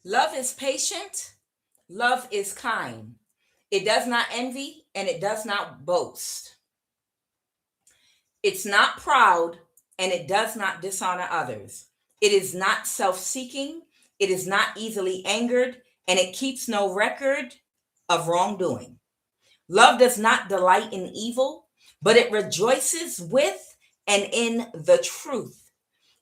Love is patient. Love is kind. It does not envy and it does not boast. It's not proud and it does not dishonor others. It is not self seeking. It is not easily angered and it keeps no record of wrongdoing. Love does not delight in evil, but it rejoices with and in the truth.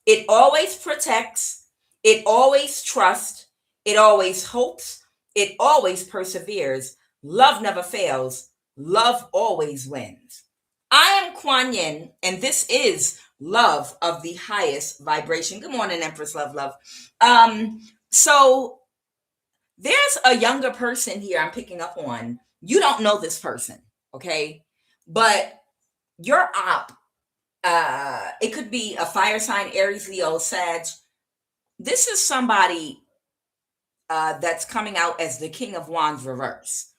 It always protects, it always trusts, it always hopes, it always perseveres. Love never fails, love always wins. I am Kuan Yin, and this is love of the highest vibration. Good morning, Empress Love Love. So there's a younger person here I'm picking up on. You don't know this person, okay? But your op, it could be a fire sign, Aries, Leo, Sag. This is somebody that's coming out as the King of Wands reverse.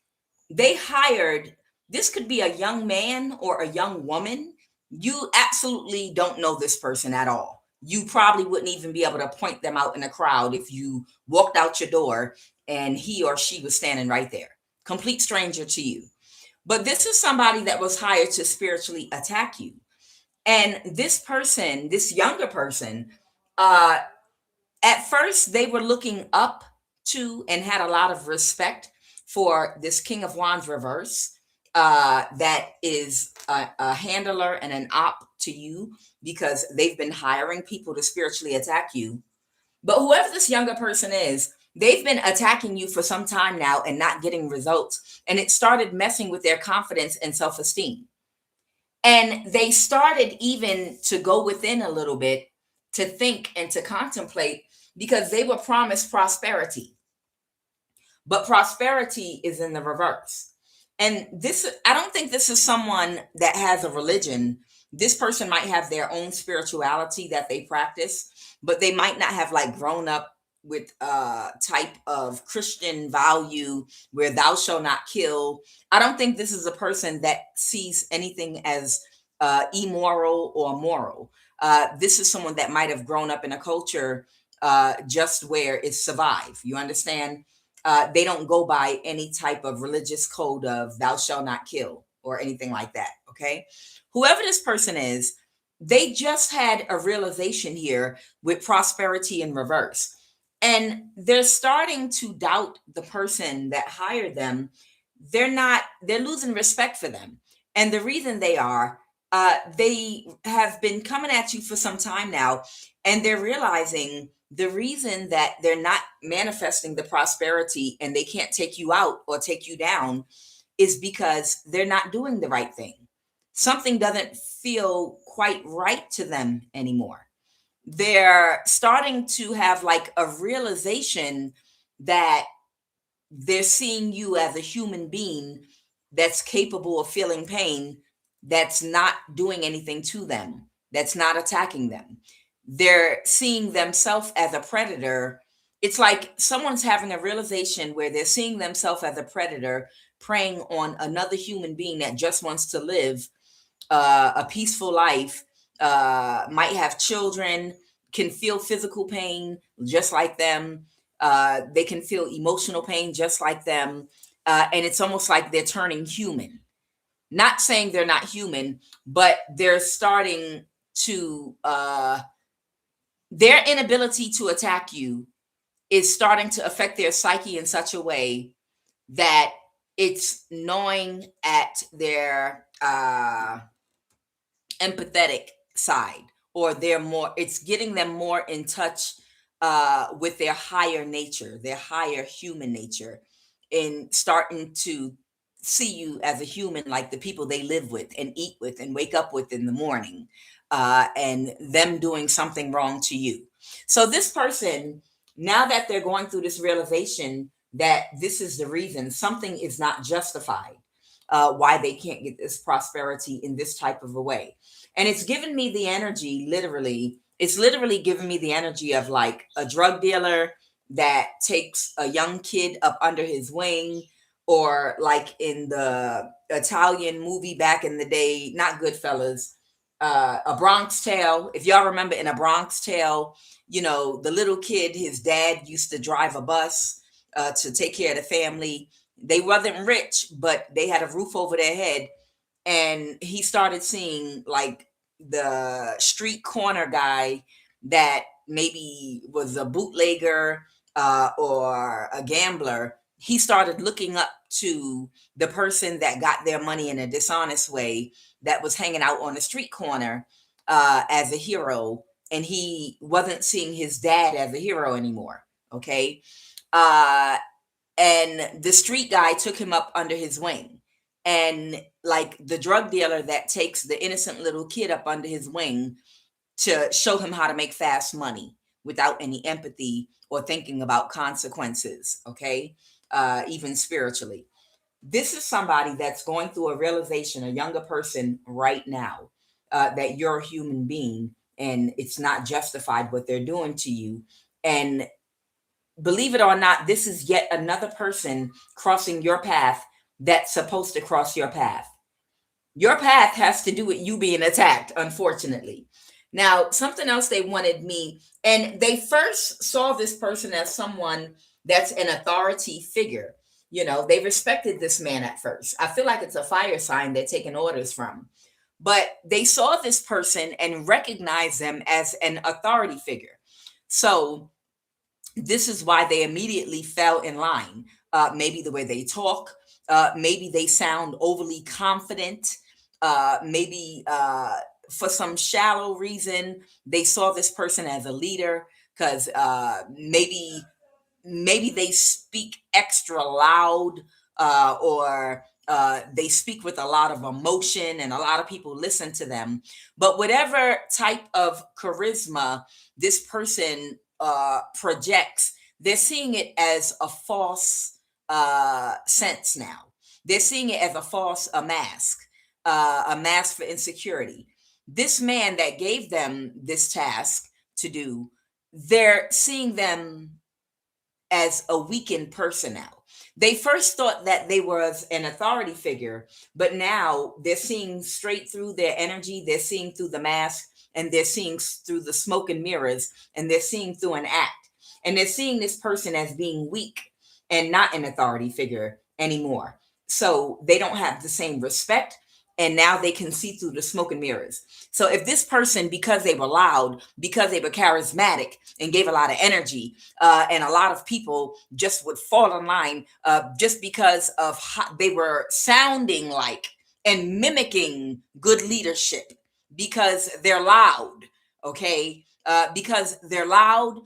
They hired, this could be a young man or a young woman. You absolutely don't know this person at all. You probably wouldn't even be able to point them out in a crowd if you walked out your door and he or she was standing right there. Complete stranger to you. But this is somebody that was hired to spiritually attack you. And this person, this younger person, at first they were looking up to and had a lot of respect for this King of Wands reverse, that is a handler and an op to you because they've been hiring people to spiritually attack you. But whoever this younger person is, they've been attacking you for some time now and not getting results. And it started messing with their confidence and self-esteem. And they started even to go within a little bit to think and to contemplate because they were promised prosperity. But prosperity is in the reverse. And this, I don't think this is someone that has a religion. This person might have their own spirituality that they practice, but they might not have like grown up with a type of Christian value where thou shalt not kill. I don't think this is a person that sees anything as immoral or moral. This is someone that might have grown up in a culture just where it's survive. You understand? They don't go by any type of religious code of thou shalt not kill or anything like that. Okay. Whoever this person is, they just had a realization here with prosperity in reverse. And they're starting to doubt the person that hired them. They're losing respect for them. And the reason they are, they have been coming at you for some time now, and they're realizing the reason that they're not manifesting the prosperity and they can't take you out or take you down is because they're not doing the right thing. Something doesn't feel quite right to them anymore. They're starting to have like a realization that they're seeing you as a human being that's capable of feeling pain, that's not doing anything to them, that's not attacking them. They're seeing themselves as a predator. It's like someone's having a realization where they're seeing themselves as a predator preying on another human being that just wants to live a peaceful life, might have children, can feel physical pain just like them. They can feel emotional pain just like them. And it's almost like they're turning human. Not saying they're not human, but they're starting to, their inability to attack you is starting to affect their psyche in such a way that it's gnawing at their empathetic side, or it's getting them more in touch with their higher nature, their higher human nature, and starting to see you as a human like the people they live with and eat with and wake up with in the morning, and them doing something wrong to you. So this person, now that they're going through this realization that this is the reason something is not justified, why they can't get this prosperity in this type of a way. And it's given me the energy, literally, it's literally given me the energy of like a drug dealer that takes a young kid up under his wing, or like in the Italian movie back in the day, not Goodfellas, A Bronx Tale. If y'all remember in A Bronx Tale, you know, the little kid, his dad used to drive a bus to take care of the family. They wasn't rich, but they had a roof over their head. And he started seeing like the street corner guy that maybe was a bootlegger or a gambler. He started looking up to the person that got their money in a dishonest way, that was hanging out on the street corner as a hero, and he wasn't seeing his dad as a hero anymore. Okay. Uh, and the street guy took him up under his wing. And like the drug dealer that takes the innocent little kid up under his wing to show him how to make fast money without any empathy or thinking about consequences. Okay. Even spiritually, this is somebody that's going through a realization, a younger person right now, that you're a human being and it's not justified what they're doing to you. And believe it or not, this is yet another person crossing your path that's supposed to cross your path. Your path has to do with you being attacked, unfortunately. Now, something else they wanted me, and they first saw this person as someone that's an authority figure. You know, they respected this man at first. I feel like it's a fire sign they're taking orders from. But they saw this person and recognized them as an authority figure. So this is why they immediately fell in line. Maybe the way they talk, maybe they sound overly confident, maybe for some shallow reason they saw this person as a leader, because maybe they speak extra loud, or they speak with a lot of emotion and a lot of people listen to them. But whatever type of charisma this person projects, they're seeing it as a false sense now. They're seeing it as a mask, a mask for insecurity. This man that gave them this task to do, they're seeing them as a weakened person now. They first thought that they was an authority figure, but now they're seeing straight through their energy. They're seeing through the mask, and they're seeing through the smoke and mirrors, and they're seeing through an act. And they're seeing this person as being weak and not an authority figure anymore. So they don't have the same respect, and now they can see through the smoke and mirrors. So if this person, because they were loud, because they were charismatic and gave a lot of energy, and a lot of people just would fall in line just because of how they were sounding like and mimicking good leadership, because they're loud, okay? Because they're loud,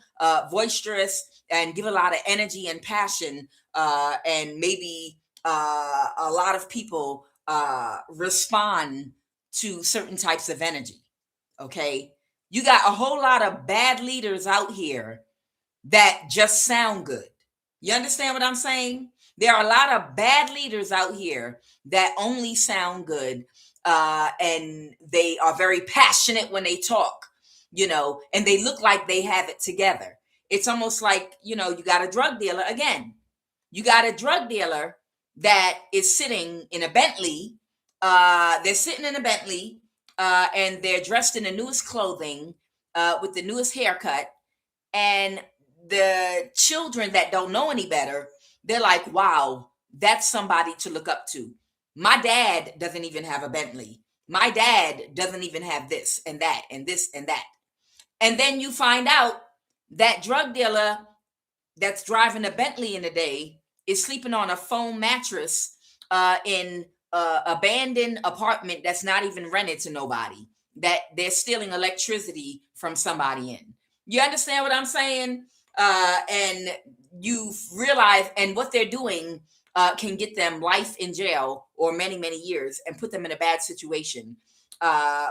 boisterous, and give a lot of energy and passion, and maybe a lot of people respond to certain types of energy. Okay. You got a whole lot of bad leaders out here that just sound good. You understand what I'm saying? There are a lot of bad leaders out here that only sound good, and they are very passionate when they talk, you know, and they look like they have it together. It's almost like, you know, you got a drug dealer again. You got a drug dealer that is sitting in a Bentley. They're sitting in a Bentley, and they're dressed in the newest clothing, with the newest haircut. And the children that don't know any better, they're like, wow, that's somebody to look up to. My dad doesn't even have a Bentley. My dad doesn't even have this and that and this and that. And then you find out that drug dealer that's driving a Bentley in a day is sleeping on a foam mattress in abandoned apartment that's not even rented to nobody, that they're stealing electricity from somebody in. You understand what I'm saying? And you realize, and what they're doing can get them life in jail or many, many years, and put them in a bad situation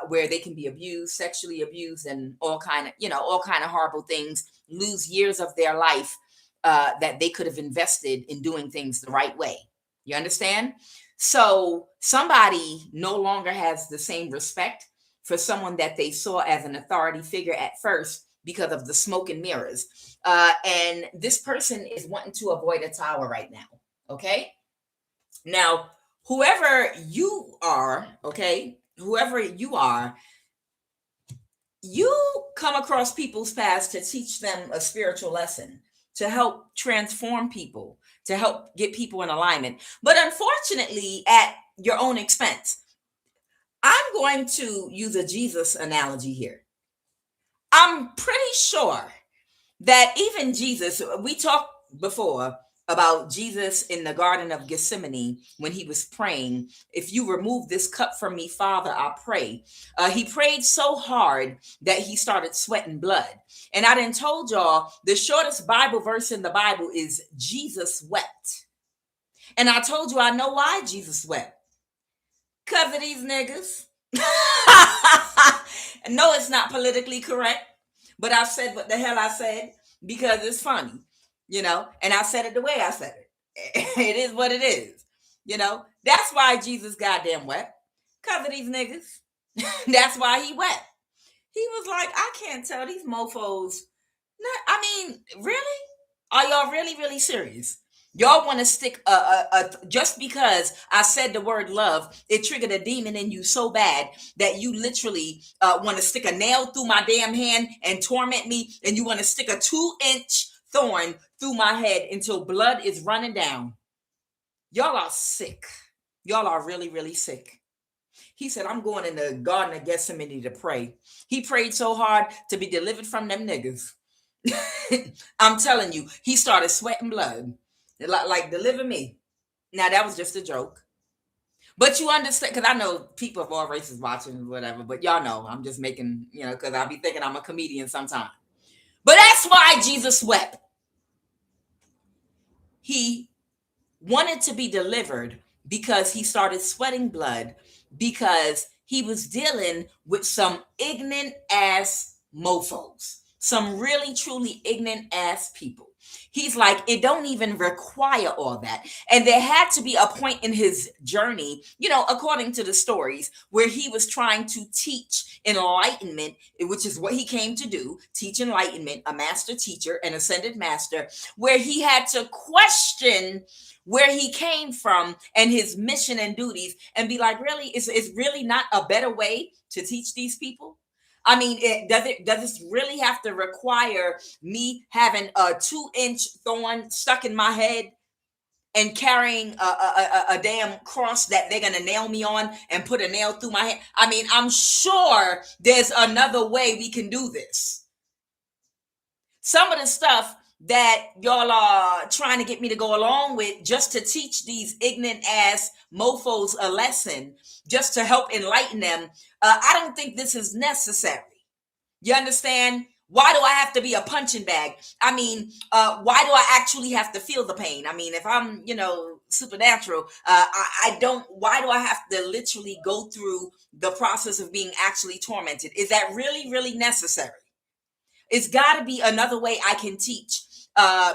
where they can be abused, sexually abused, and all kind of horrible things, lose years of their life that they could have invested in doing things the right way. You understand? So somebody no longer has the same respect for someone that they saw as an authority figure at first, because of the smoke and mirrors. And this person is wanting to avoid a tower right now. Okay. Now, whoever you are, okay, whoever you are, You come across people's paths to teach them a spiritual lesson, to help transform people, to help get people in alignment. But unfortunately, at your own expense. I'm going to use a Jesus analogy here. I'm pretty sure that even Jesus, we talked before about Jesus in the Garden of Gethsemane when he was praying, if you remove this cup from me, Father, I pray. He prayed so hard that he started sweating blood. And I done told y'all the shortest Bible verse in the Bible is Jesus wept. And I told you I know why Jesus wept. Because of these niggas. No, it's not politically correct, but I said what the hell I said because it's funny, and I said it the way I said it. It is what it is, That's why Jesus goddamn wept. Because of these niggas. That's why he wept. He was like, I can't tell these mofos. Really? Are y'all really, really serious? Y'all want to stick just because I said the word love, it triggered a demon in you so bad that you literally want to stick a nail through my damn hand and torment me, and you want to stick a 2-inch thorn through my head until blood is running down. Y'all are sick. Y'all are really, really sick. He said, I'm going in the Garden of Gethsemane to pray. He prayed so hard to be delivered from them niggas. I'm telling you, he started sweating blood. Like, deliver me. Now, that was just a joke. But you understand, because I know people of all races watching or whatever, but y'all know I'm just making, because I'll be thinking I'm a comedian sometime. But that's why Jesus wept. He wanted to be delivered because he started sweating blood because he was dealing with some ignorant ass mofos, some really truly ignorant ass people. He's like, it don't even require all that. And there had to be a point in his journey, according to the stories, where he was trying to teach enlightenment, which is what he came to do, teach enlightenment, a master teacher, an ascended master, where he had to question where he came from and his mission and duties and be like, really, is really not a better way to teach these people? I mean, does it really have to require me having a 2-inch thorn stuck in my head and carrying a damn cross that they're going to nail me on and put a nail through my head? I mean, I'm sure there's another way we can do this. Some of the stuff that y'all are trying to get me to go along with just to teach these ignorant ass mofos a lesson, just to help enlighten them, I don't think this is necessary. You understand? Why do I have to be a punching bag? I mean, why do I actually have to feel the pain? I mean, if I'm, supernatural, I don't, why do I have to literally go through the process of being actually tormented? Is that really, really necessary? It's got to be another way I can teach.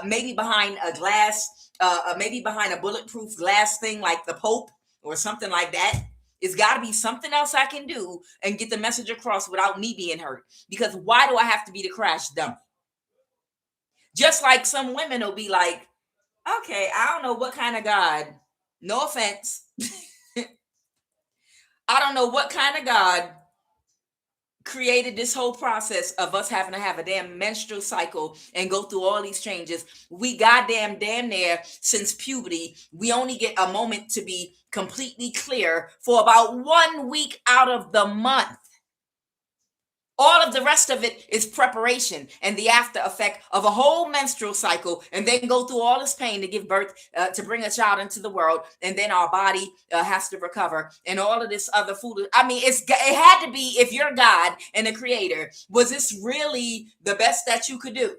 Maybe behind a glass, maybe behind a bulletproof glass thing like the Pope or something like that. It's got to be something else I can do and get the message across without me being hurt. Because why do I have to be the crash dummy? Just like some women will be like, okay, I don't know what kind of God, no offense. I don't know what kind of God created this whole process of us having to have a damn menstrual cycle and go through all these changes. We damn near since puberty, we only get a moment to be completely clear for about 1 week out of the month. All of the rest of it is preparation and the after effect of a whole menstrual cycle, and then go through all this pain to give birth, to bring a child into the world, and then our body has to recover, and all of this other food. I mean, it had to be, if you're God and the creator, was this really the best that you could do?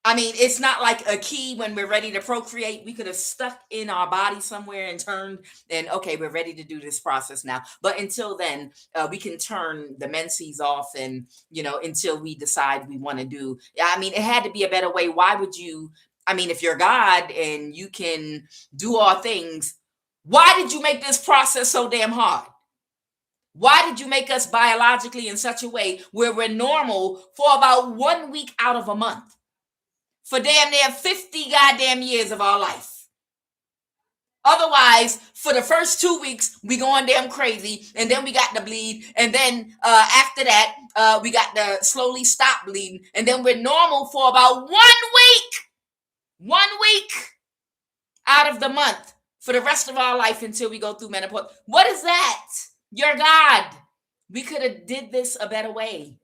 I mean, it's not like a key when we're ready to procreate. We could have stuck in our body somewhere and turned, and okay, we're ready to do this process now. But until then, we can turn the menses off, and until we decide we want to do. I mean, it had to be a better way. Why would you? I mean, if you're God and you can do all things, why did you make this process so damn hard? Why did you make us biologically in such a way where we're normal for about 1 week out of a month? For damn near 50 goddamn years of our life. Otherwise, for the first 2 weeks, we going damn crazy, and then we got to bleed, and then after that, we got to slowly stop bleeding, and then we're normal for about 1 week out of the month for the rest of our life until we go through menopause. What is that? You're God. We could have did this a better way.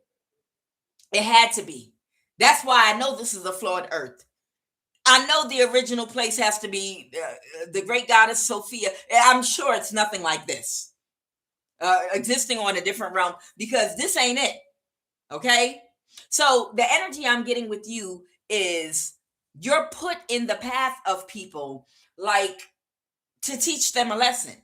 It had to be. That's why I know this is a flawed earth. I know the original place has to be the great goddess Sophia. I'm sure it's nothing like this, existing on a different realm, because this ain't it. Okay? So the energy I'm getting with you is you're put in the path of people like to teach them a lesson.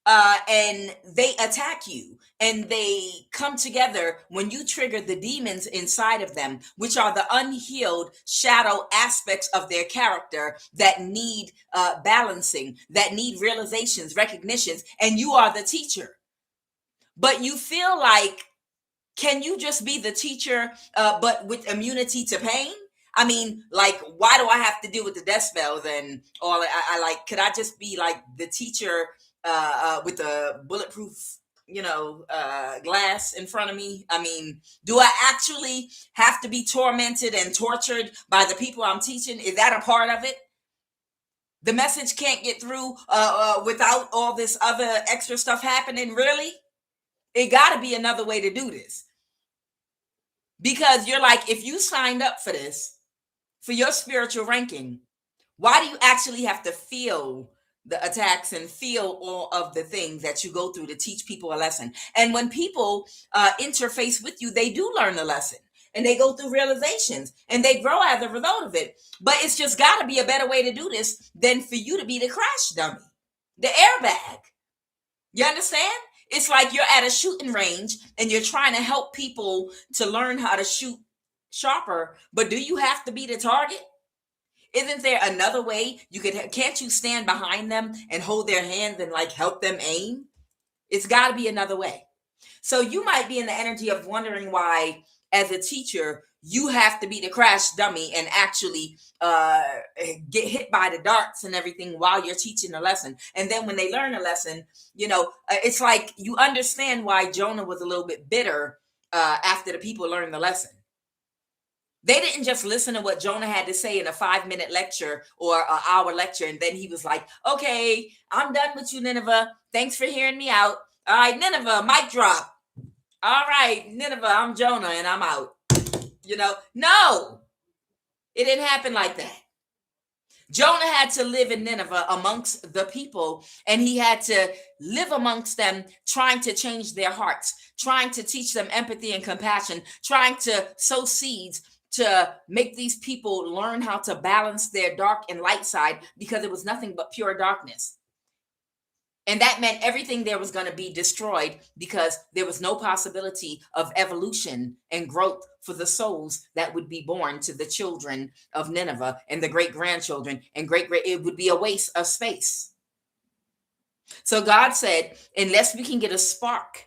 And they attack you, and they come together when you trigger the demons inside of them, which are the unhealed shadow aspects of their character that need balancing, that need realizations, recognitions, and you are the teacher. But you feel like, can you just be the teacher, but with immunity to pain? I mean, like, why do I have to deal with the death spells and all? I like, could I just be like the teacher with the bulletproof, glass in front of me? I mean, do I actually have to be tormented and tortured by the people I'm teaching? Is that a part of it? The message can't get through without all this other extra stuff happening, really? It got to be another way to do this. Because you're like, if you signed up for this, for your spiritual ranking, why do you actually have to feel the attacks and feel all of the things that you go through to teach people a lesson? And when people interface with you, they do learn a lesson, and they go through realizations, and they grow as a result of it. But it's just got to be a better way to do this than for you to be the crash dummy, the airbag. You understand? It's like you're at a shooting range and you're trying to help people to learn how to shoot sharper, but do you have to be the target? Isn't there another way you could? Can't you stand behind them and hold their hand and like help them aim? It's got to be another way. So you might be in the energy of wondering why, as a teacher, you have to be the crash dummy and actually get hit by the darts and everything while you're teaching a lesson. And then when they learn a lesson, it's like you understand why Jonah was a little bit bitter after the people learned the lesson. They didn't just listen to what Jonah had to say in a 5-minute lecture or an hour lecture, and then he was like, okay, I'm done with you, Nineveh. Thanks for hearing me out. All right, Nineveh, mic drop. All right, Nineveh, I'm Jonah, and I'm out. No, it didn't happen like that. Jonah had to live in Nineveh amongst the people, and he had to live amongst them, trying to change their hearts, trying to teach them empathy and compassion, trying to sow seeds to make these people learn how to balance their dark and light side, because it was nothing but pure darkness. And that meant everything there was going to be destroyed, because there was no possibility of evolution and growth for the souls that would be born to the children of Nineveh and the great-grandchildren and it would be a waste of space. So God said, unless we can get a spark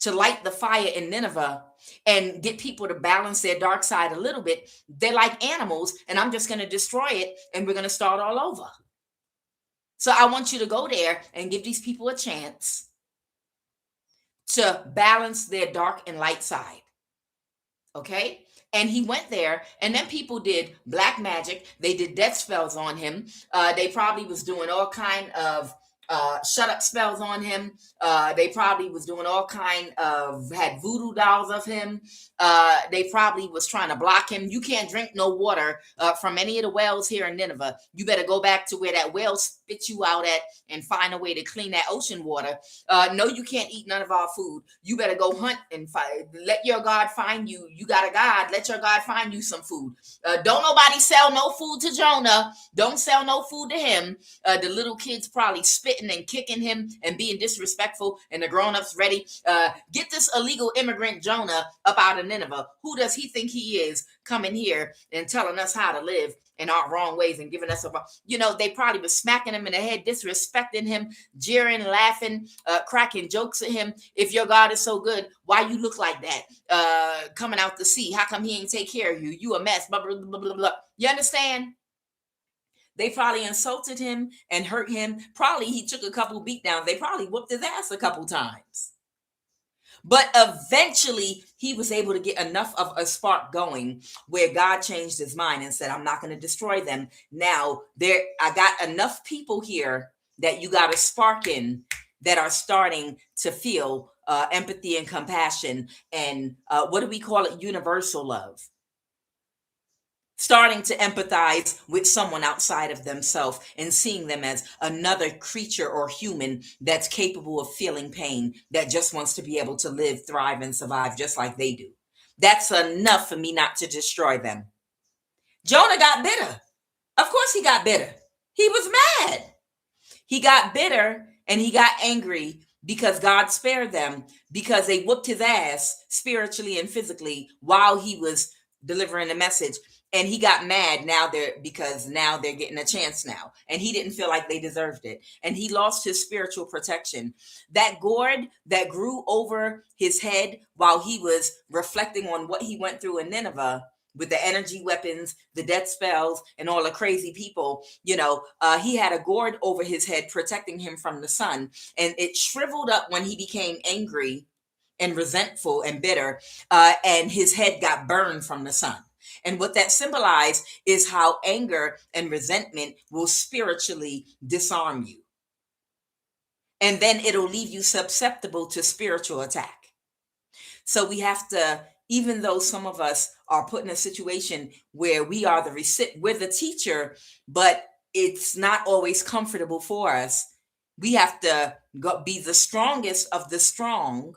to light the fire in Nineveh and get people to balance their dark side a little bit, they're like animals, and I'm just going to destroy it, and we're going to start all over. So I want you to go there and give these people a chance to balance their dark and light side. Okay? And he went there, and then people did black magic. They did death spells on him. They probably was doing all kind of shut up spells on him. They probably was doing all kind of, had voodoo dolls of him. They probably was trying to block him. You can't drink no water from any of the wells here in Nineveh. You better go back to where that well spit you out at and find a way to clean that ocean water. No, you can't eat none of our food. You better go hunt and let your God find you. You got a God. Let your God find you some food. Don't nobody sell no food to Jonah. Don't sell no food to him. The little kids probably spitting and kicking him and being disrespectful, and the grown-ups ready. Get this illegal immigrant Jonah up out of Nineveh. Who does he think he is, coming here and telling us how to live in our wrong ways and giving us they probably was smacking him in the head, disrespecting him, jeering, laughing, cracking jokes at him. If your God is so good, why you look like that? Coming out to sea, how come he ain't take care of you? You a mess, blah, blah, blah, blah, blah. You understand? They probably insulted him and hurt him. Probably he took a couple beat downs. They probably whooped his ass a couple times. But eventually he was able to get enough of a spark going where God changed his mind and said, I'm not going to destroy them. Now I got enough people here that you got a spark in that are starting to feel empathy and compassion and what do we call it? Universal love. Starting to empathize with someone outside of themselves and seeing them as another creature or human that's capable of feeling pain, that just wants to be able to live, thrive, and survive just like they do. That's enough for me not to destroy them. Jonah got bitter. Of course he got bitter. He was mad. He got bitter and he got angry because God spared them, because they whooped his ass spiritually and physically while he was delivering the message. And he got mad because now they're getting a chance now. And he didn't feel like they deserved it. And he lost his spiritual protection. That gourd that grew over his head while he was reflecting on what he went through in Nineveh with the energy weapons, the death spells, and all the crazy people, he had a gourd over his head protecting him from the sun. And it shriveled up when he became angry and resentful and bitter. And his head got burned from the sun. And what that symbolized is how anger and resentment will spiritually disarm you. And then it'll leave you susceptible to spiritual attack. So we have to, even though some of us are put in a situation where we're the teacher, but it's not always comfortable for us, we have to be the strongest of the strong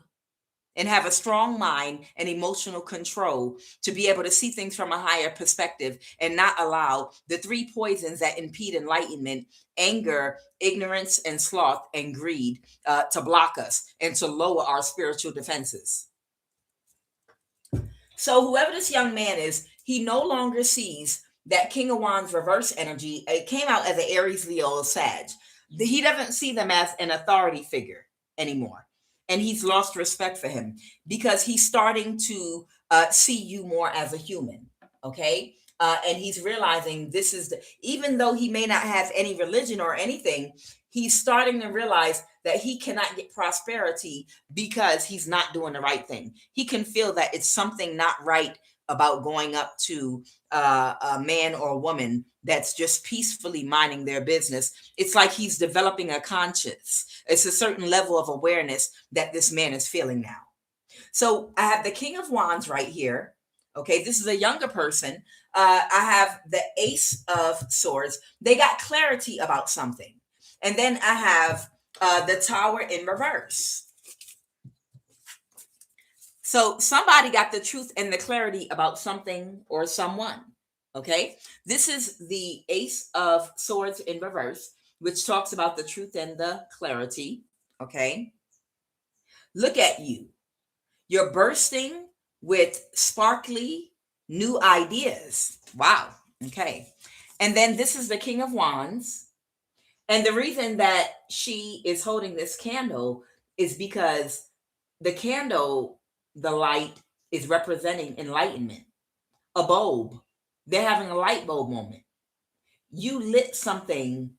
and have a strong mind and emotional control to be able to see things from a higher perspective and not allow the three poisons that impede enlightenment: anger, ignorance, and sloth, and greed, to block us and to lower our spiritual defenses. So whoever this young man is, he no longer sees that King of Wands reverse energy. It came out as an Aries, Leo, Sag. He doesn't see them as an authority figure anymore. And he's lost respect for him because he's starting to see you more as a human. Okay. And he's realizing even though he may not have any religion or anything, he's starting to realize that he cannot get prosperity because he's not doing the right thing. He can feel that it's something not right about going up to a man or a woman that's just peacefully minding their business. It's like he's developing a conscience. It's a certain level of awareness that this man is feeling now. So I have the King of Wands right here. Okay, this is a younger person. I have the Ace of Swords. They got clarity about something. And then I have the Tower in reverse. So somebody got the truth and the clarity about something or someone. Okay, this is the Ace of Swords in reverse, which talks about the truth and the clarity. Okay, look at you. You're bursting with sparkly new ideas. Wow. Okay. And then this is the King of Wands. And the reason that she is holding this candle is because the candle, the light, is representing enlightenment. A bulb. They're having a light bulb moment. You lit something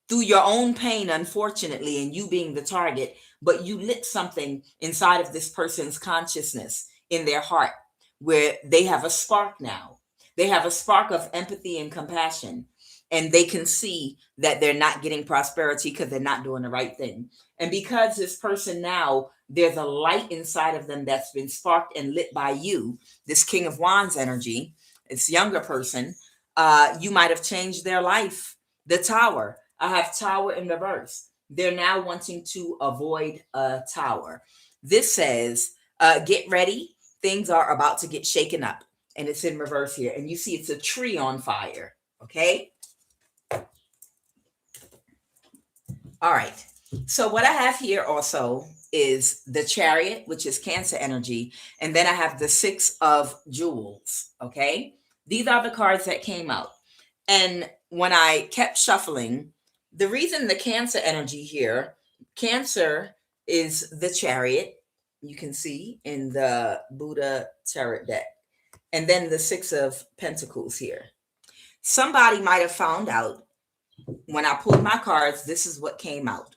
through your own pain, unfortunately, and you being the target, but you lit something inside of this person's consciousness, in their heart, where they have a spark now. They have a spark of empathy and compassion, and they can see that they're not getting prosperity because they're not doing the right thing. And because this person now, there's a light inside of them that's been sparked and lit by you, this King of Wands energy, this younger person, you might have changed their life. The Tower. I have Tower in reverse. They're now wanting to avoid a tower. This says, get ready. Things are about to get shaken up. And it's in reverse here. And you see it's a tree on fire. Okay. All right. So what I have here also is the Chariot, which is Cancer energy. And then I have the Six of Jewels. Okay. These are the cards that came out. And when I kept shuffling, the reason the Cancer energy here, Cancer is the Chariot. You can see in the Buddha Tarot deck. And then the Six of Pentacles here. Somebody might have found out when I pulled my cards, this is what came out.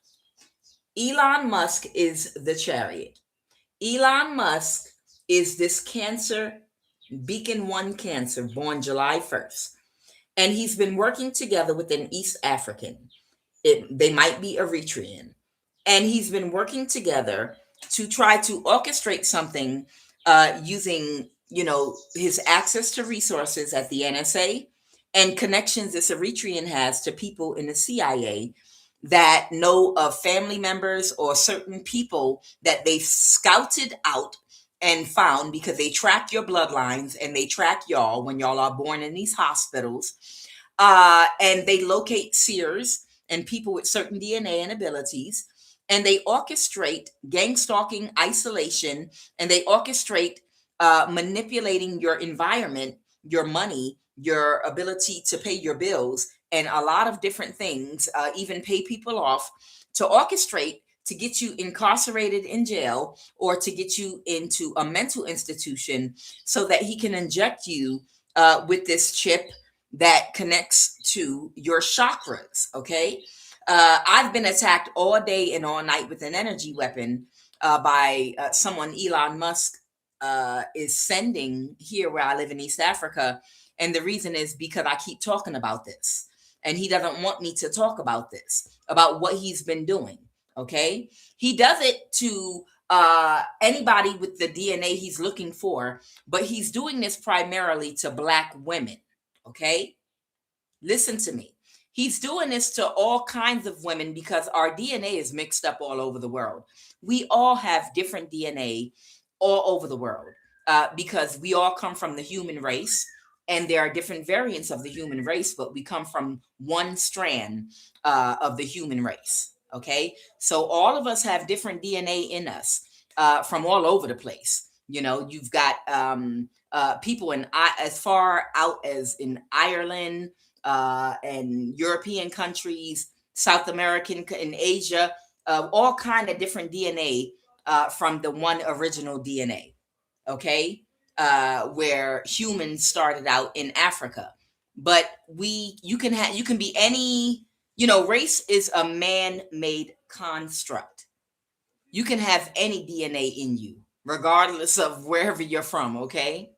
Elon Musk is the chariot. Elon Musk is this Cancer, Beacon 1 Cancer, born July 1st. And he's been working together with an East African. They might be Eritrean. And he's been working together to try to orchestrate something using, his access to resources at the NSA and connections this Eritrean has to people in the CIA that know of family members or certain people that they've scouted out and found because they track your bloodlines and they track y'all when y'all are born in these hospitals. And they locate seers and people with certain DNA and abilities, and they orchestrate gang stalking, isolation, and they orchestrate manipulating your environment, your money, your ability to pay your bills, and a lot of different things, even pay people off to orchestrate to get you incarcerated in jail or to get you into a mental institution so that he can inject you with this chip that connects to your chakras. Okay. I've been attacked all day and all night with an energy weapon by someone Elon Musk is sending here where I live in East Africa. And the reason is because I keep talking about this. And he doesn't want me to talk about this, about what he's been doing. Okay. He does it to anybody with the DNA he's looking for, but he's doing this primarily to Black women. Okay. Listen to me. He's doing this to all kinds of women because our DNA is mixed up all over the world. We all have different DNA all over the world because we all come from the human race, and there are different variants of the human race, but we come from one strand of the human race. Okay. So all of us have different DNA in us from all over the place. You've got people as far out as in Ireland, and European countries, South American and Asia, all kind of different DNA from the one original DNA. Okay, where humans started out in Africa, but you can be any. Race is a man-made construct. You can have any DNA in you, regardless of wherever you're from. Okay.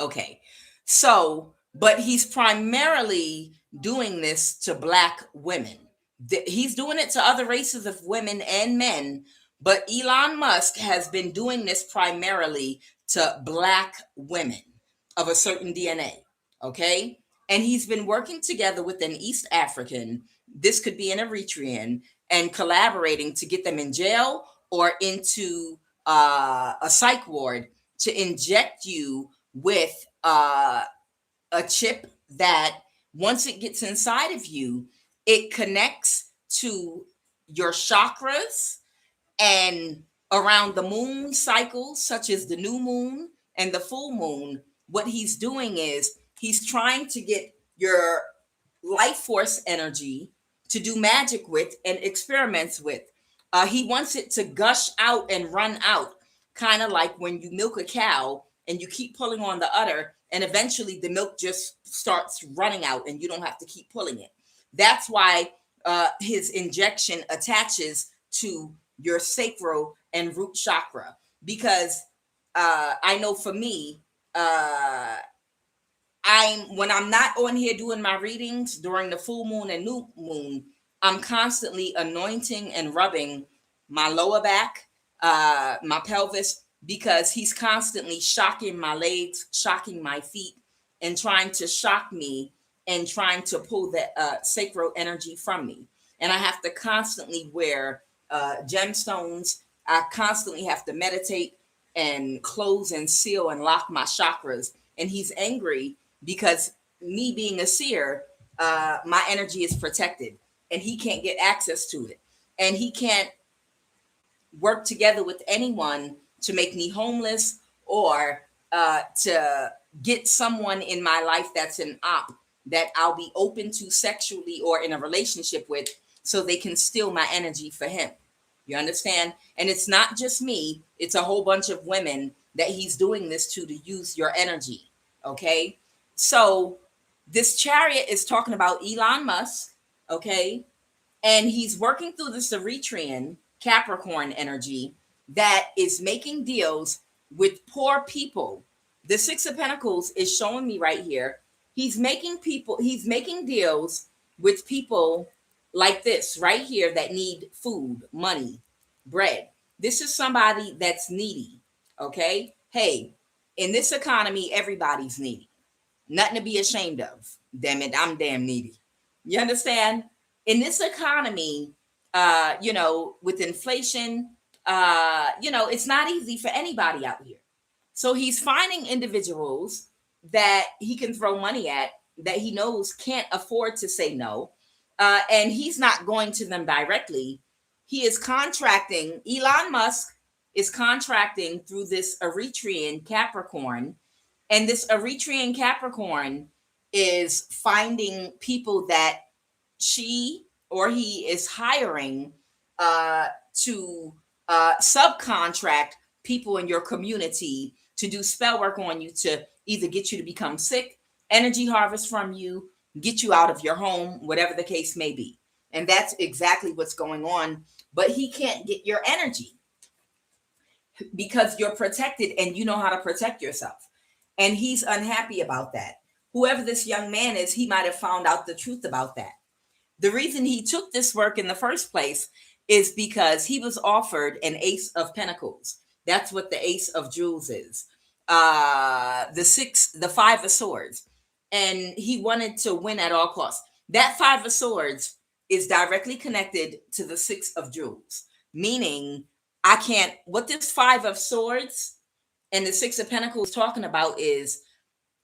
Okay. So, but he's primarily doing this to Black women. He's doing it to other races of women and men, but Elon Musk has been doing this primarily to Black women of a certain DNA. Okay. And he's been working together with an East African, this could be an Eritrean, and collaborating to get them in jail or into a psych ward to inject you with a chip that once it gets inside of you, it connects to your chakras and around the moon cycles, such as the new moon and the full moon. What he's doing is he's trying to get your life force energy to do magic with and experiments with. He wants it to gush out and run out, kind of like when you milk a cow and you keep pulling on the udder, and eventually the milk just starts running out and you don't have to keep pulling it. That's why his injection attaches to your sacral and root chakra, because I know for me, when I'm not on here doing my readings during the full moon and new moon, I'm constantly anointing and rubbing my lower back, my pelvis, because he's constantly shocking my legs, shocking my feet, and trying to shock me and trying to pull the sacral energy from me. And I have to constantly wear gemstones. I constantly have to meditate and close and seal and lock my chakras. And he's angry because me being a seer, my energy is protected and he can't get access to it. And he can't work together with anyone to make me homeless or to get someone in my life that's an op that I'll be open to sexually or in a relationship with, so they can steal my energy for him. You understand? And it's not just me, it's a whole bunch of women that he's doing this to use your energy. Okay. So this chariot is talking about Elon Musk. Okay. And he's working through the Eritrean Capricorn energy that is making deals with poor people. The Six of Pentacles is showing me right here. He's making deals with people like this right here that need food, money, bread. This is somebody that's needy. Okay. Hey, in this economy, everybody's needy. Nothing to be ashamed of. Damn it, I'm damn needy. You understand? In this economy, with inflation, it's not easy for anybody out here. So he's finding individuals that he can throw money at that he knows can't afford to say no. And he's not going to them directly. He is contracting, Elon Musk is contracting through this Eritrean Capricorn. And this Eritrean Capricorn is finding people that she or he is hiring to subcontract people in your community to do spell work on you, to either get you to become sick, energy harvest from you, get you out of your home, whatever the case may be. And that's exactly what's going on. But he can't get your energy because you're protected and you know how to protect yourself. And he's unhappy about that. Whoever this young man is, he might have found out the truth about that. The reason he took this work in the first place is because he was offered an Ace of Pentacles. That's what the Ace of Jewels is. The Five of Swords. And he wanted to win at all costs. That Five of Swords is directly connected to the Six of Jewels, meaning what this Five of Swords and the Six of Pentacles talking about is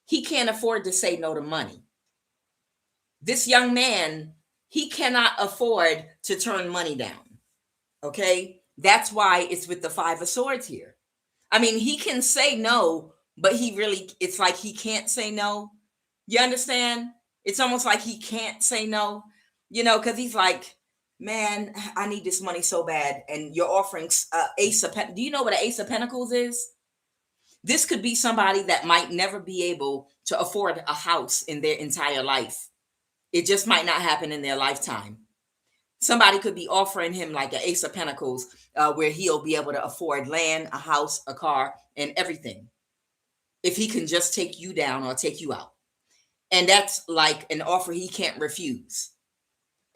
he can't afford to say no to money. This young man, he cannot afford to turn money down. Okay. That's why it's with the Five of Swords here. I mean, he can say no, but it's like he can't say no. You understand? It's almost like he can't say no, because he's like, man, I need this money so bad. And you're offering Ace of Pentacles. Do you know what an Ace of Pentacles is? This could be somebody that might never be able to afford a house in their entire life. It just might not happen in their lifetime. Somebody could be offering him like an Ace of Pentacles, where he'll be able to afford land, a house, a car, and everything, if he can just take you down or take you out. And that's like an offer he can't refuse.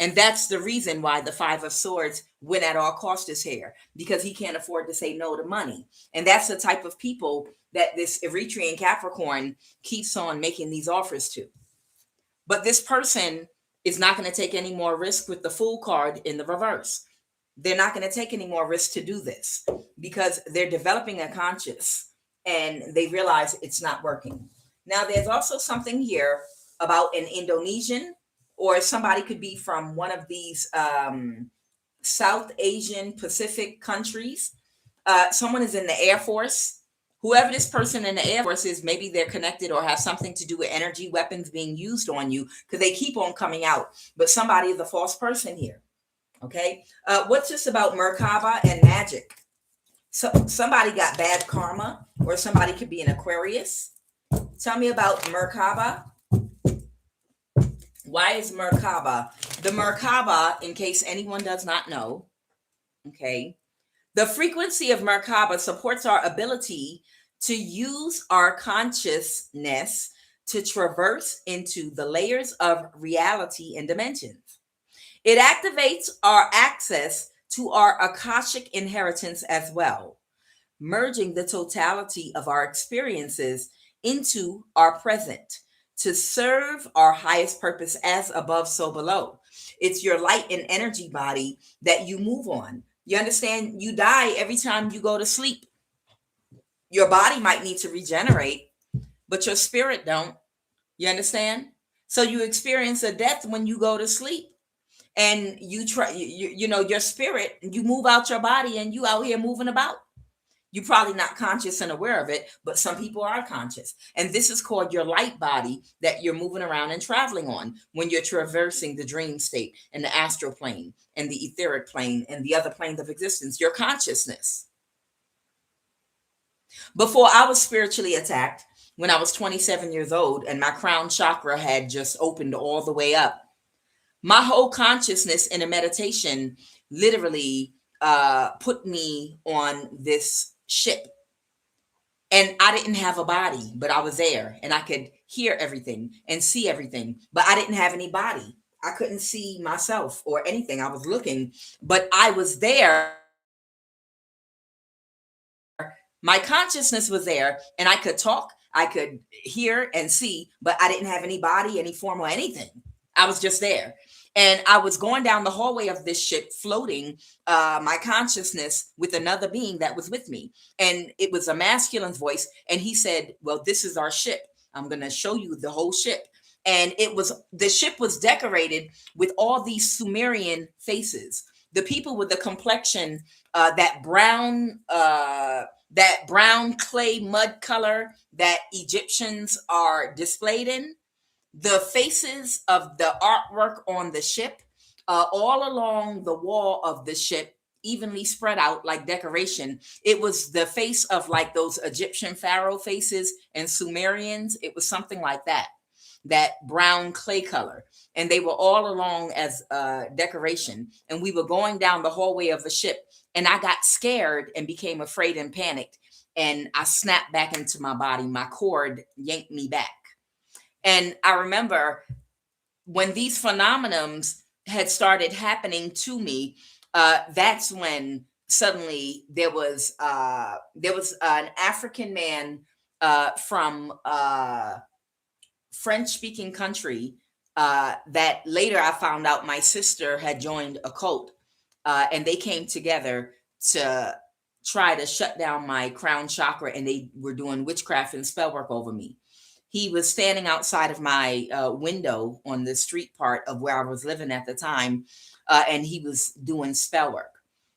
And that's the reason why the Five of Swords win at all costs is here, because he can't afford to say no to money. And that's the type of people that this Eritrean Capricorn keeps on making these offers to. But this person is not going to take any more risk with the Fool card in the reverse. They're not going to take any more risk to do this because they're developing a conscience and they realize it's not working. Now, there's also something here about an Indonesian, or somebody could be from one of these South Asian Pacific countries. Someone is in the Air Force. Whoever this person in the Air Force is, maybe they're connected or have something to do with energy weapons being used on you, because they keep on coming out. But somebody is a false person here. Okay. What's this about Merkaba and magic? So somebody got bad karma, or somebody could be an Aquarius. Tell me about Merkaba. Why is Merkaba? The Merkaba, in case anyone does not know, okay, the frequency of Merkaba supports our ability to use our consciousness to traverse into the layers of reality and dimensions. It activates our access to our Akashic inheritance as well, merging the totality of our experiences into our present to serve our highest purpose, as above, so below. It's your light and energy body that you move on. You understand? You die every time you go to sleep. Your body might need to regenerate, but your spirit don't. You understand? So you experience a death when you go to sleep. And you try, your spirit, you move out your body and you out here moving about. You're probably not conscious and aware of it, but some people are conscious. And this is called your light body that you're moving around and traveling on when you're traversing the dream state and the astral plane and the etheric plane and the other planes of existence, your consciousness. Before I was spiritually attacked, when I was 27 years old and my crown chakra had just opened all the way up, My whole consciousness in a meditation literally put me on this ship. And I didn't have a body, but I was there and I could hear everything and see everything, but I didn't have any body. I couldn't see myself or anything. I was looking, but I was there. My consciousness was there and I could talk, I could hear and see, but I didn't have any body, any form, or anything. I was just there. And I was going down the hallway of this ship, floating my consciousness with another being that was with me. And it was a masculine's voice. And he said, well, this is our ship. I'm going to show you the whole ship. And the ship was decorated with all these Sumerian faces. The people with the complexion, that brown clay mud color that Egyptians are displayed in, the faces of the artwork on the ship, all along the wall of the ship, evenly spread out like decoration. It was the face of like those Egyptian pharaoh faces and Sumerians. It was something like that brown clay color. And they were all along as decoration. And we were going down the hallway of the ship. And I got scared and became afraid and panicked. And I snapped back into my body. My cord yanked me back. And I remember when these phenomenons had started happening to me, that's when suddenly there was an African man from French-speaking country that later I found out my sister had joined a cult, and they came together to try to shut down my crown chakra, and they were doing witchcraft and spell work over me. He was standing outside of my window on the street part of where I was living at the time, and he was doing spell work.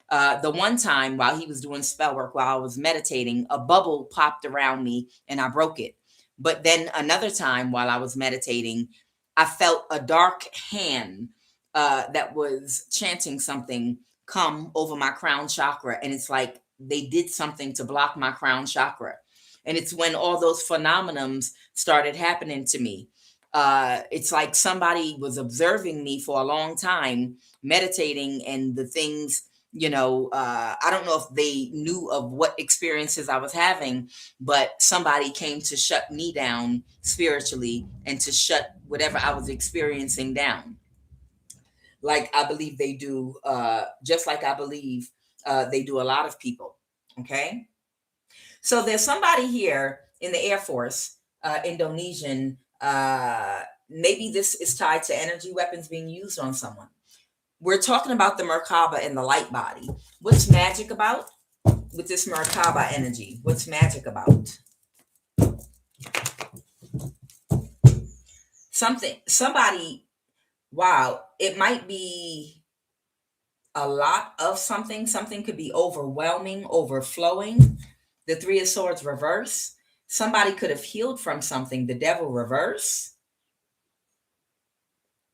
The one time while he was doing spell work, while I was meditating, a bubble popped around me and I broke it. But then another time while I was meditating, I felt a dark hand that was chanting something come over my crown chakra. And it's like they did something to block my crown chakra. And it's when all those phenomenons started happening to me. It's like somebody was observing me for a long time, meditating, and the things, I don't know if they knew of what experiences I was having, but somebody came to shut me down spiritually and to shut whatever I was experiencing down. Like I believe they do, just like I believe they do a lot of people. Okay. So there's somebody here in the Air Force, Indonesian. Maybe this is tied to energy weapons being used on someone. We're talking about the Merkaba and the light body. What's magic about with this Merkaba energy? What's magic about? Somebody, wow, it might be a lot of something. Something could be overwhelming, overflowing. The Three of Swords reverse. Somebody could have healed from something. The Devil reverse.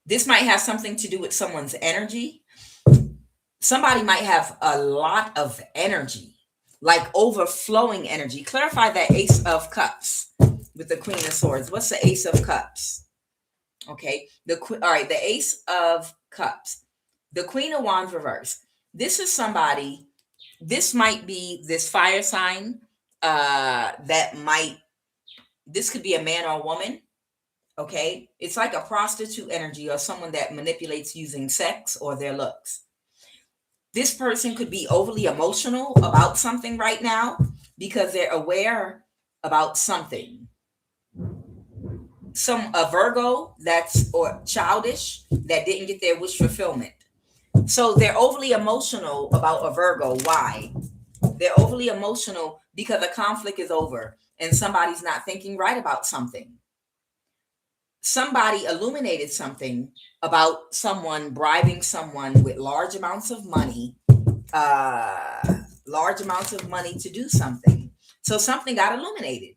This might have something to do with someone's energy. Somebody might have a lot of energy, like overflowing energy. Clarify that Ace of Cups with the Queen of Swords. What's the Ace of Cups? Okay. All right. The Ace of Cups. The Queen of Wands reverse. This is somebody. This might be this fire sign this could be a man or a woman. Okay. It's like a prostitute energy or someone that manipulates using sex or their looks. This person could be overly emotional about something right now because they're aware about something. A Virgo or childish that didn't get their wish fulfillment. So they're overly emotional about a Virgo. Why? They're overly emotional because a conflict is over and somebody's not thinking right about something. Somebody illuminated something about someone bribing someone with large amounts of money to do something. So something got illuminated.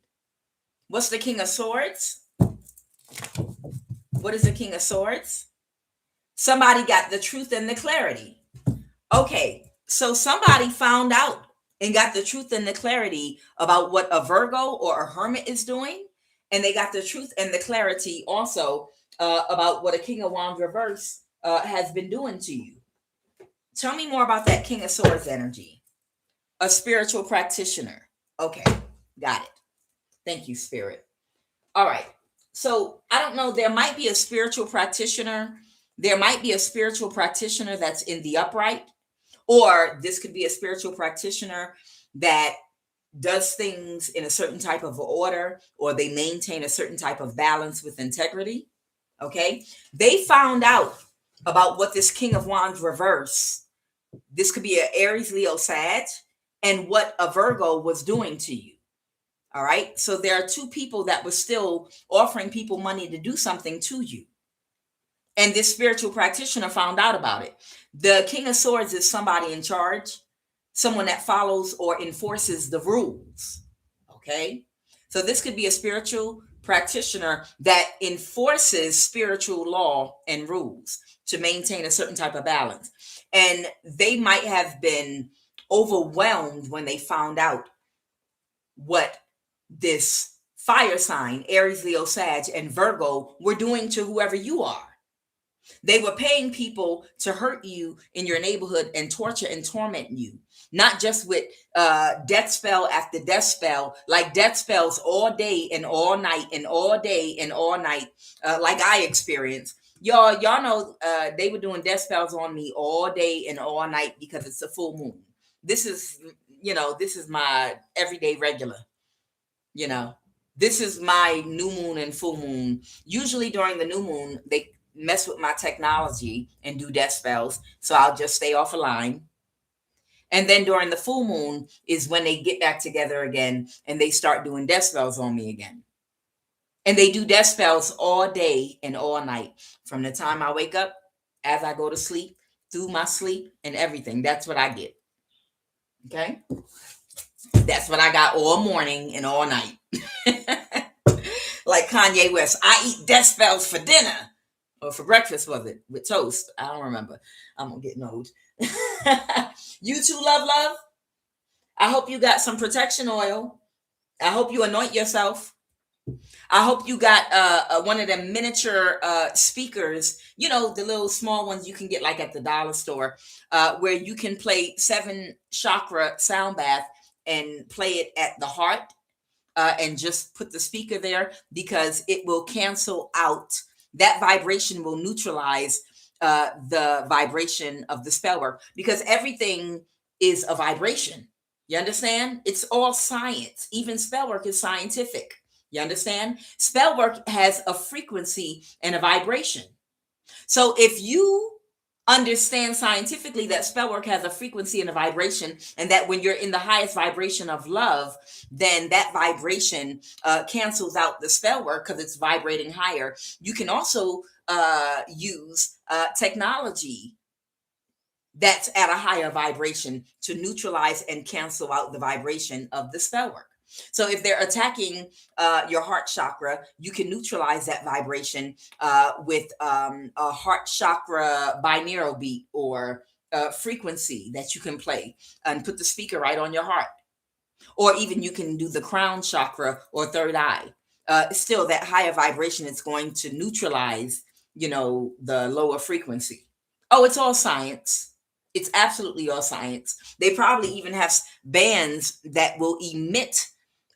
What's the King of Swords? What is the King of Swords? Somebody got the truth and the clarity. Okay, so somebody found out and got the truth and the clarity about what a Virgo or a hermit is doing. And they got the truth and the clarity also about what a King of Wands reverse has been doing to you. Tell me more about that King of Swords energy. A spiritual practitioner. Okay, got it. Thank you, Spirit. All right. So I don't know. There might be a spiritual practitioner. There might be a spiritual practitioner that's in the upright, or this could be a spiritual practitioner that does things in a certain type of order, or they maintain a certain type of balance with integrity. Okay. They found out about what this King of Wands reverse, this could be an Aries, Leo, Sag, and what a Virgo was doing to you. All right. So there are two people that were still offering people money to do something to you. And this spiritual practitioner found out about it. The King of Swords is somebody in charge, someone that follows or enforces the rules. Okay. So this could be a spiritual practitioner that enforces spiritual law and rules to maintain a certain type of balance. And they might have been overwhelmed when they found out what this fire sign, Aries, Leo, Sag, and Virgo were doing to whoever you are. They were paying people to hurt you in your neighborhood and torture and torment you, not just with death spell after death spell, like death spells all day and all night and all day and all night, like I experienced. Y'all know they were doing death spells on me all day and all night because it's a full moon. This is, this is my everyday regular, this is my new moon and full moon. Usually during the new moon, they mess with my technology and do death spells. So I'll just stay off a line. And then during the full moon is when they get back together again and they start doing death spells on me again. And they do death spells all day and all night, from the time I wake up, as I go to sleep, through my sleep and everything. That's what I get. Okay. That's what I got all morning and all night. Like Kanye West, I eat death spells for dinner. Or for breakfast, was it? With toast. I don't remember. I'm getting old. You too, love. I hope you got some protection oil. I hope you anoint yourself. I hope you got one of them miniature speakers, the little small ones you can get like at the dollar store, where you can play 7 chakra sound bath and play it at the heart, and just put the speaker there, because it will cancel out. That vibration will neutralize the vibration of the spell work, because everything is a vibration. You understand? It's all science. Even spell work is scientific. You understand? Spell work has a frequency and a vibration. So if you understand scientifically that spell work has a frequency and a vibration, and that when you're in the highest vibration of love, then that vibration cancels out the spell work because it's vibrating higher. You can also use technology that's at a higher vibration to neutralize and cancel out the vibration of the spell work. So if they're attacking your heart chakra, you can neutralize that vibration with a heart chakra binaural beat or frequency that you can play and put the speaker right on your heart. Or even you can do the crown chakra or third eye. Still, that higher vibration is going to neutralize, the lower frequency. Oh, it's all science. It's absolutely all science. They probably even have bands that will emit,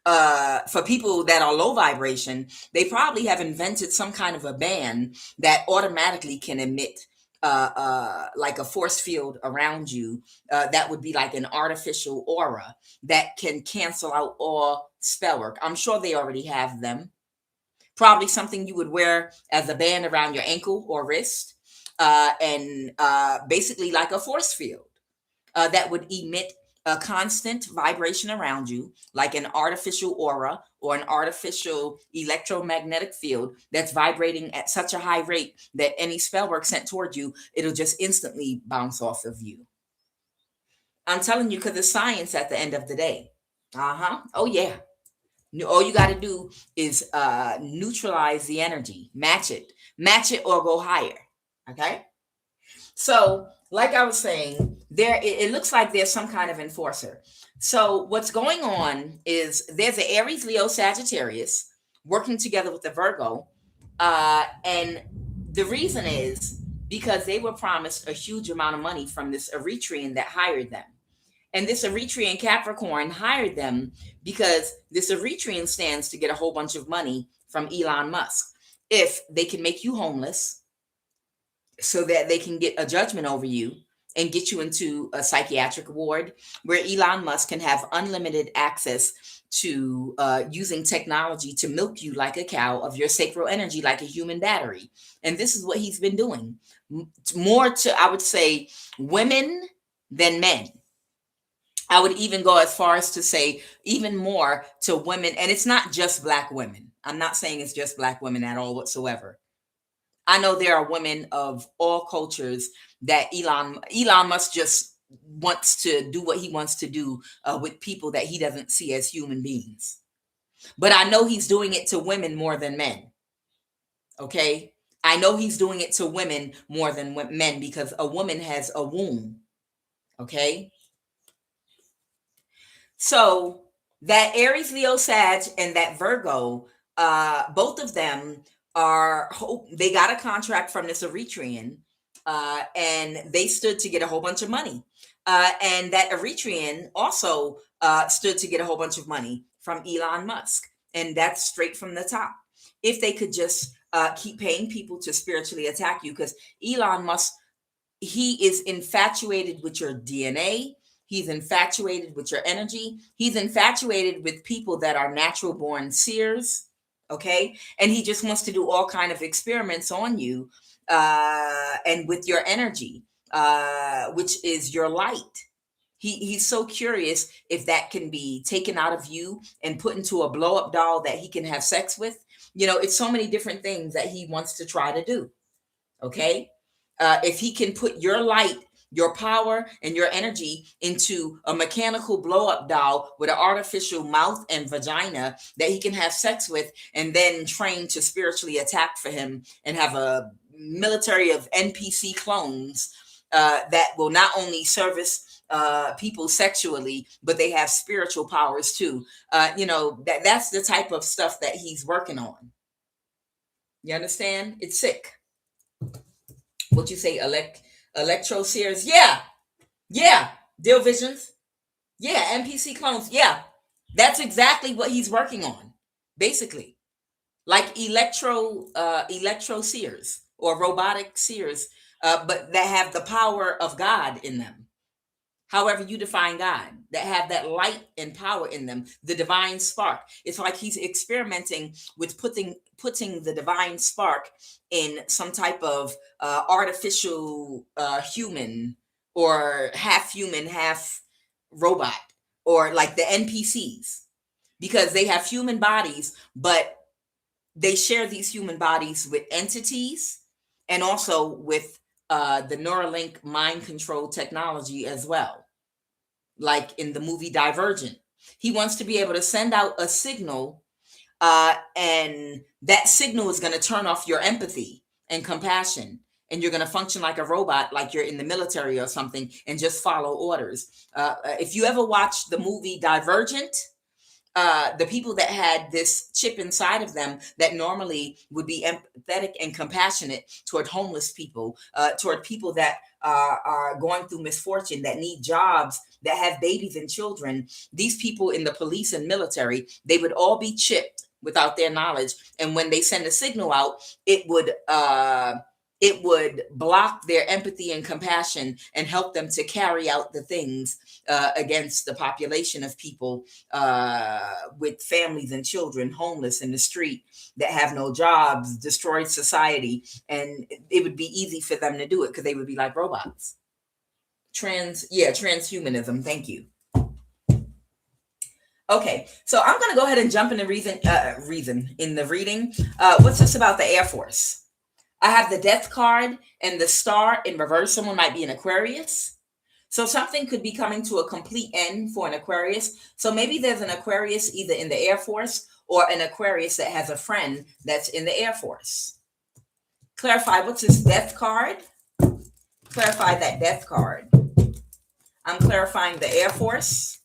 for people that are low vibration, they probably have invented some kind of a band that automatically can emit like a force field around you. That would be like an artificial aura that can cancel out all spell work. I'm sure they already have them. Probably something you would wear as a band around your ankle or wrist, and basically like a force field that would emit a constant vibration around you, like an artificial aura or an artificial electromagnetic field that's vibrating at such a high rate that any spell work sent toward you, it'll just instantly bounce off of you. I'm telling you, because it's science at the end of the day. Oh, yeah. All you got to do is neutralize the energy, match it or go higher. Okay. So like I was saying, it looks like there's some kind of enforcer. So what's going on is there's an Aries, Leo, Sagittarius working together with the Virgo. And the reason is because they were promised a huge amount of money from this Eritrean that hired them. And this Eritrean Capricorn hired them because this Eritrean stands to get a whole bunch of money from Elon Musk. If they can make you homeless so that they can get a judgment over you and get you into a psychiatric ward where Elon Musk can have unlimited access to using technology to milk you like a cow of your sacral energy like a human battery. And this is what he's been doing. More to, I would say, women than men. I would even go as far as to say even more to women. And it's not just Black women. I'm not saying it's just Black women at all whatsoever. I know there are women of all cultures that Elon Musk just wants to do what he wants to do with people that he doesn't see as human beings. But I know he's doing it to women more than men. Okay? I know he's doing it to women more than men because a woman has a womb. Okay? So that Aries, Leo, Sag, and that Virgo, both of them they got a contract from this Eritrean, and they stood to get a whole bunch of money. And that Eritrean also stood to get a whole bunch of money from Elon Musk. And that's straight from the top. If they could just keep paying people to spiritually attack you, because Elon Musk, he is infatuated with your DNA. He's infatuated with your energy. He's infatuated with people that are natural born seers. Okay. And he just wants to do all kind of experiments on you and with your energy, which is your light. He's so curious if that can be taken out of you and put into a blow up doll that he can have sex with. You know, it's so many different things that he wants to try to do. Okay. If he can put your light, your power, and your energy into a mechanical blow-up doll with an artificial mouth and vagina that he can have sex with and then train to spiritually attack for him and have a military of NPC clones that will not only service people sexually, but they have spiritual powers too. That's the type of stuff that he's working on. You understand? It's sick. What you say, electro seers? Yeah. Deal visions? Yeah. NPC clones? Yeah. That's exactly what he's working on, basically. Like electro seers or robotic seers, but that have the power of God in them. However you define God, that have that light and power in them, the divine spark. It's like he's experimenting with putting the divine spark in some type of artificial human or half human, half robot, or like the NPCs, because they have human bodies, but they share these human bodies with entities and also with the Neuralink mind control technology as well. Like in the movie Divergent, he wants to be able to send out a signal, and that signal is going to turn off your empathy and compassion, and you're going to function like a robot, like you're in the military or something, and just follow orders. If you ever watched the movie Divergent, the people that had this chip inside of them that normally would be empathetic and compassionate toward homeless people, toward people that are going through misfortune, that need jobs, that have babies and children, these people in the police and military, they would all be chipped without their knowledge. And when they send a signal out, it would block their empathy and compassion and help them to carry out the things against the population of people with families and children homeless in the street that have no jobs, destroyed society. And it would be easy for them to do it because they would be like robots. Transhumanism. Thank you. Okay, so I'm going to go ahead and jump in the reason in the reading. What's this about the Air Force? I have the Death card and the star in reverse. Someone might be an Aquarius. So something could be coming to a complete end for an Aquarius. So maybe there's an Aquarius either in the Air Force or an Aquarius that has a friend that's in the Air Force. Clarify, what's this Death card? Clarify that Death card. I'm clarifying the Air Force.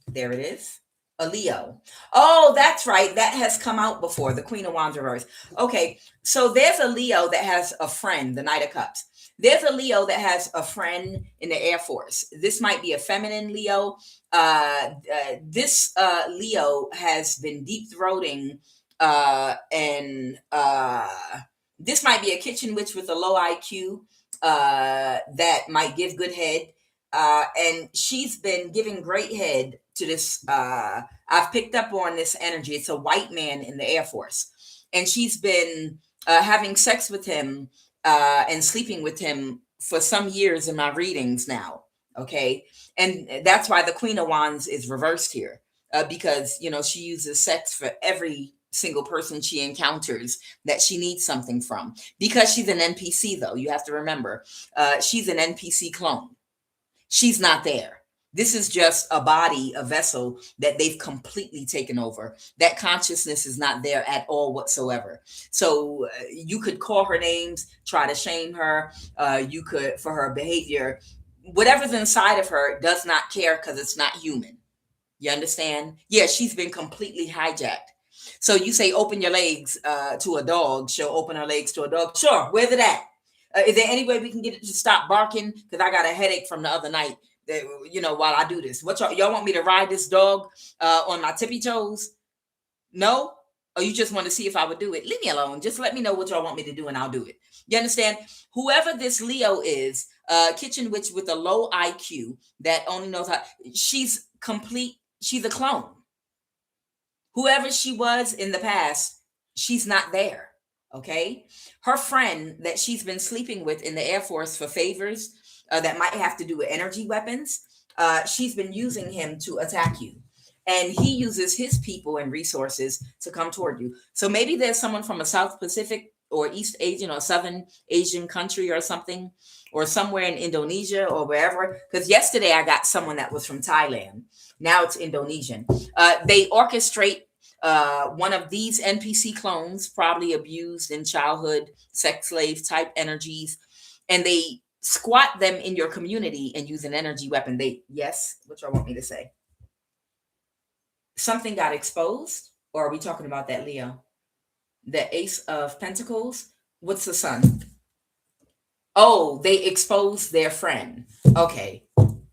There it is. A Leo. Oh, that's right. That has come out before. The Queen of Wands reverse. Okay. So there's a Leo that has a friend, the Knight of Cups. There's a Leo that has a friend in the Air Force. This might be a feminine Leo. This Leo has been deep throating, and this might be a kitchen witch with a low IQ that might give good head. And she's been giving great head to this. I've picked up on this energy. It's a white man in the Air Force, and she's been having sex with him and sleeping with him for some years in my readings now. Okay, and that's why the Queen of Wands is reversed here, because she uses sex for every single person she encounters that she needs something from. Because she's an NPC, though, you have to remember, she's an NPC clone. She's not there. This is just a body, a vessel that they've completely taken over. That consciousness is not there at all whatsoever. So you could call her names, try to shame her. You could, for her behavior, whatever's inside of her does not care because it's not human. You understand? Yeah, she's been completely hijacked. So you say, open your legs to a dog. She'll open her legs to a dog. Sure, where's it at? Is there any way we can get it to stop barking? Because I got a headache from the other night. While I do this, what y'all want me to ride this dog on my tippy toes? No? Or you just want to see if I would do it? Leave me alone. Just let me know what y'all want me to do and I'll do it. You understand? Whoever this Leo is, kitchen witch with a low IQ that only knows how, she's complete. She's a clone. Whoever she was in the past, she's not there. Okay. Her friend that she's been sleeping with in the Air Force for favors that might have to do with energy weapons, she's been using him to attack you. And he uses his people and resources to come toward you. So maybe there's someone from a South Pacific or East Asian or Southern Asian country or something, or somewhere in Indonesia or wherever. Because yesterday I got someone that was from Thailand. Now it's Indonesian. They orchestrate one of these NPC clones, probably abused in childhood, sex slave type energies, and they squat them in your community and use an energy weapon. Yes, what y'all want me to say? Something got exposed, or are we talking about that Leo? The Ace of Pentacles. What's the Sun? Oh, they exposed their friend. Okay.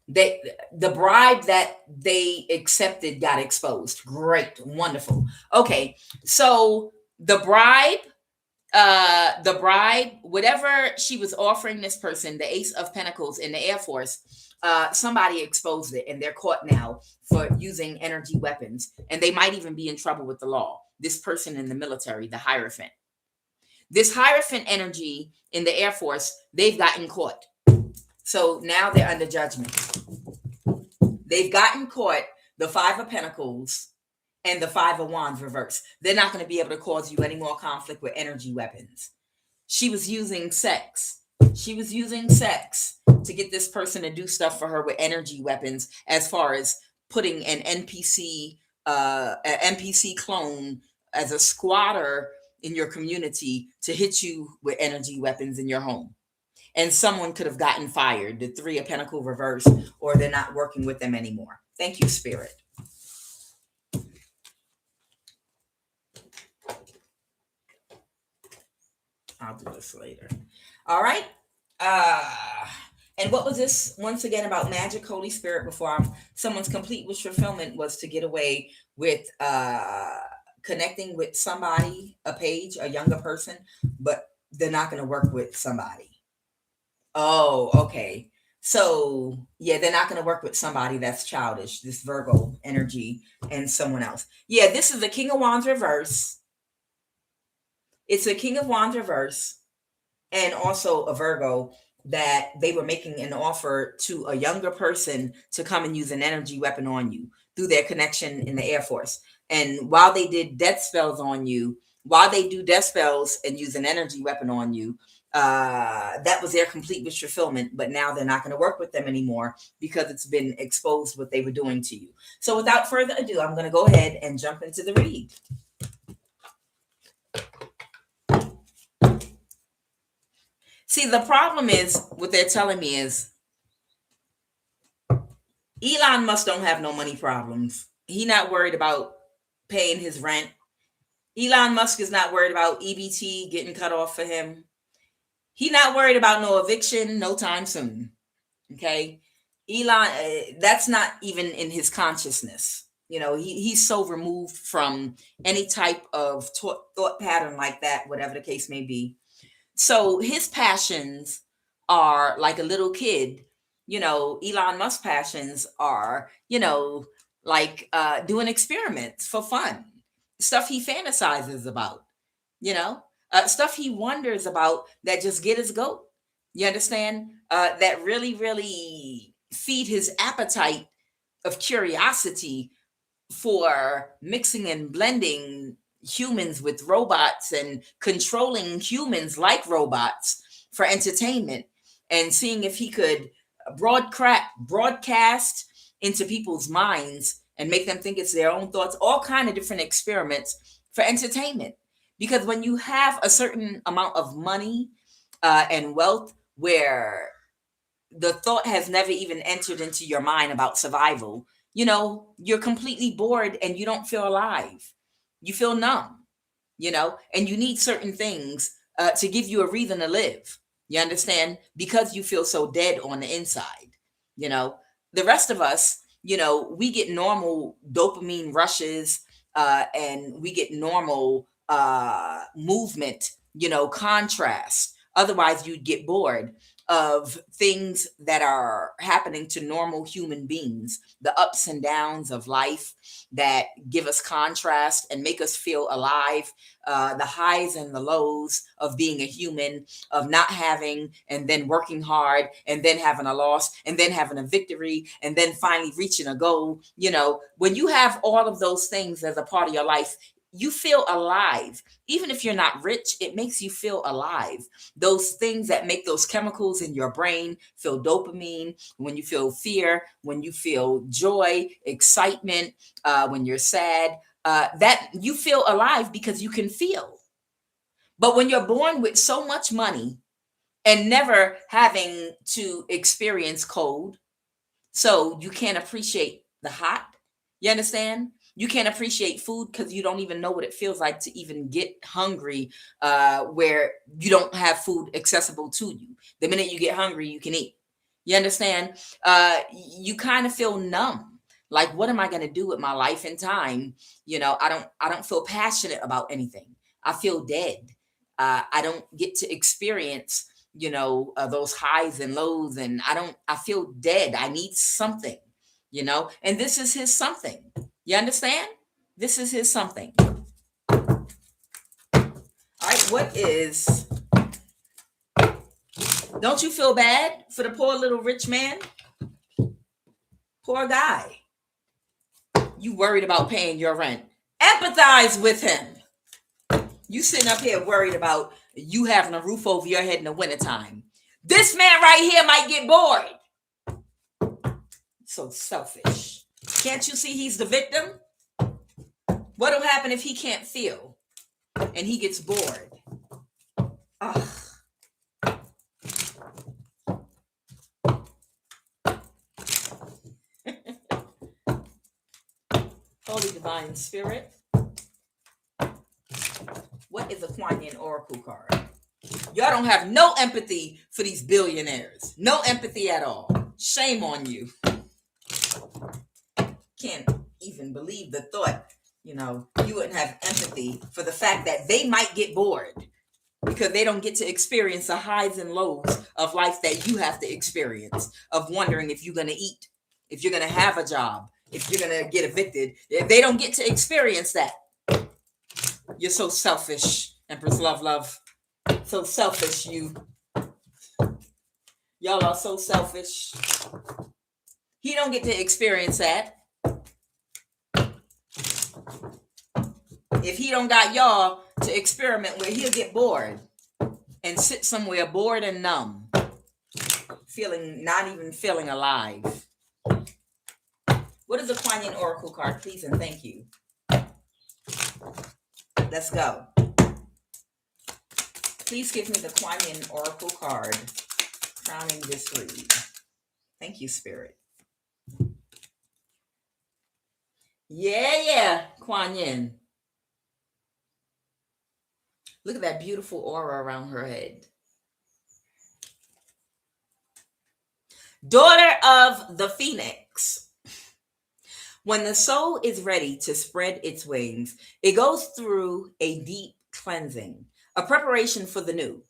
The bribe that they accepted got exposed. Great, wonderful. Okay, so the bribe, whatever she was offering this person, the Ace of Pentacles in the Air Force, somebody exposed it, and they're caught now for using energy weapons, and they might even be in trouble with the law. This person in the military, the Hierophant. This Hierophant energy in the Air Force, they've gotten caught. So now they're under judgment. They've gotten caught, the Five of Pentacles and the Five of Wands reverse. They're not going to be able to cause you any more conflict with energy weapons. She was using sex. She was using sex to get this person to do stuff for her with energy weapons, as far as putting an NPC clone as a squatter in your community to hit you with energy weapons in your home. And someone could have gotten fired, the Three of Pentacles reverse, or they're not working with them anymore. Thank you, Spirit. I'll do this later. All right. And what was this once again about magic, Holy Spirit, before someone's complete wish fulfillment was to get away with connecting with somebody, a page, a younger person, but they're not going to work with somebody. Oh, okay. So yeah, they're not going to work with somebody that's childish, this Virgo energy and someone else. Yeah, this is the King of Wands reverse. It's a King of Wands reverse and also a Virgo that they were making an offer to a younger person to come and use an energy weapon on you through their connection in the Air Force. And while they did death spells on you, while they do death spells and use an energy weapon on you, that was their complete wish fulfillment. But now they're not going to work with them anymore because it's been exposed what they were doing to you. So without further ado, I'm going to go ahead and jump into the read. See, the problem is, what they're telling me is Elon Musk don't have no money problems. He not worried about paying his rent. Elon Musk is not worried about EBT getting cut off for him. He not worried about no eviction no time soon. Okay. Elon, that's not even in his consciousness. He's so removed from any type of thought pattern like that, whatever the case may be. So his passions are like a little kid. Elon Musk passions are, like doing experiments for fun, stuff he fantasizes about, stuff he wonders about that just get his goat. You understand? That really, really feed his appetite of curiosity for mixing and blending humans with robots and controlling humans like robots for entertainment, and seeing if he could broadcast into people's minds and make them think it's their own thoughts, all kind of different experiments for entertainment. Because when you have a certain amount of money and wealth, where the thought has never even entered into your mind about survival, you're completely bored and you don't feel alive. You feel numb, and you need certain things to give you a reason to live. You understand? Because you feel so dead on the inside. The rest of us, we get normal dopamine rushes, and we get normal movement, contrast. Otherwise, you'd get bored of things that are happening to normal human beings, the ups and downs of life that give us contrast and make us feel alive, the highs and the lows of being a human, of not having and then working hard and then having a loss and then having a victory and then finally reaching a goal. When you have all of those things as a part of your life, you feel alive. Even if you're not rich, it makes you feel alive. Those things that make those chemicals in your brain feel dopamine, when you feel fear, when you feel joy, excitement, when you're sad, that you feel alive because you can feel. But when you're born with so much money and never having to experience cold, so you can't appreciate the hot, you understand? You can't appreciate food because you don't even know what it feels like to even get hungry, where you don't have food accessible to you. The minute you get hungry, you can eat. You understand? You kind of feel numb. Like, what am I going to do with my life and time? I don't feel passionate about anything. I feel dead. I don't get to experience, those highs and lows, and I feel dead. I need something, and this is his something. You understand? This is his something. All right, don't you feel bad for the poor little rich man? Poor guy. You worried about paying your rent. Empathize with him. You sitting up here worried about you having a roof over your head in the wintertime. This man right here might get bored. So selfish. Can't you see he's the victim? What'll happen if he can't feel and he gets bored? Ugh. Holy Divine Spirit. What is a QUAN Oracle card? Y'all don't have no empathy for these billionaires. No empathy at all. Shame on you. Can't even believe the thought, you wouldn't have empathy for the fact that they might get bored because they don't get to experience the highs and lows of life that you have to experience, of wondering if you're going to eat, if you're going to have a job, if you're going to get evicted. They don't get to experience that. You're so selfish, Empress Love. So selfish, you. Y'all are so selfish. He don't get to experience that. If he don't got y'all to experiment with, he'll get bored and sit somewhere bored and numb, not even feeling alive. What is the QUAN Oracle card, please and thank you? Let's go. Please give me the QUAN Oracle card crowning this read. Thank you, Spirit. Yeah. Kuan Yin. Look at that beautiful aura around her head. Daughter of the Phoenix. When the soul is ready to spread its wings, it goes through a deep cleansing, a preparation for the new.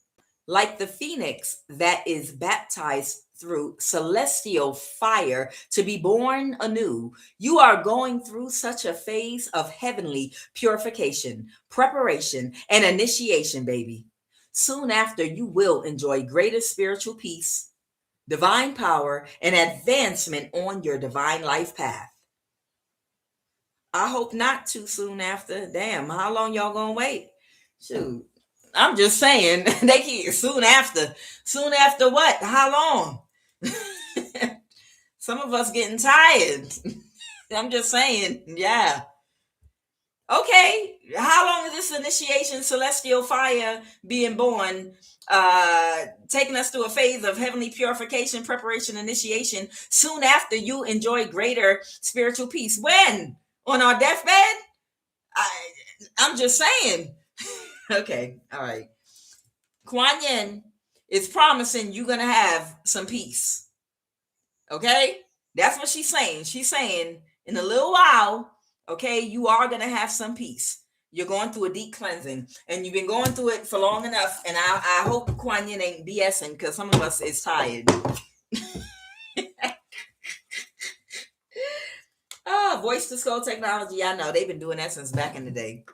Like the phoenix that is baptized through celestial fire to be born anew, you are going through such a phase of heavenly purification, preparation, and initiation, baby. Soon after, you will enjoy greater spiritual peace, divine power, and advancement on your divine life path. I hope not too soon after. Damn, how long y'all gonna wait? Shoot. I'm just saying they can soon after. Soon after what? How long? Some of us getting tired. I'm just saying, yeah. Okay. How long is this initiation, celestial fire being born, taking us through a phase of heavenly purification, preparation, initiation? Soon after, you enjoy greater spiritual peace. When? On our deathbed? I, I'm just saying. Okay, all right. Kuan Yin is promising you're gonna have some peace. Okay, that's what she's saying. She's saying in a little while, okay, you are gonna have some peace. You're going through a deep cleansing, and you've been going through it for long enough. And I hope Kuan Yin ain't BSing because some of us is tired. Oh, voice to skull technology. I know they've been doing that since back in the day.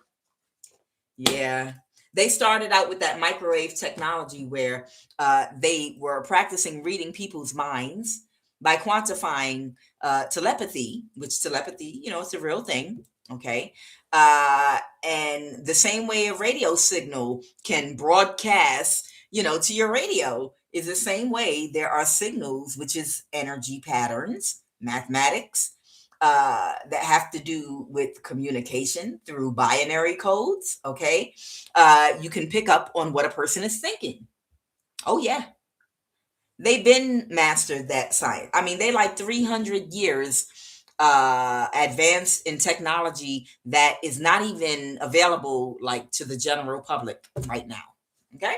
Yeah. They started out with that microwave technology where they were practicing reading people's minds by quantifying telepathy, which telepathy, it's a real thing. Okay. And the same way a radio signal can broadcast, to your radio is the same way there are signals, which is energy patterns, mathematics, that have to do with communication through binary codes. Okay. You can pick up on what a person is thinking. Oh, yeah. They've been mastered that science. I mean, they like 300 years advanced in technology that is not even available like to the general public right now. Okay.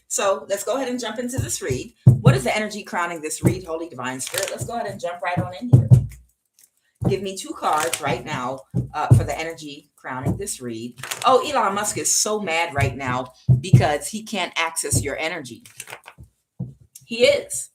So let's go ahead and jump into this read. What is the energy crowning this read, Holy Divine Spirit? Let's go ahead and jump right on in here. Give me 2 cards right now for the energy crowning this read. Oh, Elon Musk is so mad right now because he can't access your energy. He is.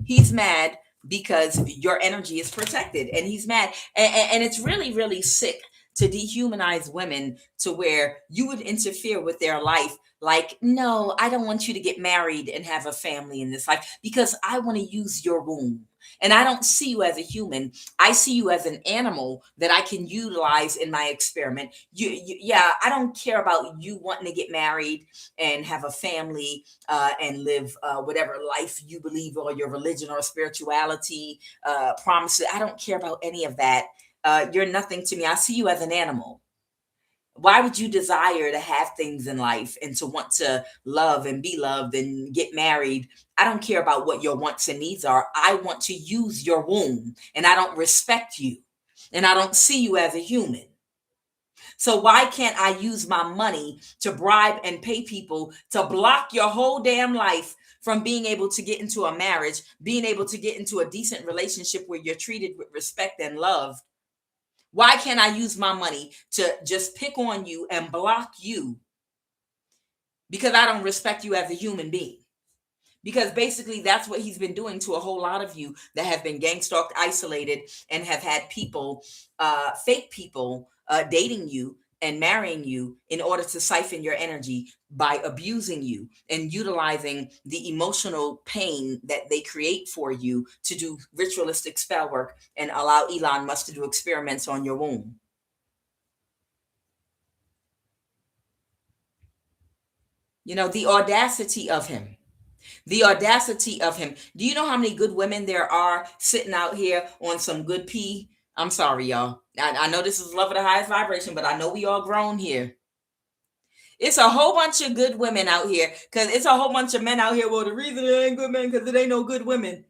He's mad because your energy is protected, and he's mad. And it's really, really sick to dehumanize women to where you would interfere with their life. Like, no, I don't want you to get married and have a family in this life because I want to use your womb. And I don't see you as a human. I see you as an animal that I can utilize in my experiment. Yeah, I don't care about you wanting to get married and have a family and live whatever life you believe or your religion or spirituality promises. I don't care about any of that. You're nothing to me. I see you as an animal. Why would you desire to have things in life and to want to love and be loved and get married? I don't care about what your wants and needs are. I want to use your womb, and I don't respect you, and I don't see you as a human. So why can't I use my money to bribe and pay people to block your whole damn life from being able to get into a marriage, being able to get into a decent relationship where you're treated with respect and love? Why can't I use my money to just pick on you and block you because I don't respect you as a human being? Because basically that's what he's been doing to a whole lot of you that have been gang stalked, isolated, and have had people, fake people, dating you and marrying you in order to siphon your energy by abusing you and utilizing the emotional pain that they create for you to do ritualistic spell work and allow Elon Musk to do experiments on your womb. The audacity of him. The audacity of him. Do you know how many good women there are sitting out here on some good pee? I'm sorry, y'all. I know this is love of the highest vibration, but I know we all grown here. It's a whole bunch of good women out here because it's a whole bunch of men out here. Well, the reason it ain't good men because it ain't no good women.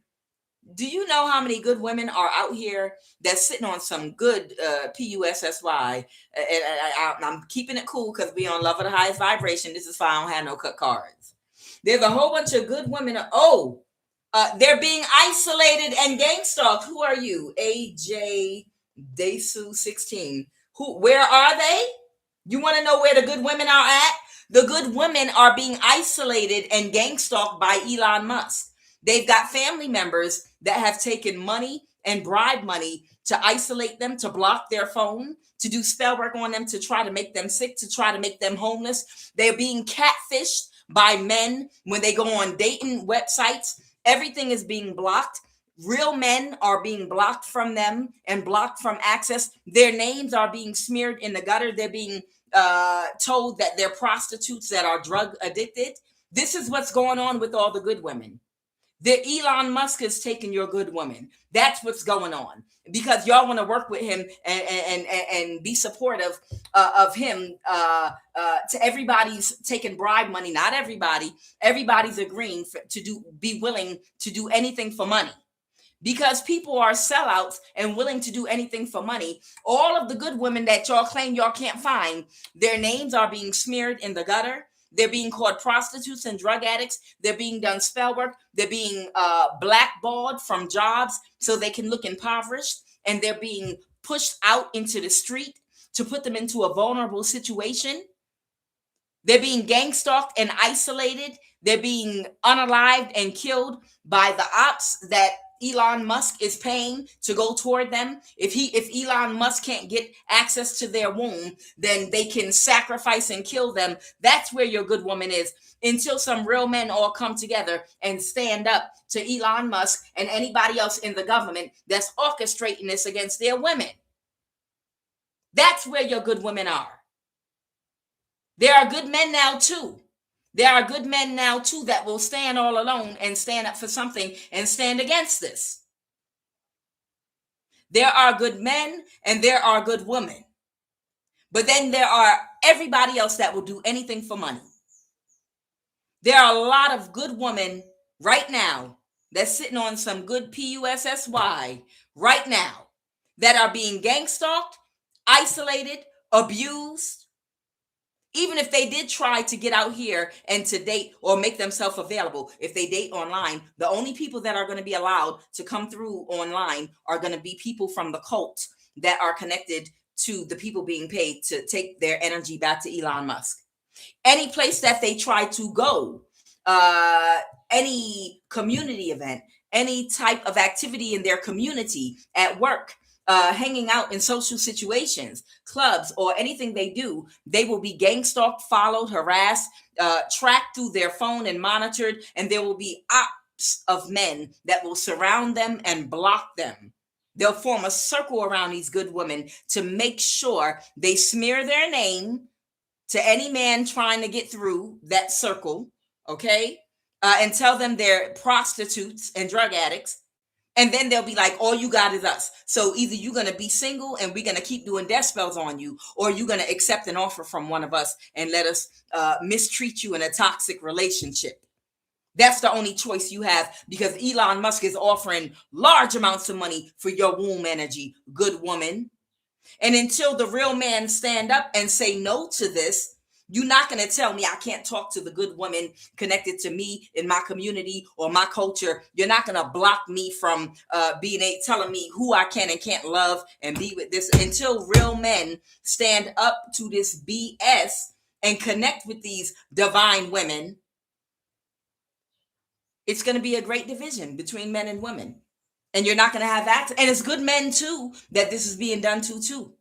Do you know how many good women are out here that's sitting on some good PUSSY? I'm keeping it cool because we on love of the highest vibration. This is why I don't have no cut cards. There's a whole bunch of good women. They're being isolated and gang stalked. Who are you? AJ Desu 16. Where are they? You want to know where the good women are at? The good women are being isolated and gang stalked by Elon Musk. They've got family members that have taken money and bribe money to isolate them, to block their phone, to do spell work on them, to try to make them sick, to try to make them homeless. They're being catfished by men when they go on dating websites. Everything is being blocked. Real men are being blocked from them and blocked from access. Their names are being smeared in the gutter. They're being told that they're prostitutes that are drug addicted. This is what's going on with all the good women. The Elon Musk is taking your good woman. That's what's going on, because y'all want to work with him and be supportive of him. To everybody's taking bribe money. Not everybody. Everybody's agreeing be willing to do anything for money, because people are sellouts and willing to do anything for money. All of the good women that y'all claim y'all can't find, their names are being smeared in the gutter. They're being called prostitutes and drug addicts. They're being done spell work. They're being blackballed from jobs so they can look impoverished. And they're being pushed out into the street to put them into a vulnerable situation. They're being gang stalked and isolated. They're being unalived and killed by the ops that Elon Musk is paying to go toward them. If Elon Musk can't get access to their womb, then they can sacrifice and kill them. That's where your good woman is, until some real men all come together and stand up to Elon Musk and anybody else in the government that's orchestrating this against their women. That's where your good women are. There are good men now too. There are good men now too that will stand all alone and stand up for something and stand against this. There are good men and there are good women. But then there are everybody else that will do anything for money. There are a lot of good women right now that's sitting on some good PUSSY right now that are being gang stalked, isolated, abused. Even if they did try to get out here and to date or make themselves available, if they date online, the only people that are going to be allowed to come through online are going to be people from the cult that are connected to the people being paid to take their energy back to Elon Musk. Any place that they try to go, any community event, any type of activity in their community, at work, hanging out in social situations, clubs, or anything they do, they will be gang stalked, followed, harassed, tracked through their phone and monitored, and there will be ops of men that will surround them and block them. They'll form a circle around these good women to make sure they smear their name to any man trying to get through that circle, okay? And tell them they're prostitutes and drug addicts. And then they'll be like, all you got is us. So either you're going to be single and we're going to keep doing death spells on you, or you're going to accept an offer from one of us and let us mistreat you in a toxic relationship. That's the only choice you have, because Elon Musk is offering large amounts of money for your womb energy, good woman. And until the real man stand up and say no to this, you're not going to tell me I can't talk to the good woman connected to me in my community or my culture. You're not going to block me from telling me who I can and can't love and be with this, until real men stand up to this BS and connect with these divine women. It's going to be a great division between men and women. And you're not going to have access. And it's good men too that this is being done to too.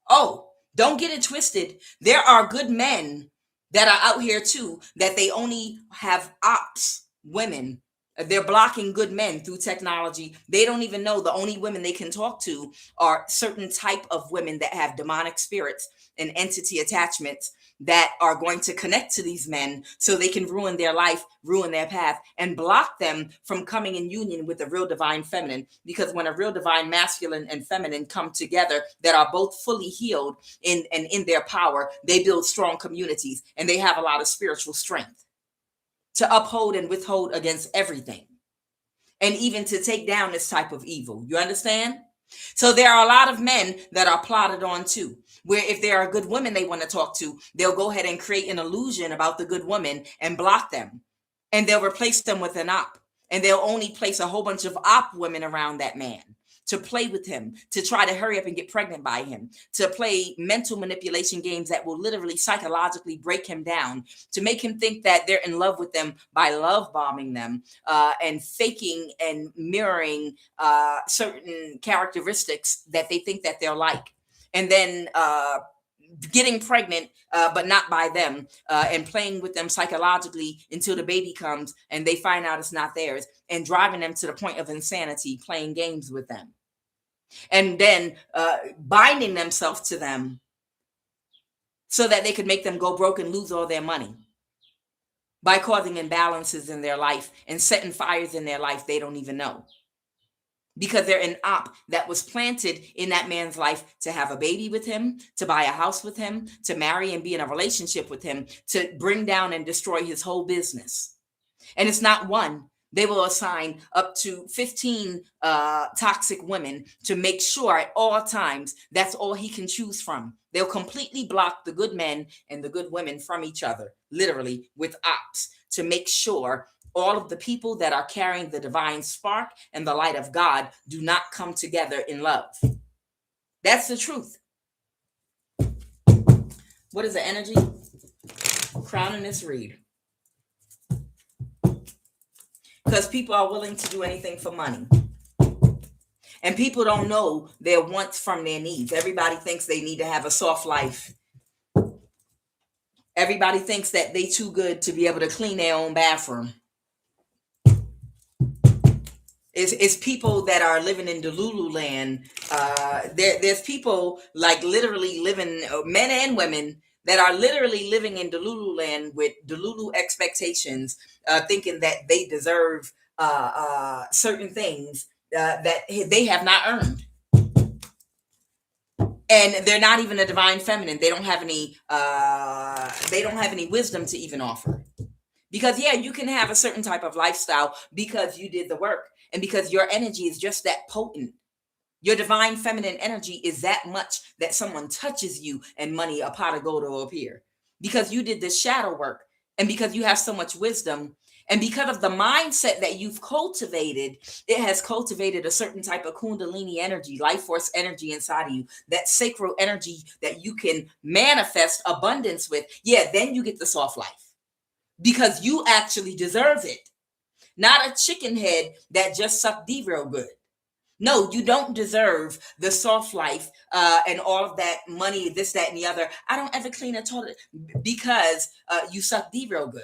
Oh, don't get it twisted. There are good men that are out here too, that they only have ops women. They're blocking good men through technology. They don't even know the only women they can talk to are certain type of women that have demonic spirits and entity attachments that are going to connect to these men so they can ruin their life, ruin their path, and block them from coming in union with the real divine feminine. Because when a real divine masculine and feminine come together that are both fully healed in their power, they build strong communities and they have a lot of spiritual strength to uphold and withhold against everything. and even to take down this type of evil. You understand? So there are a lot of men that are plotted on too, where if there are good women they want to talk to, they'll go ahead and create an illusion about the good woman and block them. And they'll replace them with an op. And they'll only place a whole bunch of op women around that man to play with him, to try to hurry up and get pregnant by him, to play mental manipulation games that will literally psychologically break him down, to make him think that they're in love with them by love bombing them, and faking and mirroring certain characteristics that they think that they're like. And then getting pregnant, but not by them, and playing with them psychologically until the baby comes and they find out it's not theirs, and driving them to the point of insanity, playing games with them. And then binding themselves to them so that they could make them go broke and lose all their money by causing imbalances in their life and setting fires in their life they don't even know. Because they're an op that was planted in that man's life to have a baby with him, to buy a house with him, to marry and be in a relationship with him, to bring down and destroy his whole business. And it's not one. They will assign up to 15 toxic women to make sure at all times that's all he can choose from. They'll completely block the good men and the good women from each other, literally with ops, to make sure all of the people that are carrying the divine spark and the light of God do not come together in love. That's the truth. What is the energy? Crowning this read. Because people are willing to do anything for money. And people don't know their wants from their needs. Everybody thinks they need to have a soft life. Everybody thinks that they too good to be able to clean their own bathroom. It's people that are living in Delulu land. There's people like literally living, men and women, that are literally living in Delulu land with Delulu expectations, thinking that they deserve certain things that they have not earned. And they're not even a divine feminine. They don't have any wisdom to even offer. Because yeah, you can have a certain type of lifestyle because you did the work and because your energy is just that potent. Your divine feminine energy is that much that someone touches you and money, a pot of gold will appear. Because you did the shadow work and because you have so much wisdom and because of the mindset that you've cultivated, it has cultivated a certain type of kundalini energy, life force energy inside of you, that sacral energy that you can manifest abundance with. Yeah, then you get the soft life. Because you actually deserve it. Not a chicken head that just sucked D real good. No, you don't deserve the soft life and all of that money, this, that, and the other. I don't ever clean a toilet because you suck D real good.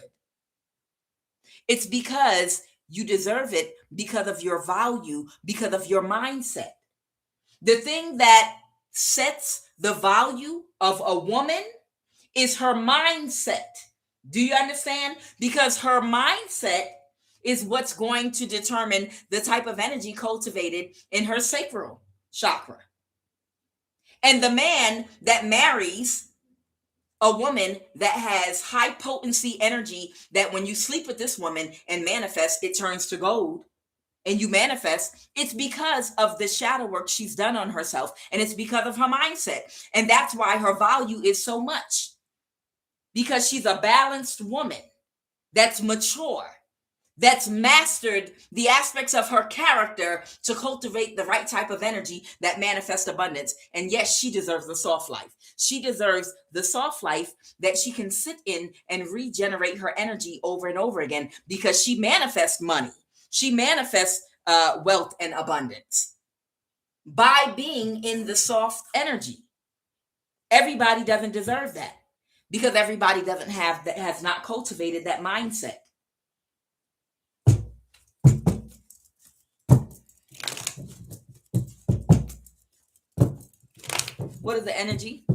It's because you deserve it because of your value, because of your mindset. The thing that sets the value of a woman is her mindset. Do you understand? Because her mindset is what's going to determine the type of energy cultivated in her sacral chakra. And the man that marries a woman that has high potency energy, that when you sleep with this woman and manifest, it turns to gold and you manifest, it's because of the shadow work she's done on herself. And it's because of her mindset. And that's why her value is so much. Because she's a balanced woman that's mature, that's mastered the aspects of her character to cultivate the right type of energy that manifests abundance. And yes, she deserves the soft life. She deserves the soft life that she can sit in and regenerate her energy over and over again because she manifests money. She manifests wealth and abundance by being in the soft energy. Everybody doesn't deserve that. Because everybody doesn't have that, has not cultivated that mindset. What is the energy?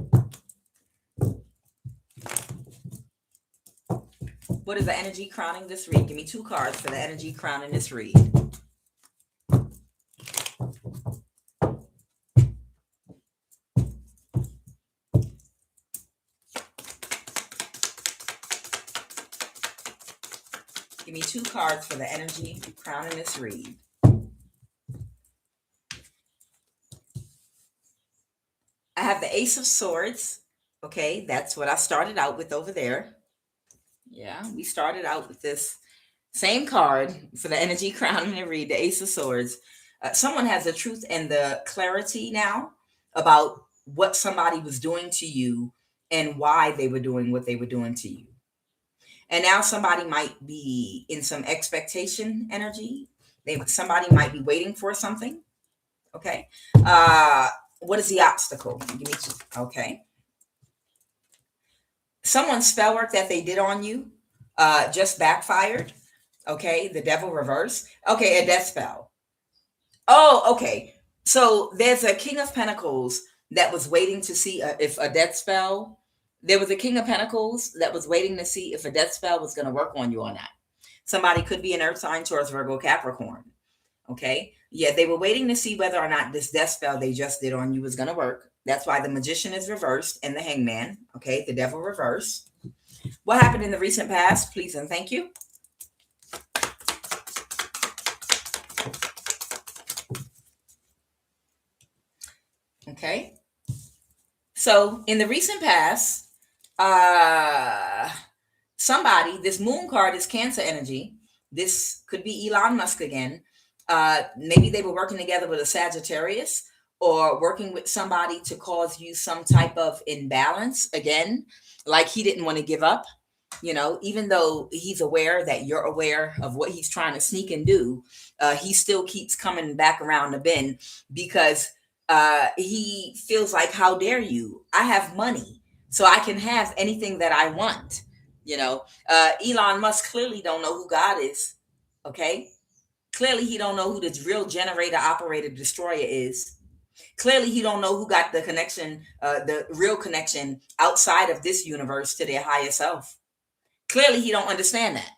What is the energy crowning this read? Give me 2 cards for the energy crowning this read. Give me 2 cards for the energy crowning this read. have the Ace of Swords. Okay, that's what I started out with over there. Yeah, we started out with this same card for the energy crown and read the Ace of Swords. Someone has the truth and the clarity now about what somebody was doing to you and why they were doing what they were doing to you. And now somebody might be in some expectation energy. Somebody might be waiting for something. Okay. What is the obstacle? Give me two. Okay. Someone's spell work that they did on you just backfired. Okay. The devil reverse. Okay. A death spell. Oh, okay. So there's a King of Pentacles that was waiting to see if a death spell. There was a King of Pentacles that was waiting to see if a death spell was going to work on you or not. Somebody could be an Earth sign, Taurus, Virgo, Capricorn. Okay. Yeah, they were waiting to see whether or not this death spell they just did on you was going to work. That's why the Magician is reversed and the Hangman. Okay. The devil reversed. What happened in the recent past? Please and thank you. Okay. So in the recent past, somebody, this moon card is Cancer energy. This could be Elon Musk again. Maybe they were working together with a Sagittarius or working with somebody to cause you some type of imbalance again, like he didn't want to give up, even though he's aware that you're aware of what he's trying to sneak and do. He still keeps coming back around the bend because he feels like, how dare you? I have money, so I can have anything that I want. Elon Musk clearly don't know who God is. Okay. Clearly he don't know who the real generator, operator, destroyer is. Clearly he don't know who got the connection, the real connection outside of this universe to their higher self. Clearly he don't understand that.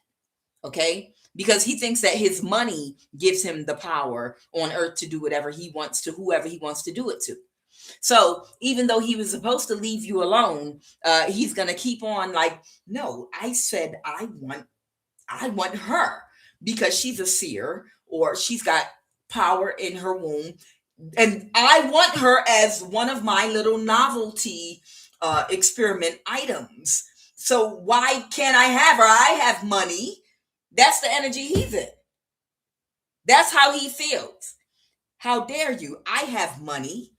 Okay. Because he thinks that his money gives him the power on earth to do whatever he wants to whoever he wants to do it to. So even though he was supposed to leave you alone, he's going to keep on like, no, I said, I want her because she's a seer or she's got power in her womb. And I want her as one of my little novelty experiment items. So why can't I have her? I have money. That's the energy he's in. That's how he feels. How dare you? I have money.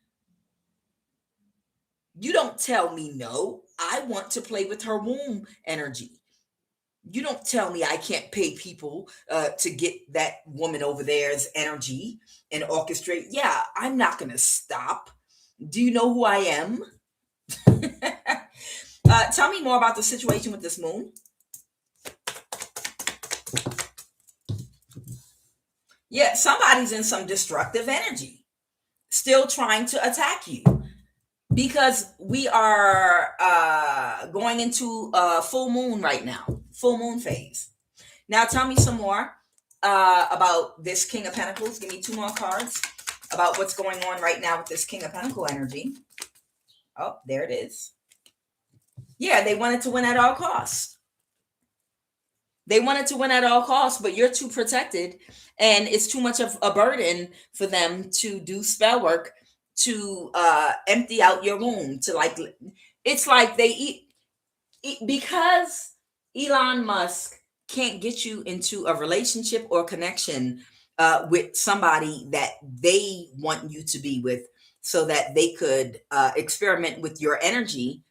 You don't tell me no. I want to play with her womb energy. You don't tell me I can't pay people to get that woman over there's energy and orchestrate. Yeah, I'm not going to stop. Do you know who I am? Tell me more about the situation with this moon. Yeah, somebody's in some destructive energy, still trying to attack you because we are going into a full moon right now, full moon phase. Now, tell me some more about this King of Pentacles. Give me two more cards about what's going on right now with this King of Pentacle energy. Oh, there it is. Yeah, they wanted to win at all costs. They wanted to win at all costs, but you're too protected and it's too much of a burden for them to do spell work to empty out your womb. It's like they eat because Elon Musk can't get you into a relationship or connection with somebody that they want you to be with so that they could experiment with your energy.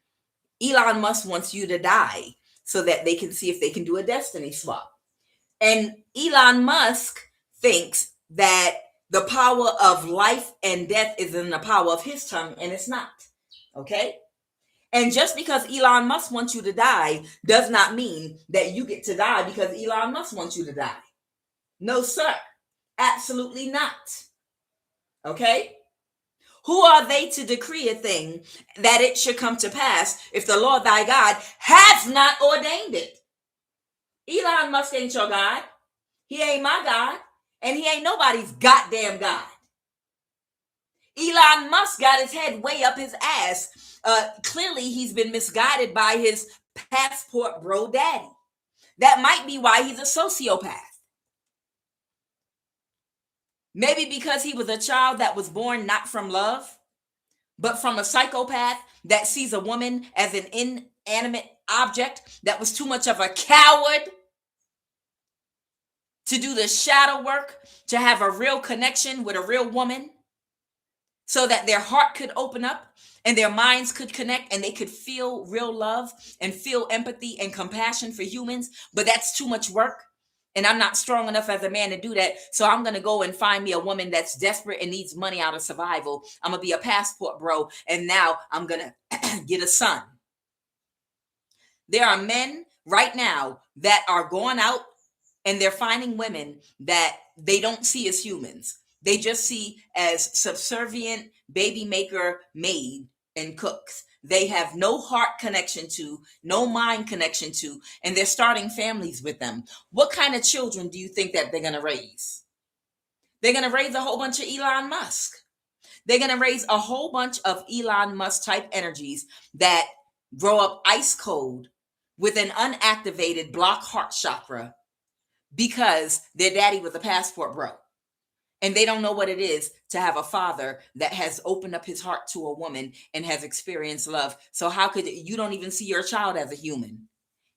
Elon Musk wants you to die so that they can see if they can do a destiny swap. And Elon Musk thinks that the power of life and death is in the power of his tongue, and it's not. Okay? And just because Elon Musk wants you to die does not mean that you get to die because Elon Musk wants you to die. No, sir. Absolutely not. Okay? Who are they to decree a thing that it should come to pass if the Lord thy God has not ordained it? Elon Musk ain't your God. He ain't my God. And he ain't nobody's goddamn God. Elon Musk got his head way up his ass. Clearly, he's been misguided by his passport bro daddy. That might be why he's a sociopath. Maybe because he was a child that was born not from love, But from a psychopath that sees a woman as an inanimate object, that was too much of a coward to do the shadow work, to have a real connection with a real woman, so that their heart could open up and their minds could connect and they could feel real love and feel empathy and compassion for humans. But that's too much work. And I'm not strong enough as a man to do that. So I'm going to go and find me a woman that's desperate and needs money out of survival. I'm going to be a passport bro. And now I'm going to get a son. There are men right now that are going out and they're finding women that they don't see as humans. They just see as subservient baby maker, maid, and cooks. They have no heart connection to, no mind connection to, and they're starting families with them. What kind of children do you think that they're going to raise? They're going to raise a whole bunch of Elon Musk. They're going to raise a whole bunch of Elon Musk type energies that grow up ice cold with an unactivated block heart chakra because their daddy was a passport bro. And they don't know what it is to have a father that has opened up his heart to a woman and has experienced love. So how could you don't even see your child as a human?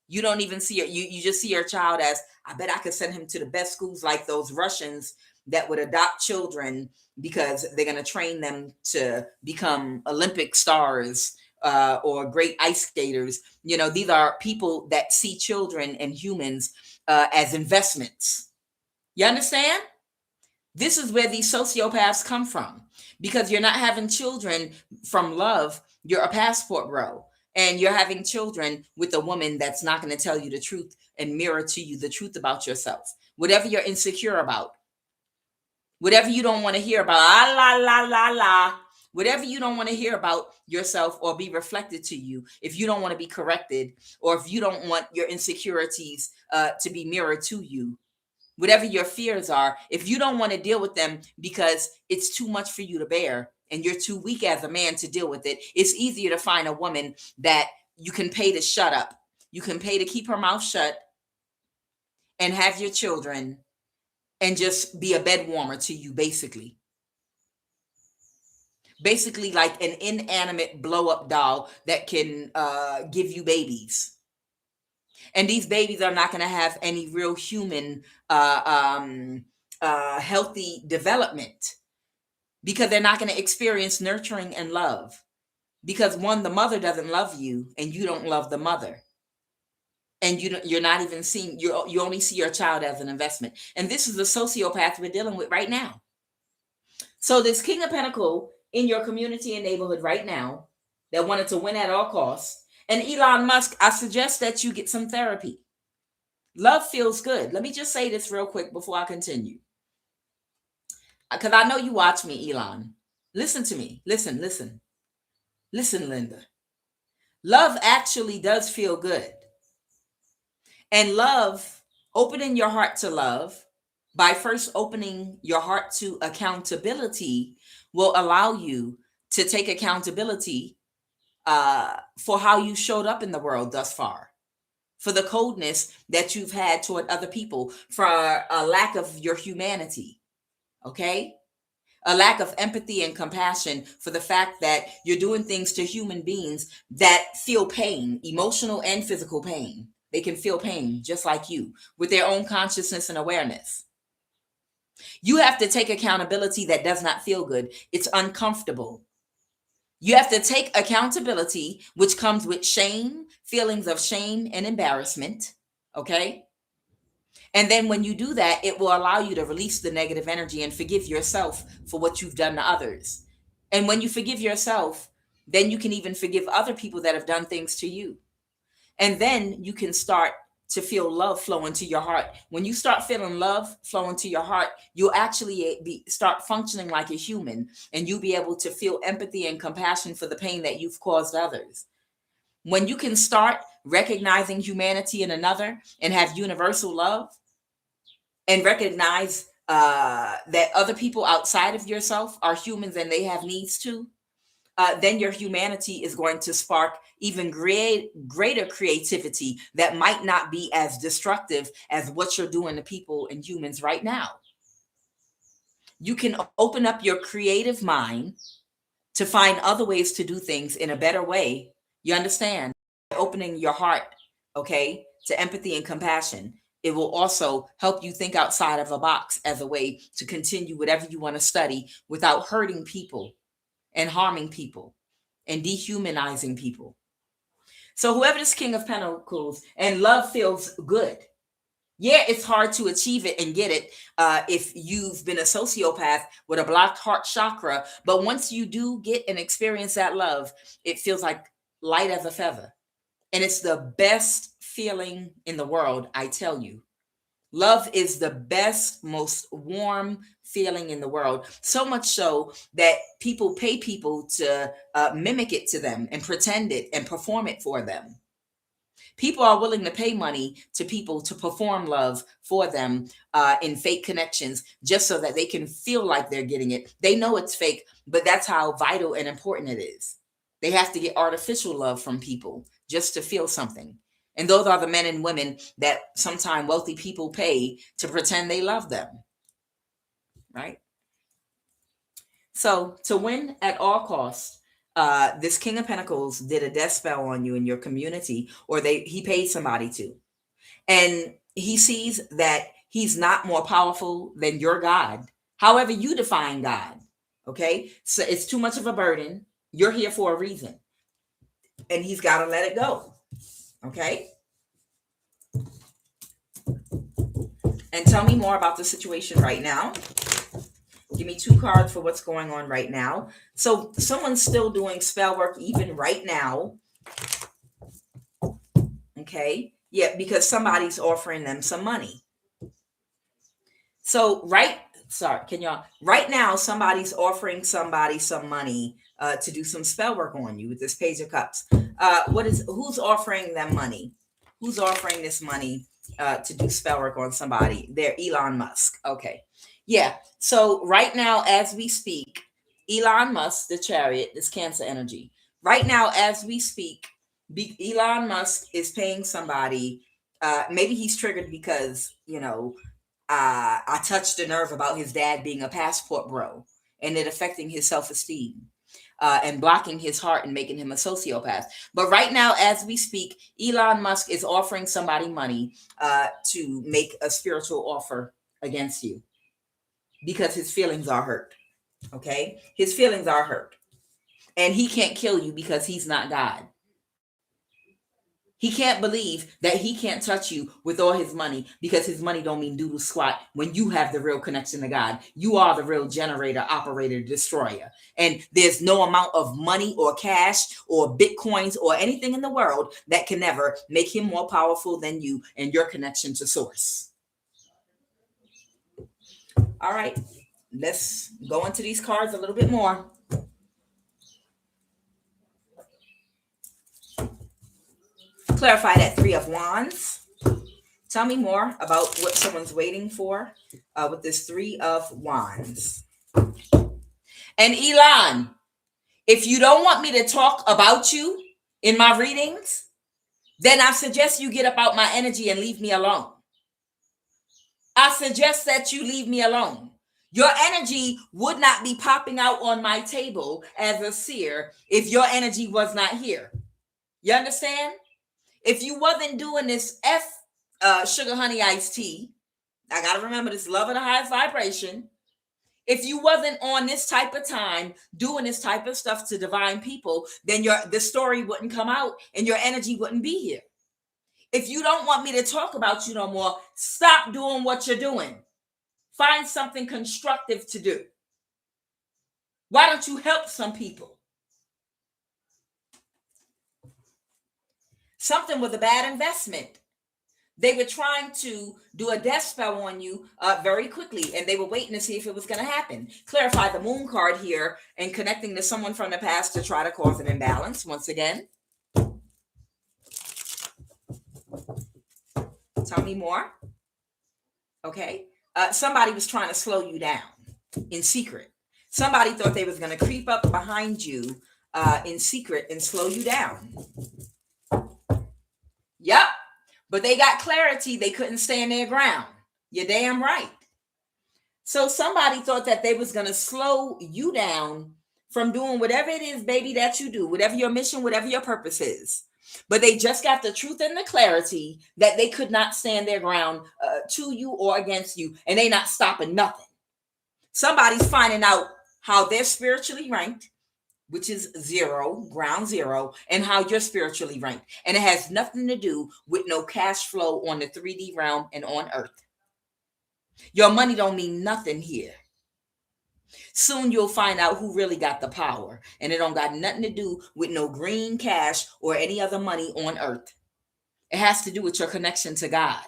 You don't even see it. You just see your child as, I bet I could send him to the best schools like those Russians that would adopt children because they're going to train them to become Olympic stars or great ice skaters. You know, these are people that see children and humans as investments. You understand? This is where these sociopaths come from, because you're not having children from love. You're a passport bro, and you're having children with a woman that's not going to tell you the truth and mirror to you the truth about yourself. Whatever you're insecure about, whatever you don't want to hear about, whatever you don't want to hear about yourself or be reflected to you, if you don't want to be corrected, or if you don't want your insecurities to be mirrored to you, whatever your fears are, if you don't want to deal with them because it's too much for you to bear and you're too weak as a man to deal with it, it's easier to find a woman that you can pay to shut up. You can pay to keep her mouth shut and have your children and just be a bed warmer to you, basically. Basically like an inanimate blow-up doll that can give you babies. And these babies are not going to have any real human healthy development, because they're not going to experience nurturing and love. Because one, the mother doesn't love you, and you don't love the mother, and you're not even seeing, you only see your child as an investment. And this is the sociopath we're dealing with right now. So this King of Pentacles in your community and neighborhood right now that wanted to win at all costs. And Elon Musk, I suggest that you get some therapy. Love feels good. Let me just say this real quick before I continue, because I know you watch me, Elon. Listen to me. Listen, Linda. Love actually does feel good. And love, opening your heart to love by first opening your heart to accountability, will allow you to take accountability for how you showed up in the world thus far, for the coldness that you've had toward other people, for a lack of your humanity, okay? A lack of empathy and compassion for the fact that you're doing things to human beings that feel pain, emotional and physical pain. They can feel pain just like you, with their own consciousness and awareness. You have to take accountability that does not feel good. It's uncomfortable. You have to take accountability, which comes with shame, feelings of shame and embarrassment, okay? And then when you do that, it will allow you to release the negative energy and forgive yourself for what you've done to others. And when you forgive yourself, then you can even forgive other people that have done things to you. And then you can start to feel love flow into your heart. When you start feeling love flow into your heart, you'll actually start functioning like a human, and you'll be able to feel empathy and compassion for the pain that you've caused others. When you can start recognizing humanity in another and have universal love, and recognize that other people outside of yourself are humans and they have needs too, then your humanity is going to spark even greater creativity that might not be as destructive as what you're doing to people and humans right now. You can open up your creative mind to find other ways to do things in a better way. You understand? Opening your heart, okay, to empathy and compassion. It will also help you think outside of a box as a way to continue whatever you want to study without hurting people and harming people and dehumanizing people. So whoever this King of Pentacles, and love feels good. Yeah, it's hard to achieve it and get it if you've been a sociopath with a blocked heart chakra. But once you do get and experience that love, it feels like light as a feather. And it's the best feeling in the world, I tell you. Love is the best, most warm feeling in the world. So much so that people pay people to mimic it to them and pretend it and perform it for them. People are willing to pay money to people to perform love for them in fake connections just so that they can feel like they're getting it. They know it's fake, but that's how vital and important it is. They have to get artificial love from people just to feel something. And those are the men and women that sometimes wealthy people pay to pretend they love them. Right? So to win at all costs, this King of Pentacles did a death spell on you in your community, or he paid somebody to. And he sees that he's not more powerful than your God, however you define God. Okay? So it's too much of a burden. You're here for a reason. And he's got to let it go. Okay? And tell me more about the situation right now. Give me 2 cards for what's going on right now. So someone's still doing spell work even right now. Okay. Yeah, because somebody's offering them some money. So right now, somebody's offering somebody some money to do some spell work on you with this Page of Cups. Who's offering them money? Who's offering this money to do spell work on somebody? They're Elon Musk. Okay. Yeah. So right now, as we speak, Elon Musk, the Chariot, this Cancer energy. Right now, as we speak, Elon Musk is paying somebody. Maybe he's triggered because, I touched a nerve about his dad being a passport bro and it affecting his self-esteem and blocking his heart and making him a sociopath. But right now, as we speak, Elon Musk is offering somebody money to make a spiritual offer against you because his feelings are hurt. Okay? His feelings are hurt. And he can't kill you because he's not God. He can't believe that he can't touch you with all his money because his money don't mean doodle squat when you have the real connection to God. You are the real generator, operator, destroyer. And there's no amount of money or cash or bitcoins or anything in the world that can never make him more powerful than you and your connection to source. All right, let's go into these cards a little bit more. Clarify that 3 of Wands. Tell me more about what someone's waiting for with this 3 of Wands. And Elon, if you don't want me to talk about you in my readings, then I suggest you get up out my energy and leave me alone. I suggest that you leave me alone. Your energy would not be popping out on my table as a seer if your energy was not here. You understand? If you wasn't doing this sugar honey iced tea, I got to remember this love of the highest vibration. If you wasn't on this type of time doing this type of stuff to divine people, then the story wouldn't come out and your energy wouldn't be here. If you don't want me to talk about you no more, stop doing what you're doing. Find something constructive to do. Why don't you help some people? Something was a bad investment. They were trying to do a death spell on you very quickly, and they were waiting to see if it was going to happen. Clarify the Moon card here and connecting to someone from the past to try to cause an imbalance once again. Tell me more. Okay. Somebody was trying to slow you down in secret. Somebody thought they was going to creep up behind you in secret and slow you down. Yep. But they got clarity. They couldn't stand their ground. You're damn right. So somebody thought that they was going to slow you down from doing whatever it is, baby, that you do, whatever your mission, whatever your purpose is. But they just got the truth and the clarity that they could not stand their ground to you or against you, and they not stopping nothing. Somebody's finding out how they're spiritually ranked, which is zero, ground zero, and how you're spiritually ranked. And it has nothing to do with no cash flow on the 3D realm and on earth. Your money don't mean nothing here. Soon you'll find out who really got the power. And it don't got nothing to do with no green cash or any other money on earth. It has to do with your connection to God.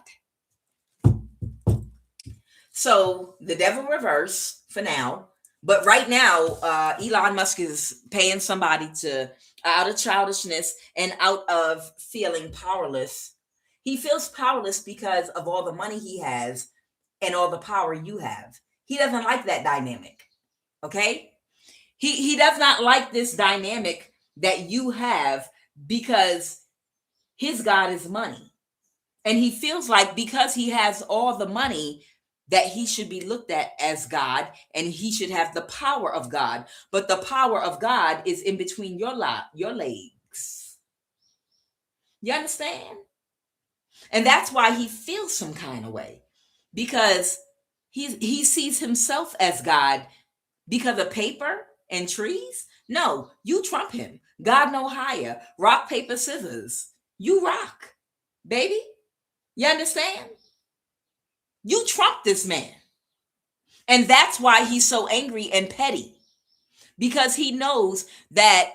So the devil reverse for now. But right now, Elon Musk is paying somebody to, out of childishness and out of feeling powerless. He feels powerless because of all the money he has and all the power you have. He doesn't like that dynamic. Okay? He does not like this dynamic that you have because his God is money. And he feels like because he has all the money that he should be looked at as God and he should have the power of God. But the power of God is in between your legs. You understand? And that's why he feels some kind of way. Because he sees himself as God because of paper and trees. No, you trump him. God no higher. Rock, paper, scissors. You rock, baby. You understand? You trump this man. And that's why he's so angry and petty. Because he knows that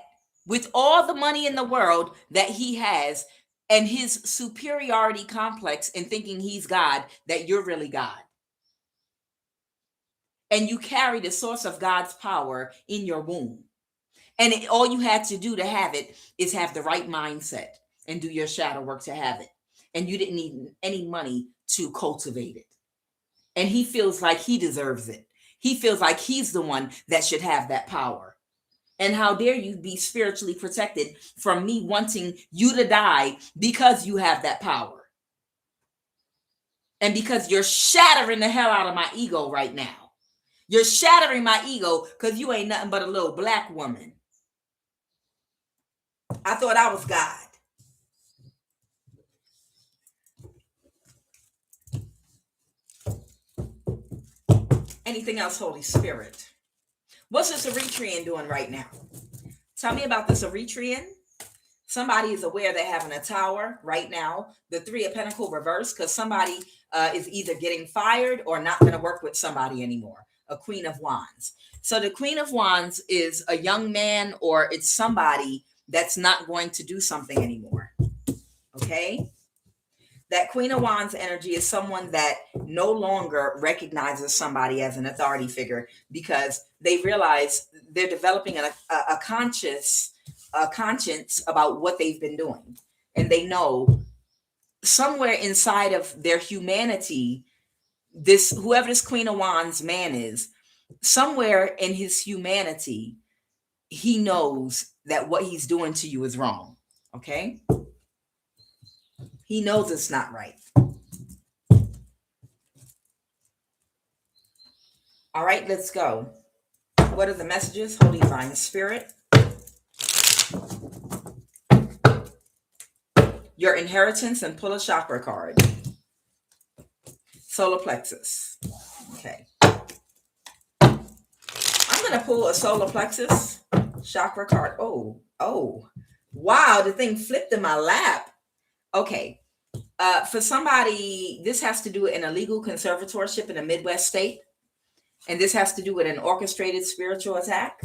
with all the money in the world that he has and his superiority complex in thinking he's God, that you're really God. And you carry the source of God's power in your womb. And all you had to do to have it is have the right mindset and do your shadow work to have it. And you didn't need any money to cultivate it. And he feels like he deserves it. He feels like he's the one that should have that power. And how dare you be spiritually protected from me wanting you to die because you have that power. And because you're shattering the hell out of my ego right now. You're shattering my ego because you ain't nothing but a little black woman. I thought I was God. Anything else, Holy Spirit? What's this Eritrean doing right now? Tell me about this Eritrean. Somebody is aware they're having a tower right now. The 3 of Pentacles reverse because somebody is either getting fired or not going to work with somebody anymore. A Queen of Wands. So the Queen of Wands is a young man or it's somebody that's not going to do something anymore. Okay? That Queen of Wands energy is someone that no longer recognizes somebody as an authority figure because they realize they're developing a conscience about what they've been doing. And they know somewhere inside of their humanity, whoever this Queen of Wands man is, somewhere in his humanity, he knows that what he's doing to you is wrong. Okay? He knows it's not right. All right, let's go. What are the messages? Holy Divine Spirit. Your inheritance and pull a chakra card. Solar plexus. Okay. I'm going to pull a solar plexus chakra card. Oh. Wow, the thing flipped in my lap. Okay. For somebody, this has to do with an illegal conservatorship in a Midwest state. And this has to do with an orchestrated spiritual attack.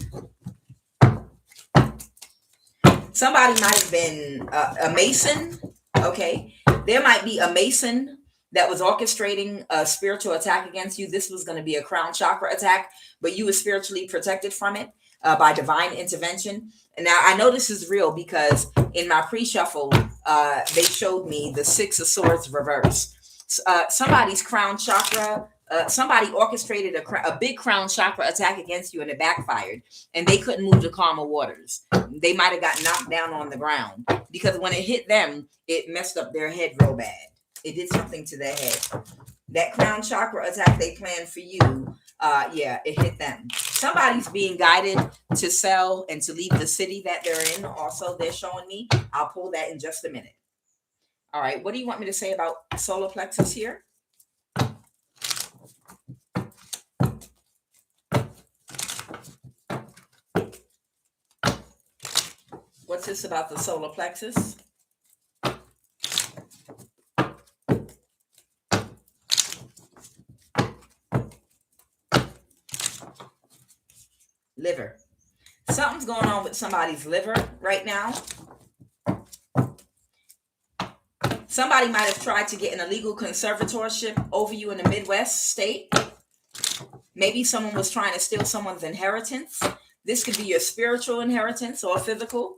Somebody might have been a Mason. Okay. There might be a Mason that was orchestrating a spiritual attack against you. This was going to be a crown chakra attack, but you were spiritually protected from it by divine intervention. And now I know this is real because in my pre-shuffle, they showed me the 6 of Swords reverse. Somebody's crown chakra, somebody orchestrated a big crown chakra attack against you and it backfired. And they couldn't move the karma waters. They might have got knocked down on the ground because when it hit them, it messed up their head real bad. It did something to their head. That crown chakra attack they planned for you Yeah, it hit them. Somebody's being guided to sell and to leave the city that they're in. Also, they're showing me. I'll pull that in just a minute. All right, what do you want me to say about solar plexus here? What's this about the solar plexus? Liver. Something's going on with somebody's liver right now. Somebody might have tried to get an illegal conservatorship over you in the Midwest state. Maybe someone was trying to steal someone's inheritance. This could be your spiritual inheritance or physical.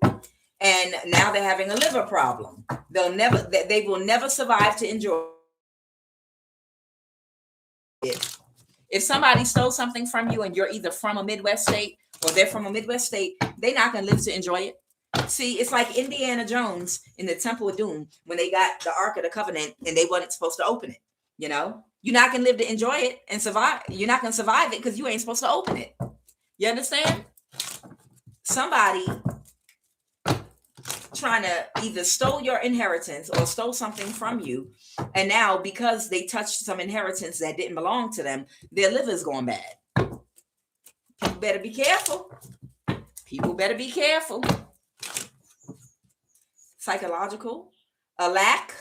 And now they're having a liver problem. They will never survive to enjoy it. If somebody stole something from you and you're either from a Midwest state or they're from a Midwest state, they're not going to live to enjoy it. See, it's like Indiana Jones in the Temple of Doom when they got the Ark of the Covenant and they wasn't supposed to open it. You know, you're not going to live to enjoy it and survive. You're not going to survive it because you ain't supposed to open it. You understand? Somebody trying to either stole your inheritance or stole something from you. And now because they touched some inheritance that didn't belong to them, their liver's going bad. People better be careful. People better be careful. Psychological, a lack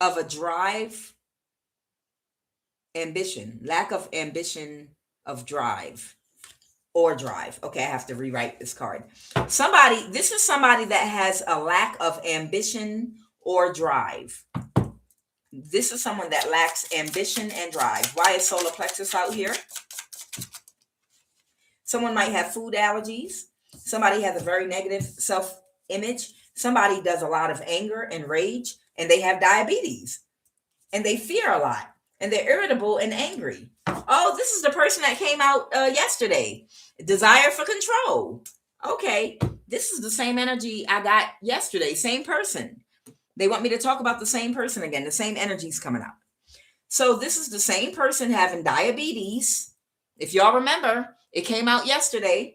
of a drive, ambition, lack of ambition of drive or drive. Okay, I have to rewrite this card. This is somebody that has a lack of ambition or drive. This is someone that lacks ambition and drive. Why is solar plexus out here? Someone might have food allergies. Somebody has a very negative self-image. Somebody does a lot of anger and rage, and they have diabetes, and they fear a lot, and they're irritable and angry. Oh, this is the person that came out yesterday. Desire for control. Okay, this is the same energy I got yesterday. Same person. They want me to talk about the same person again. The same energy's coming out. So this is the same person having diabetes. If y'all remember, it came out yesterday.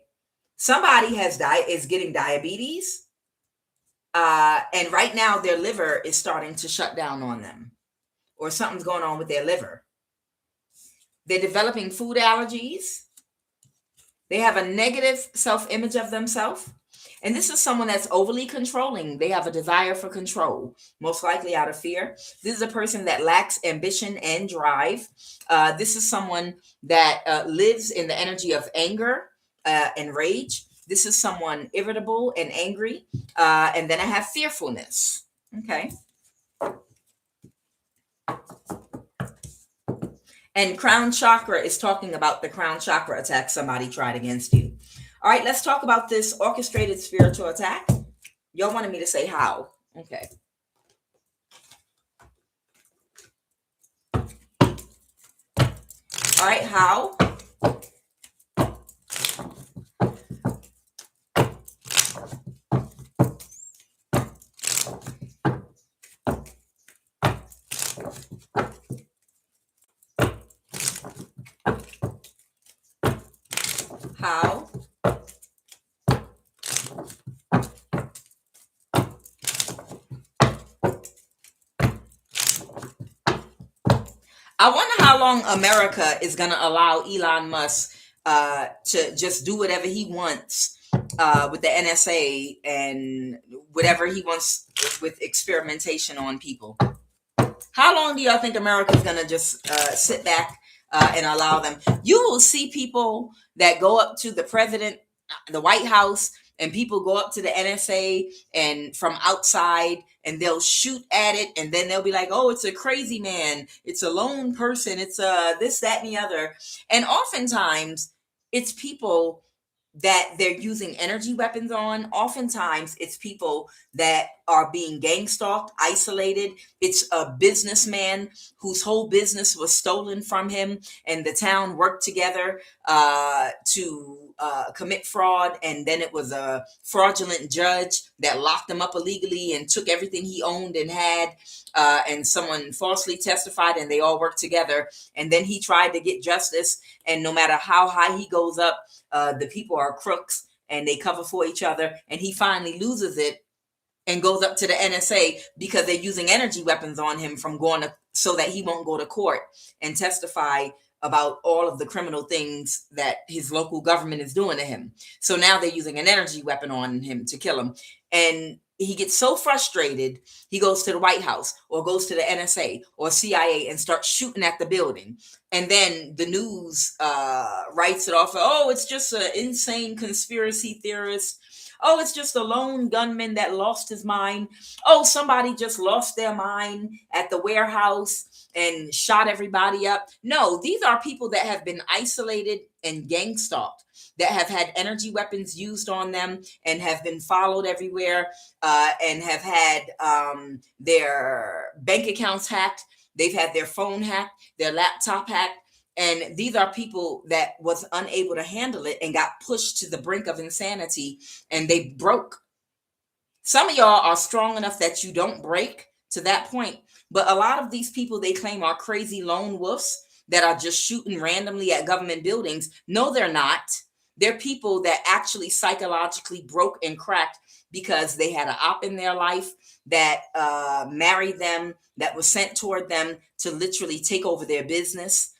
Somebody is getting diabetes. And right now their liver is starting to shut down on them, or something's going on with their liver. They're developing food allergies. They have a negative self-image of themselves. And this is someone that's overly controlling. They have a desire for control, most likely out of fear. This is a person that lacks ambition and drive. This is someone that lives in the energy of anger and rage. This is someone irritable and angry. And then I have fearfulness. Okay. And crown chakra is talking about the crown chakra attack somebody tried against you. All right, let's talk about this orchestrated spiritual attack. Y'all wanted me to say how. Okay. All right, how? How? I wonder how long America is going to allow Elon Musk to just do whatever he wants with the NSA and whatever he wants with experimentation on people. How long do y'all think America is going to just sit back and allow them? You will see people that go up to the president, the White House, and people go up to the NSA and from outside and they'll shoot at it. And then they'll be like, oh, it's a crazy man. It's a lone person. It's this, that, and the other. And oftentimes it's people that they're using energy weapons on, oftentimes it's people that are being gang stalked, isolated. It's a businessman whose whole business was stolen from him, and the town worked together to commit fraud. And then it was a fraudulent judge that locked him up illegally and took everything he owned and had. And someone falsely testified, and they all worked together. And then he tried to get justice. And no matter how high he goes up, the people are crooks and they cover for each other. And he finally loses it and goes up to the NSA because they're using energy weapons on him from going to, so that he won't go to court and testify about all of the criminal things that his local government is doing to him. So now they're using an energy weapon on him to kill him. And he gets so frustrated, he goes to the White House or goes to the NSA or CIA and starts shooting at the building. And then the news writes it off. Oh, it's just an insane conspiracy theorist. Oh, it's just a lone gunman that lost his mind. Oh, somebody just lost their mind at the warehouse and shot everybody up. No, these are people that have been isolated and gang stalked, that have had energy weapons used on them and have been followed everywhere, and have had their bank accounts hacked. They've had their phone hacked, their laptop hacked. And these are people that was unable to handle it and got pushed to the brink of insanity, and they broke. Some of y'all are strong enough that you don't break to that point. But a lot of these people they claim are crazy lone wolves that are just shooting randomly at government buildings. No, they're not. They're people that actually psychologically broke and cracked because they had an op in their life that married them, that was sent toward them to literally take over their business,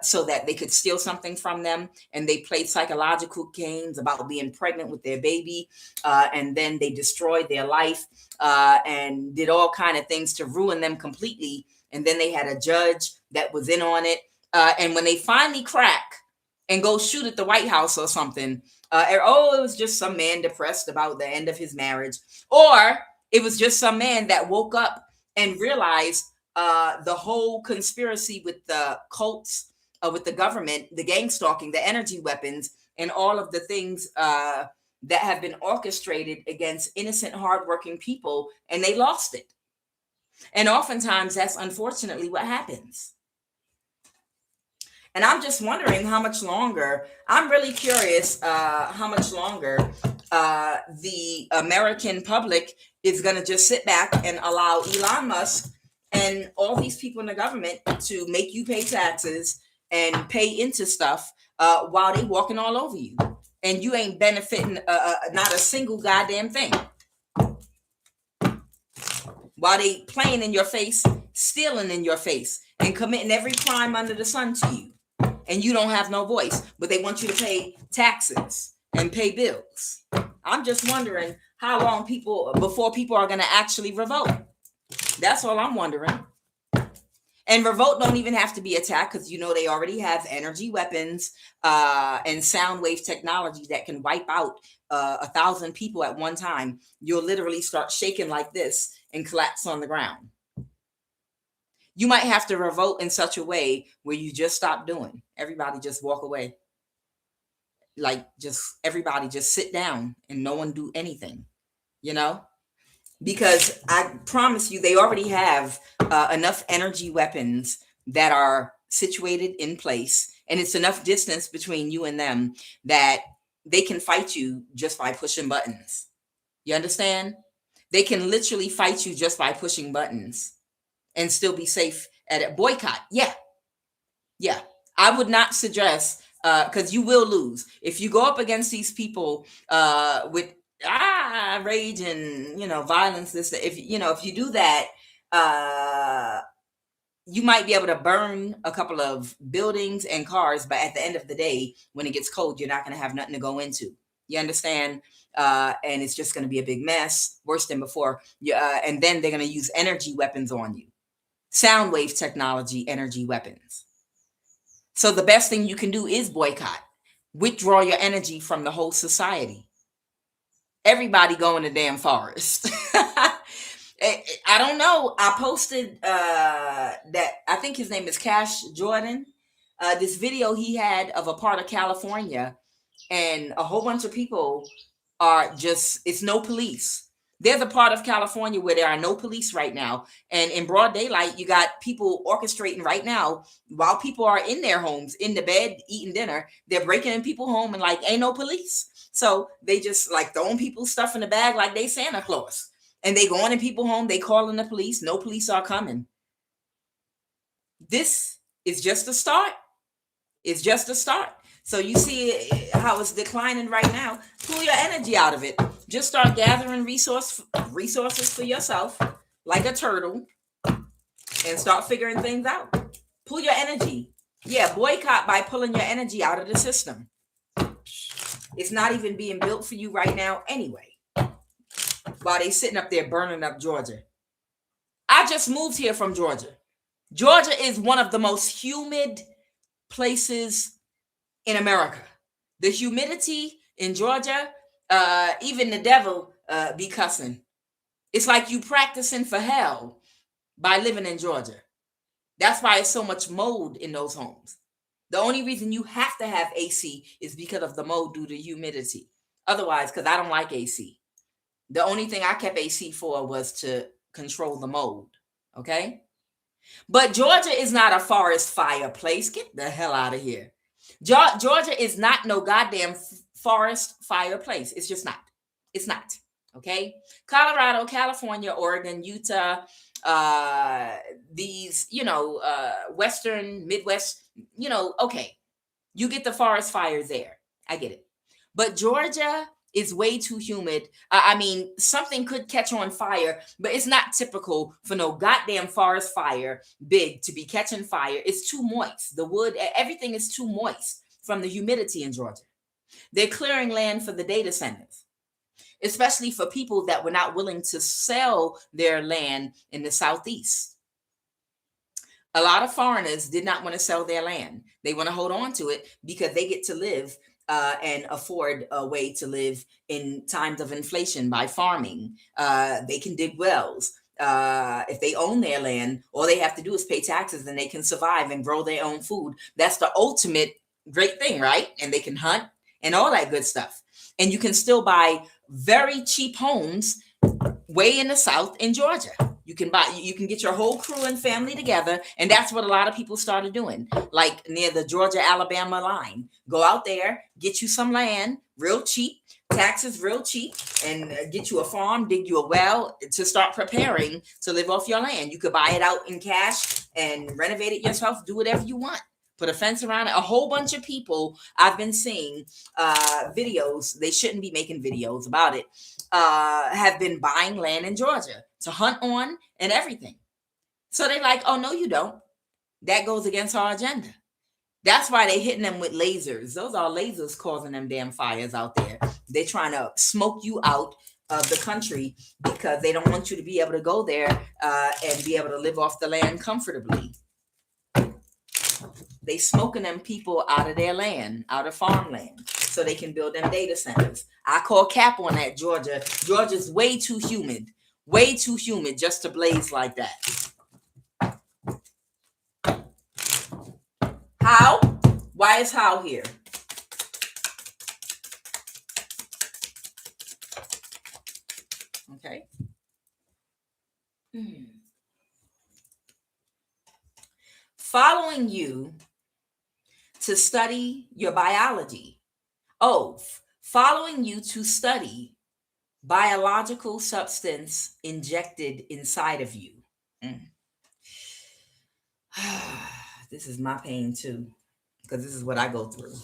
so that they could steal something from them. And they played psychological games about being pregnant with their baby, and then they destroyed their life, and did all kind of things to ruin them completely. And then they had a judge that was in on it, and when they finally crack and go shoot at the White House or something, it was just some man depressed about the end of his marriage, or it was just some man that woke up and realized the whole conspiracy with the cults, with the government, the gang stalking, the energy weapons, and all of the things that have been orchestrated against innocent, hardworking people, and they lost it. And oftentimes, that's unfortunately what happens. And I'm just wondering how much longer, I'm really curious how much longer the American public is going to just sit back and allow Elon Musk and all these people in the government to make you pay taxes and pay into stuff while they walking all over you. And you ain't benefiting not a single goddamn thing. While they playing in your face, stealing in your face, and committing every crime under the sun to you. And you don't have no voice, but they want you to pay taxes and pay bills. I'm just wondering how long before people are going to actually revolt. That's all I'm wondering. And revolt don't even have to be attack, because they already have energy weapons and sound wave technology that can wipe out 1,000 people at one time. You'll literally start shaking like this and collapse on the ground. You might have to revolt in such a way where you just stop doing. Everybody just walk away. Like everybody just sit down and no one do anything, Because I promise you, they already have enough energy weapons that are situated in place. And it's enough distance between you and them that they can fight you just by pushing buttons. You understand? They can literally fight you just by pushing buttons and still be safe at it. Boycott. Yeah. I would not suggest, because you will lose. If you go up against these people with rage and, violence, if you do that, you might be able to burn a couple of buildings and cars, but at the end of the day, when it gets cold, you're not going to have nothing to go into. You understand? And it's just going to be a big mess, worse than before. And then they're going to use energy weapons on you. Sound wave technology, energy weapons. So the best thing you can do is boycott. Withdraw your energy from the whole society. Everybody go in the damn forest. I don't know. I posted that, I think his name is Cash Jordan. This video he had of a part of California and a whole bunch of people are just, it's no police. There's a part of California where there are no police right now, and in broad daylight you got people orchestrating right now while people are in their homes, in the bed, eating dinner. They're breaking in people's home and like ain't no police, so they just like throwing people's stuff in the bag like they Santa Claus, and they going in people's home, they calling the police, no police are coming. This is just a start. It's just a start. So you see how it's declining right now. Pull your energy out of it. Just start gathering resources for yourself, like a turtle, and start figuring things out. Pull your energy. Yeah, boycott by pulling your energy out of the system. It's not even being built for you right now anyway. While they sitting up there burning up Georgia. I just moved here from Georgia. Georgia is one of the most humid places in America. The humidity in Georgia, even the devil be cussing. It's like you practicing for hell by living in Georgia. That's why it's so much mold in those homes. The only reason you have to have AC is because of the mold due to humidity. Otherwise, because I don't like AC. The only thing I kept AC for was to control the mold. Okay? But Georgia is not a forest fire place. Get the hell out of here. Georgia is not no goddamn forest fire place. It's just not. It's not. Okay? Colorado, California, Oregon, Utah, these, Western, Midwest, okay. You get the forest fires there. I get it. But Georgia is way too humid. I mean, something could catch on fire, but it's not typical for no goddamn forest fire big to be catching fire. It's too moist. The wood, everything is too moist from the humidity in Georgia. They're clearing land for the data centers, especially for people that were not willing to sell their land in the Southeast. A lot of foreigners did not want to sell their land. They want to hold on to it because they get to live and afford a way to live in times of inflation by farming. They can dig wells. If they own their land, all they have to do is pay taxes and they can survive and grow their own food. That's the ultimate great thing, right? And they can hunt and all that good stuff. And you can still buy very cheap homes way in the South in Georgia. You can get your whole crew and family together. And that's what a lot of people started doing, like near the Georgia-Alabama line. Go out there, get you some land real cheap, taxes real cheap, and get you a farm, dig you a well to start preparing to live off your land. You could buy it out in cash and renovate it yourself, do whatever you want. Put a fence around it. A whole bunch of people I've been seeing videos, they shouldn't be making videos about it, have been buying land in Georgia to hunt on and everything. So they're like, oh, no, you don't. That goes against our agenda. That's why they're hitting them with lasers. Those are lasers causing them damn fires out there. They're trying to smoke you out of the country because they don't want you to be able to go there and be able to live off the land comfortably. They smoking them people out of their land, out of farmland, so they can build them data centers. I call cap on that, Georgia. Georgia's way too humid just to blaze like that. How? Why is how here? Okay. Following you to study your biology. Oh, following you to study biological substance injected inside of you. This is my pain too, because this is what I go through.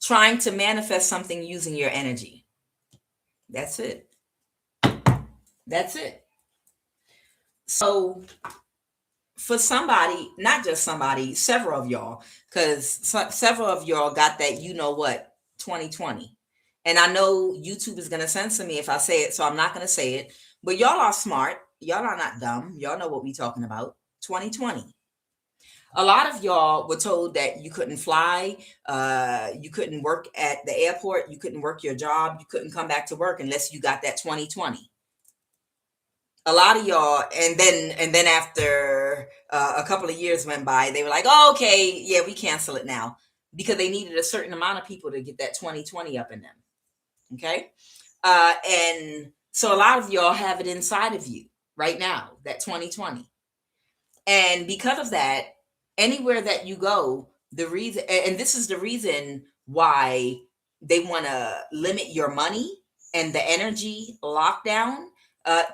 Trying to manifest something using your energy. That's it. That's it. So for somebody, not just somebody, several of y'all, because several of y'all got that, 2020. And I know YouTube is going to censor me if I say it, so I'm not going to say it. But y'all are smart. Y'all are not dumb. Y'all know what we're talking about. 2020. A lot of y'all were told that you couldn't fly, you couldn't work at the airport, you couldn't work your job, you couldn't come back to work unless you got that 2020. a lot of y'all, and then after a couple of years went by, they were like, oh, okay, yeah, we cancel it now, because they needed a certain amount of people to get that 2020 up in them. Okay. And so a lot of y'all have it inside of you right now, that 2020. And because of that, anywhere that you go, the reason, and this is the reason why they want to limit your money and the energy lockdown,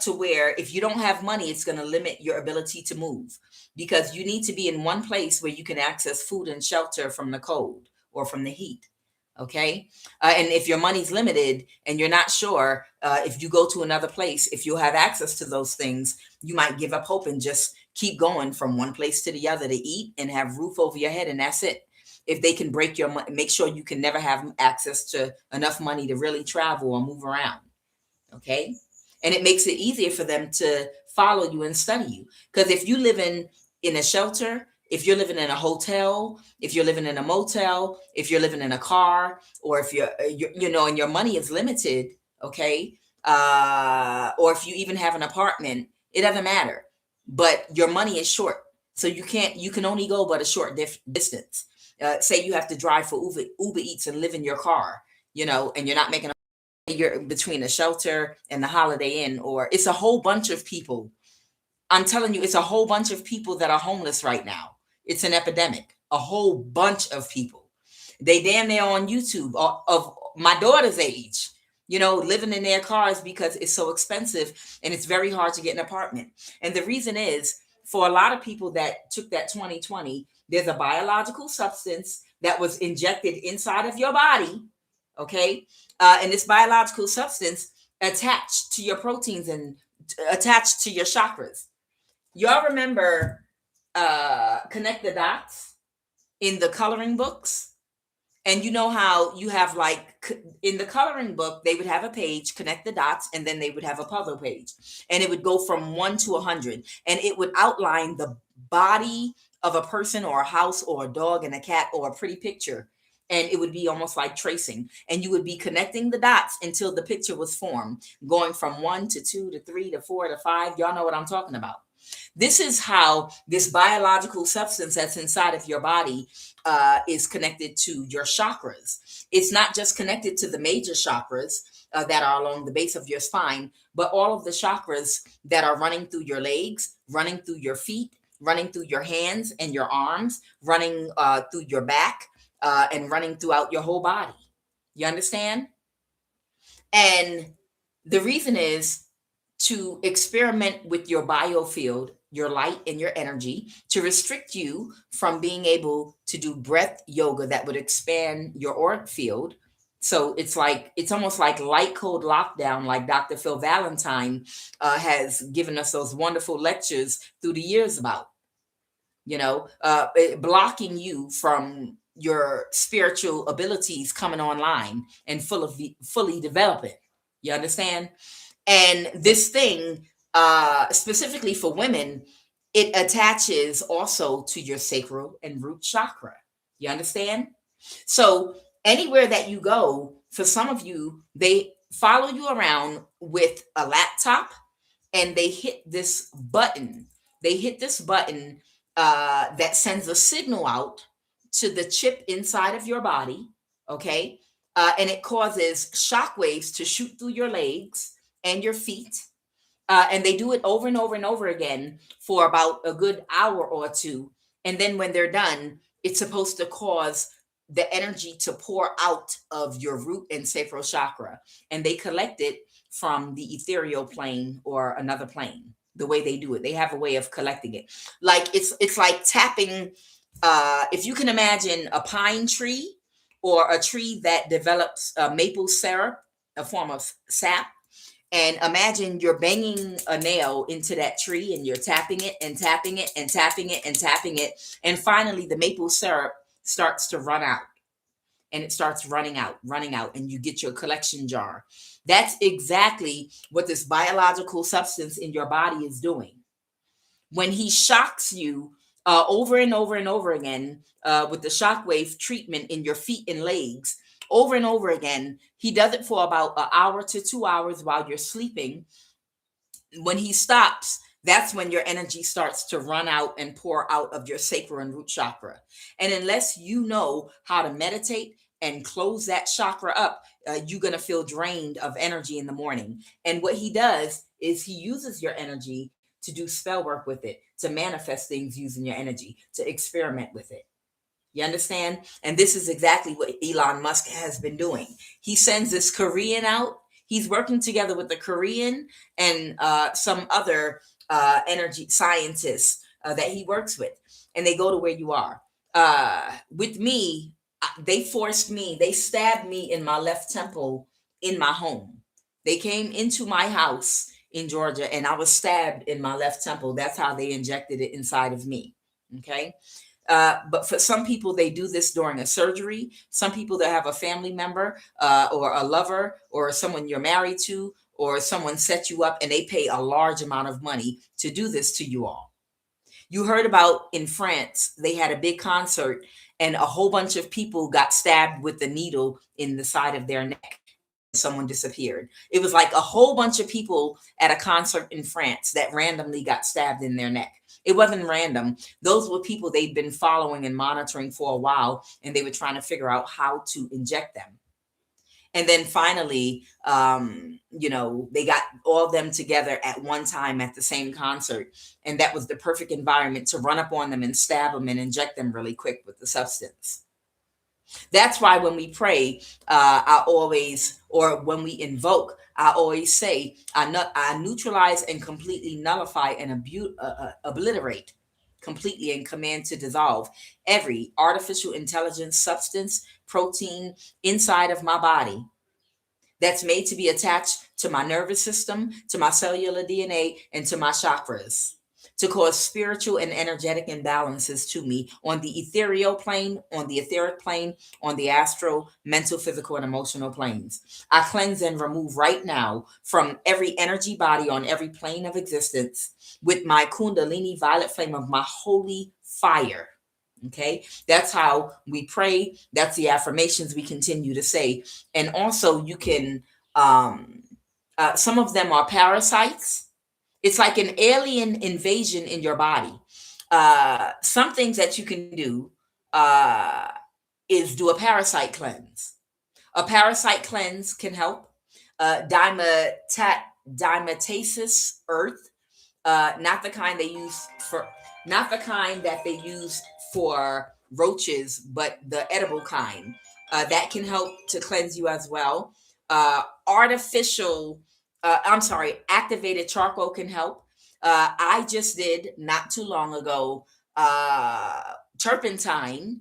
to where if you don't have money, it's going to limit your ability to move, because you need to be in one place where you can access food and shelter from the cold or from the heat. Okay. And if your money's limited and you're not sure, if you go to another place, if you'll have access to those things, you might give up hope and just keep going from one place to the other to eat and have roof over your head, and that's it. If they can break your money, make sure you can never have access to enough money to really travel or move around. Okay. And it makes it easier for them to follow you and study you. Because if you live in a shelter, if you're living in a hotel, if you're living in a motel, if you're living in a car, or if you're and your money is limited, okay, or if you even have an apartment, it doesn't matter. But your money is short, so you can only go but a short distance. Say you have to drive for Uber Eats and live in your car, and you're not making you're between a shelter and the Holiday Inn, or it's a whole bunch of people. I'm telling you, it's a whole bunch of people that are homeless right now. It's an epidemic. A whole bunch of people. They damn near on YouTube of my daughter's age, living in their cars because it's so expensive and it's very hard to get an apartment. And the reason is, for a lot of people that took that 2020, there's a biological substance that was injected inside of your body. Okay. And this biological substance attached to your proteins and attached to your chakras. Y'all remember Connect the Dots in the coloring books? And you know how you have, like, in the coloring book, they would have a page, connect the dots, and then they would have a puzzle page. And it would go from 1 to 100. And it would outline the body of a person or a house or a dog and a cat or a pretty picture. And it would be almost like tracing. And you would be connecting the dots until the picture was formed, going from 1 to 2 to 3 to 4 to 5. Y'all know what I'm talking about. This is how this biological substance that's inside of your body is connected to your chakras. It's not just connected to the major chakras that are along the base of your spine, but all of the chakras that are running through your legs, running through your feet, running through your hands and your arms, running through your back, and running throughout your whole body. You understand? And the reason is to experiment with your biofield, your light and your energy, to restrict you from being able to do breath yoga that would expand your auric field. So it's almost like light code lockdown, like Dr. Phil Valentine has given us those wonderful lectures through the years about, blocking you from your spiritual abilities coming online and fully developing. You understand? And this thing, specifically for women, it attaches also to your sacral and root chakra. You understand? So anywhere that you go, for some of you, they follow you around with a laptop and they hit this button. They hit this button that sends a signal out to the chip inside of your body. Okay. And it causes shock waves to shoot through your legs and your feet. And they do it over and over and over again for about a good hour or two. And then when they're done, it's supposed to cause the energy to pour out of your root and sacral chakra. And they collect it from the ethereal plane or another plane. The way they do it, they have a way of collecting it. Like it's like tapping. If you can imagine a pine tree or a tree that develops maple syrup, a form of sap, and imagine you're banging a nail into that tree and you're tapping it and tapping it and tapping it and tapping it. And finally, the maple syrup starts to run out, and it starts running out, and you get your collection jar. That's exactly what this biological substance in your body is doing. When he shocks you over and over and over again with the shockwave treatment in your feet and legs, over and over again, he does it for about an hour to 2 hours while you're sleeping. When he stops, that's when your energy starts to run out and pour out of your sacral and root chakra. And unless you know how to meditate and close that chakra up, you're going to feel drained of energy in the morning. And what he does is he uses your energy to do spell work with it, to manifest things using your energy, to experiment with it. You understand? And this is exactly what Elon Musk has been doing. He sends this Korean out. He's working together with the Korean and some other energy scientists that he works with. And they go to where you are. With me, they forced me, they stabbed me in my left temple in my home. They came into my house in Georgia and I was stabbed in my left temple. That's how they injected it inside of me. Okay. But for some people, they do this during a surgery. Some people that have a family member or a lover or someone you're married to or someone set you up and they pay a large amount of money to do this to you all. You heard about in France, they had a big concert and a whole bunch of people got stabbed with the needle in the side of their neck. Someone disappeared. It was like a whole bunch of people at a concert in France that randomly got stabbed in their neck. It wasn't random. Those were people they'd been following and monitoring for a while, and they were trying to figure out how to inject them. And then finally, they got all of them together at one time at the same concert. And that was the perfect environment to run up on them and stab them and inject them really quick with the substance. That's why when we pray, I always, or when we invoke, I always say, I neutralize and completely nullify and obliterate completely and command to dissolve every artificial intelligence, substance, protein inside of my body that's made to be attached to my nervous system, to my cellular DNA, and to my chakras to cause spiritual and energetic imbalances to me on the ethereal plane, on the etheric plane, on the astral, mental, physical, and emotional planes. I cleanse and remove right now from every energy body on every plane of existence with my Kundalini violet flame of my holy fire. Okay, that's how we pray. That's the affirmations we continue to say. And also, you can, some of them are parasites. It's like an alien invasion in your body. Some things that you can do is do a parasite cleanse. A parasite cleanse can help. Dimetasis earth, not the kind they use for, not the kind that they use for roaches, but the edible kind. That can help to cleanse you as well. Activated charcoal can help. I just did not too long ago turpentine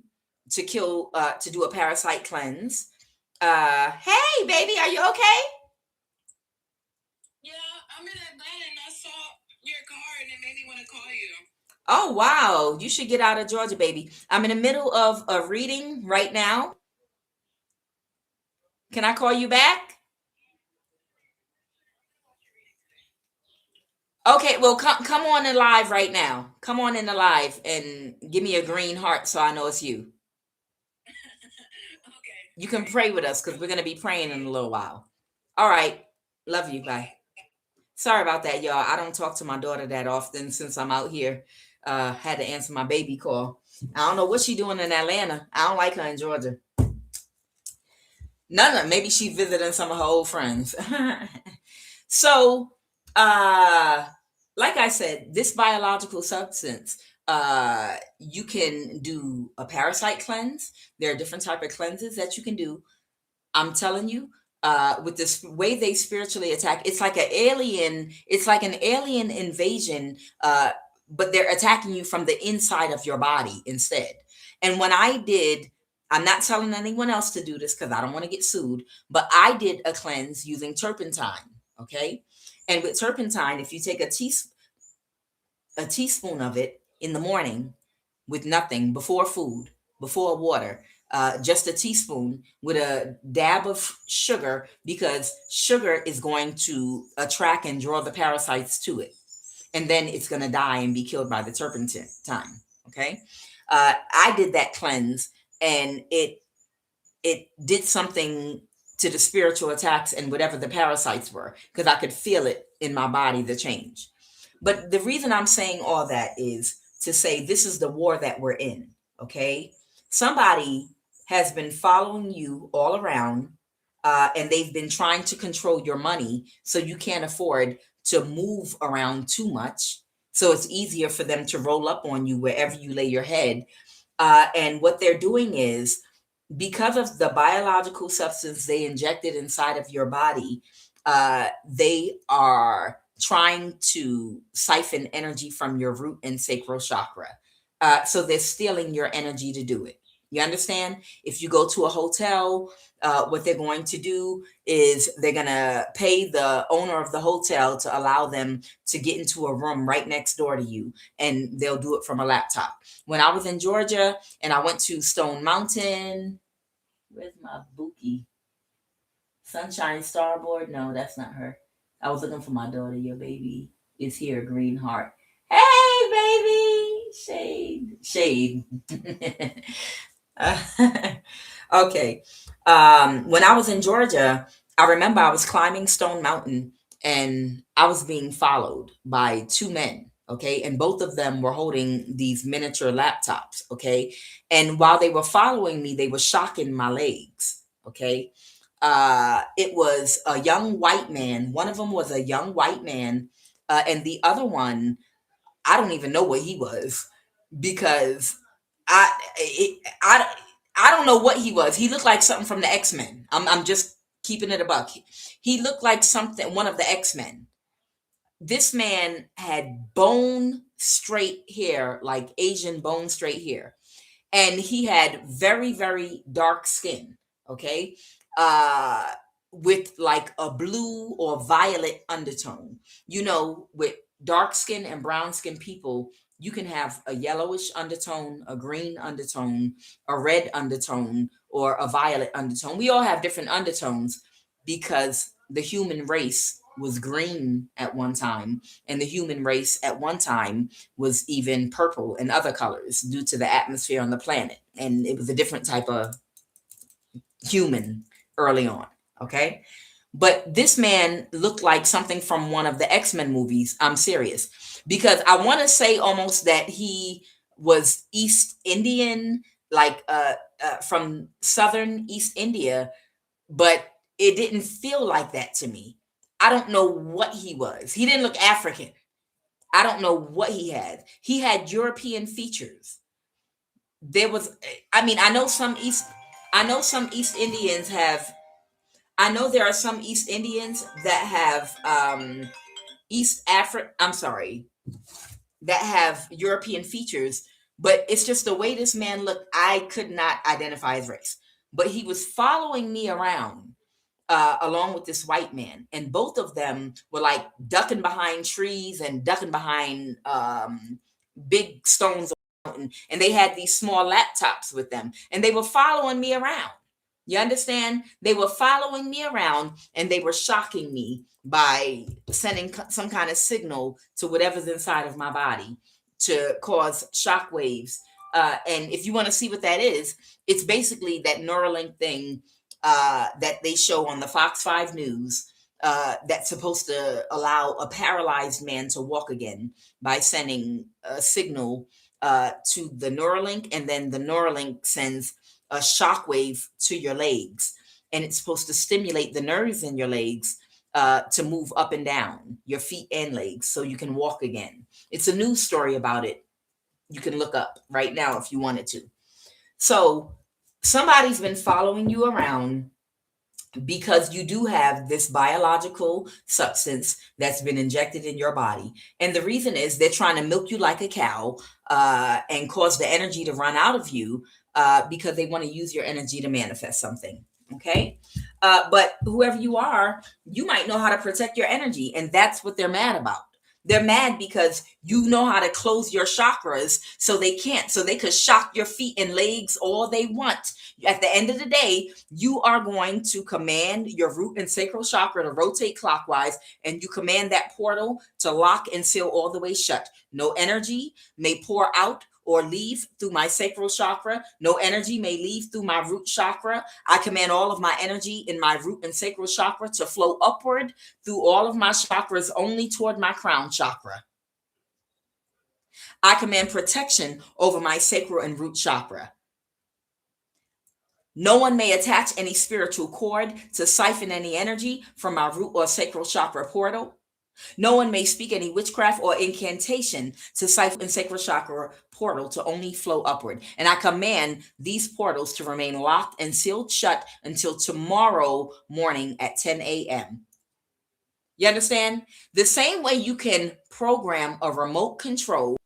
to do a parasite cleanse. Hey, baby, are you okay? Yeah, I'm in Atlanta and I saw your car and it made me want to call you. Oh, wow. You should get out of Georgia, baby. I'm in the middle of a reading right now. Can I call you back? Okay, well, come on in live right now. Come on in the live and give me a green heart so I know it's you. Okay. You can pray with us because we're going to be praying in a little while. All right. Love you. Bye. Sorry about that, y'all. I don't talk to my daughter that often since I'm out here. Had to answer my baby call. I don't know what she's doing in Atlanta. I don't like her in Georgia. None. Maybe she visiting some of her old friends. So, like I said, this biological substance, you can do a parasite cleanse. There are different type of cleanses that you can do. I'm telling you, with this way they spiritually attack, it's like an alien invasion, but they're attacking you from the inside of your body instead. And when I did, I'm not telling anyone else to do this because I don't want to get sued, but I did a cleanse using turpentine. Okay. And with turpentine, if you take a teaspoon of it in the morning with nothing before food, before water, just a teaspoon with a dab of sugar, because sugar is going to attract and draw the parasites to it. And then it's going to die and be killed by the turpentine. Okay. I did that cleanse and it did something to the spiritual attacks and whatever the parasites were, because I could feel it in my body the change. But the reason I'm saying all that is to say this is the war that we're in, okay? Somebody has been following you all around, and they've been trying to control your money so you can't afford to move around too much. So it's easier for them to roll up on you wherever you lay your head. And what they're doing is, because of the biological substance they injected inside of your body, they are trying to siphon energy from your root and sacral chakra. So they're stealing your energy to do it. You understand? If you go to a hotel, what they're going to do is they're going to pay the owner of the hotel to allow them to get into a room right next door to you, and they'll do it from a laptop. When I was in Georgia and I went to Stone Mountain, where's my Buki? Sunshine Starboard? No, that's not her. I was looking for my daughter. Your baby is here, Green Heart. Hey, baby! Shade. Shade. Okay. When I was in Georgia, I remember I was climbing Stone Mountain and I was being followed by two men. Okay. And both of them were holding these miniature laptops. Okay. And while they were following me, they were shocking my legs. Okay. It was a young white man. One of them was a young white man. And the other one, I don't even know what he was, because I I don't know what he was. He looked like something from the X-Men. I'm just keeping it a buck. He looked like something, one of the X-Men. This man had bone straight hair, like Asian bone straight hair, and he had very, very dark skin. Okay. uh with like a blue or violet undertone. You know, with dark skin and brown skin people, you can have a yellowish undertone, a green undertone, a red undertone, or a violet undertone. We all have different undertones because the human race was green at one time, and the human race at one time was even purple and other colors due to the atmosphere on the planet. And it was a different type of human early on. Okay. But this man looked like something from one of the X-Men movies. I'm serious. Because I want to say almost that he was East Indian, like from southern East India, but it didn't feel like that to me. I don't know what he was. He didn't look African. I don't know what he had. He had European features. There was, I mean, I know some East Indians have, I know there are some East Indians that have East Africa, I'm sorry, that have European features, but it's just the way this man looked. I could not identify his race, but he was following me around along with this white man, and both of them were like ducking behind trees and ducking behind big stones, and they had these small laptops with them, and they were following me around. You understand? They were following me around, and they were shocking me by sending some kind of signal to whatever's inside of my body to cause shock waves. And if you want to see what that is, it's basically that Neuralink thing that they show on the Fox 5 News, that's supposed to allow a paralyzed man to walk again by sending a signal to the Neuralink, and then the Neuralink sends a shock wave to your legs, and it's supposed to stimulate the nerves in your legs to move up and down your feet and legs so you can walk again. It's a news story about it. You can look up right now if you wanted to. So somebody's been following you around because you do have this biological substance that's been injected in your body. And the reason is they're trying to milk you like a cow and cause the energy to run out of you because they want to use your energy to manifest something. Okay. But whoever you are, you might know how to protect your energy. And that's what they're mad about. They're mad because you know how to close your chakras so they can't. So they could shock your feet and legs all they want. At the end of the day, you are going to command your root and sacral chakra to rotate clockwise, and you command that portal to lock and seal all the way shut. No energy may pour out or leave through my sacral chakra. No energy may leave through my root chakra. I command all of my energy in my root and sacral chakra to flow upward through all of my chakras only toward my crown chakra. I command protection over my sacral and root chakra. No one may attach any spiritual cord to siphon any energy from my root or sacral chakra portal. No one may speak any witchcraft or incantation to siphon sacral chakra portal to only flow upward. And I command these portals to remain locked and sealed shut until tomorrow morning at 10 a.m. You understand? The same way you can program a remote control,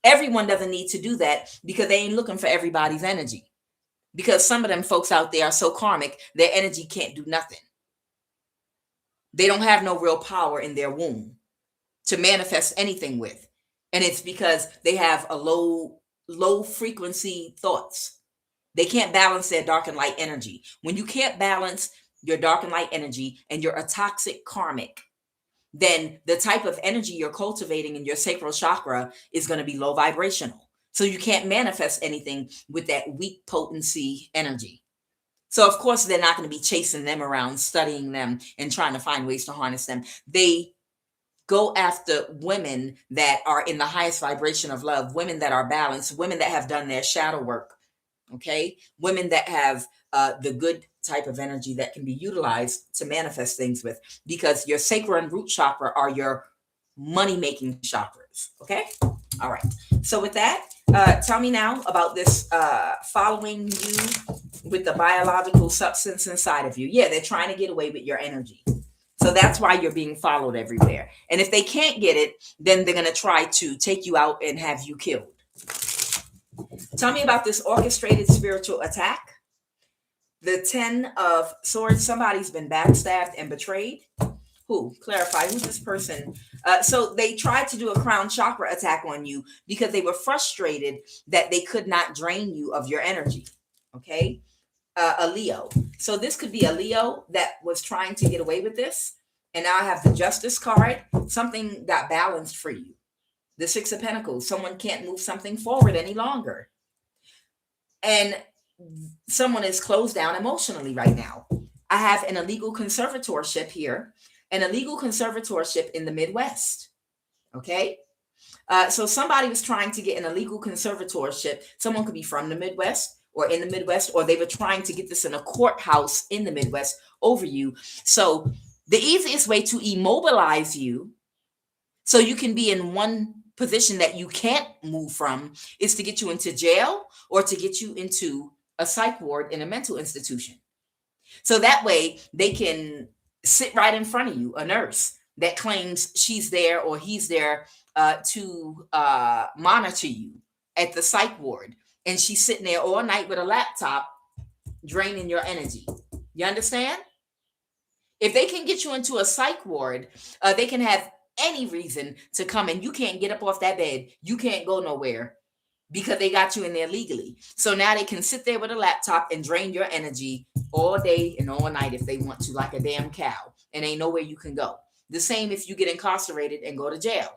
everyone doesn't need to do that because they ain't looking for everybody's energy. Because some of them folks out there are so karmic, their energy can't do nothing. They don't have no real power in their womb to manifest anything with. And it's because they have a low frequency thoughts. They can't balance their dark and light energy. When you can't balance your dark and light energy and you're a toxic karmic, then the type of energy you're cultivating in your sacral chakra is going to be low vibrational. So you can't manifest anything with that weak potency energy. So of course, they're not going to be chasing them around, studying them and trying to find ways to harness them. They go after women that are in the highest vibration of love, women that are balanced, women that have done their shadow work. Okay. Women that have the good type of energy that can be utilized to manifest things with, because your sacral and root chakra are your money-making chakras. Okay. All right. So with that, tell me now about this following you with the biological substance inside of you. Yeah, they're trying to get away with your energy. So that's why you're being followed everywhere. And if they can't get it, then they're going to try to take you out and have you killed. Tell me about this orchestrated spiritual attack. The 10 of Swords, somebody's been backstabbed and betrayed. Who? Clarify, who's this person? So they tried to do a crown chakra attack on you because they were frustrated that they could not drain you of your energy. Okay? A Leo. So this could be a Leo that was trying to get away with this. And now I have the Justice card. Something got balanced for you. The Six of Pentacles. Someone can't move something forward any longer. And someone is closed down emotionally right now. I have an illegal conservatorship here. An illegal conservatorship in the Midwest. Okay? So somebody was trying to get an illegal conservatorship. Someone could be from the Midwest or in the Midwest, or they were trying to get this in a courthouse in the Midwest over you. So the easiest way to immobilize you so you can be in one position that you can't move from is to get you into jail or to get you into a psych ward in a mental institution. So that way they can sit right in front of you, a nurse that claims she's there or he's there to monitor you at the psych ward. And she's sitting there all night with a laptop draining your energy. You understand? If they can get you into a psych ward, they can have any reason to come and you can't get up off that bed. You can't go nowhere because they got you in there legally. So now they can sit there with a laptop and drain your energy all day and all night if they want to, like a damn cow. And ain't nowhere you can go. The same if you get incarcerated and go to jail.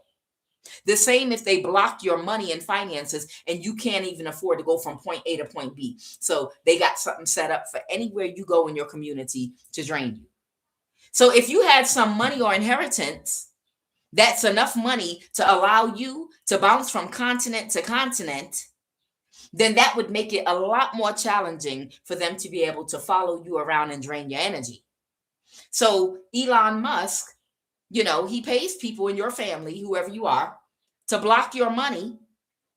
The same if they block your money and finances and you can't even afford to go from point A to point B. So they got something set up for anywhere you go in your community to drain you. So if you had some money or inheritance, that's enough money to allow you to bounce from continent to continent, then that would make it a lot more challenging for them to be able to follow you around and drain your energy. So Elon Musk, he pays people in your family, whoever you are, to block your money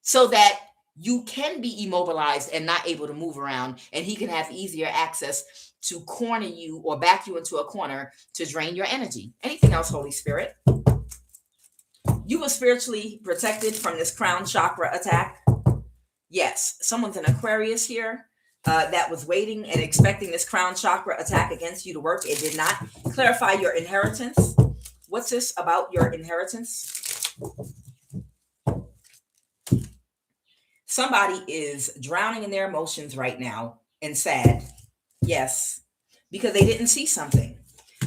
so that you can be immobilized and not able to move around, and he can have easier access to corner you or back you into a corner to drain your energy. Anything else, Holy Spirit? You were spiritually protected from this crown chakra attack. Yes, someone's an Aquarius here that was waiting and expecting this crown chakra attack against you to work. It did not. Clarify your inheritance. What's this about your inheritance? Somebody is drowning in their emotions right now and sad. Yes, because they didn't see something.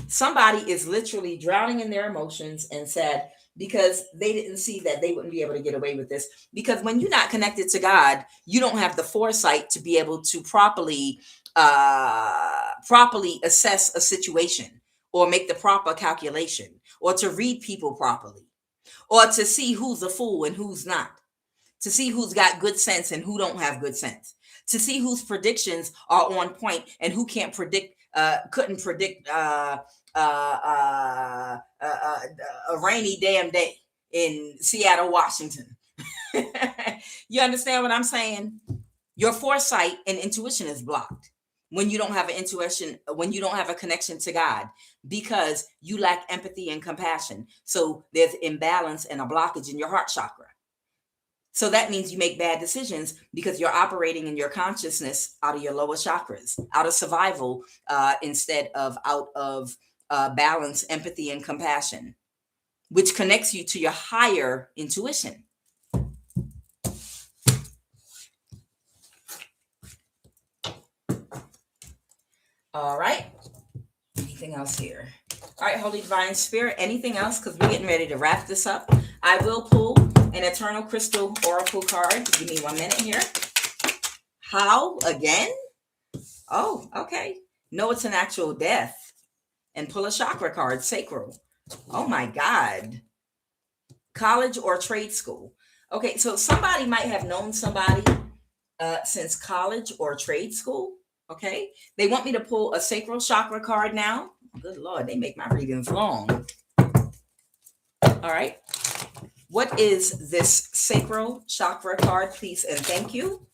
Somebody is literally drowning in their emotions and sad because they didn't see that they wouldn't be able to get away with this. Because when you're not connected to God, you don't have the foresight to be able to properly assess a situation, or make the proper calculation, or to read people properly, or to see who's a fool and who's not, to see who's got good sense and who don't have good sense, to see whose predictions are on point and who couldn't predict a rainy damn day in Seattle, Washington. You understand what I'm saying? Your foresight and intuition is blocked when you don't have an intuition, when you don't have a connection to God, because you lack empathy and compassion. So there's imbalance and a blockage in your heart chakra. So that means you make bad decisions because you're operating in your consciousness out of your lower chakras, out of survival, instead of out of balance, empathy, and compassion, which connects you to your higher intuition. All right. Anything else here? All right, Holy Divine Spirit, anything else? Because we're getting ready to wrap this up. I will pull an Eternal Crystal Oracle card. Give me 1 minute here. How? Again? Oh, okay. No, it's an actual death. And pull a chakra card, sacral. Oh my God. College or trade school. Okay, so somebody might have known somebody since college or trade school. Okay, they want me to pull a sacral chakra card now. Good Lord, they make my readings long. All right. What is this sacral chakra card, please and thank you?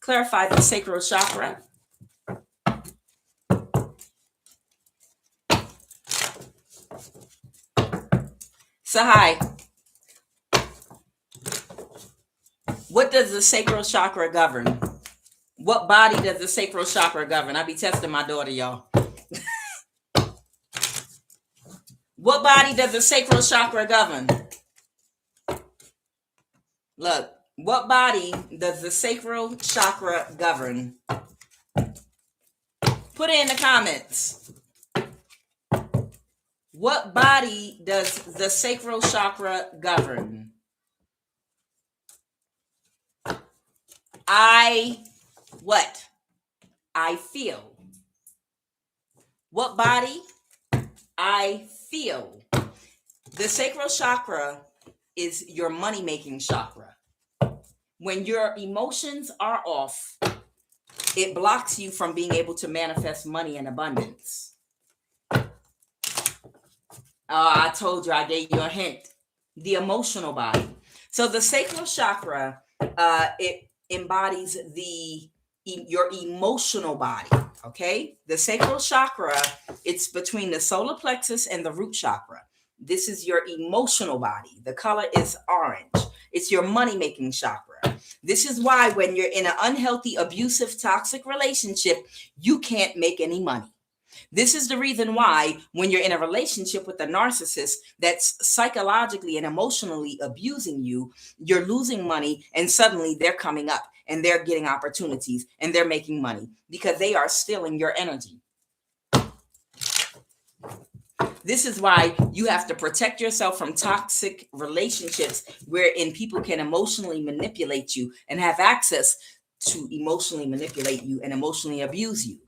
Clarify the sacral chakra. Sahai, what does the sacral chakra govern? What body does the sacral chakra govern? I be testing my daughter, y'all. What body does the sacral chakra govern? Look, what body does the sacral chakra govern? Put it in the comments. What body does the sacral chakra govern? What? I feel. What body? I feel. The sacral chakra is your money-making chakra. When your emotions are off, it blocks you from being able to manifest money in abundance. I told you, I gave you a hint. The emotional body. So the sacral chakra, it embodies your emotional body. Okay, the sacral chakra, it's between the solar plexus and the root chakra. This is your emotional body. The color is orange. It's your money-making chakra. This is why when you're in an unhealthy, abusive, toxic relationship, you can't make any money. This is the reason why when you're in a relationship with a narcissist that's psychologically and emotionally abusing you, you're losing money, and suddenly they're coming up and they're getting opportunities and they're making money because they are stealing your energy. This is why you have to protect yourself from toxic relationships wherein people can emotionally manipulate you and have access to emotionally manipulate you and emotionally abuse you.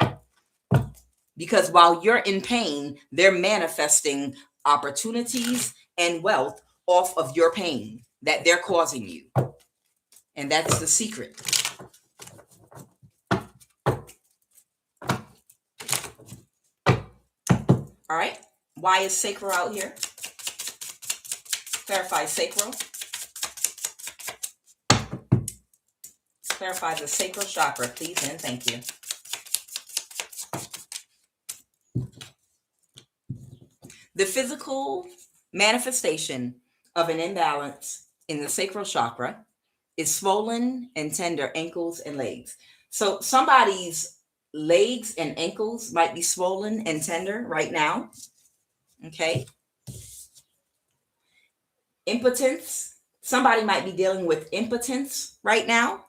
Because while you're in pain, they're manifesting opportunities and wealth off of your pain that they're causing you. And that's the secret. All right. Why is sacral out here? Clarify sacral. Clarify the sacral chakra, please, and thank you. The physical manifestation of an imbalance in the sacral chakra is swollen and tender ankles and legs. So somebody's legs and ankles might be swollen and tender right now. Okay. Impotence. Somebody might be dealing with impotence right now.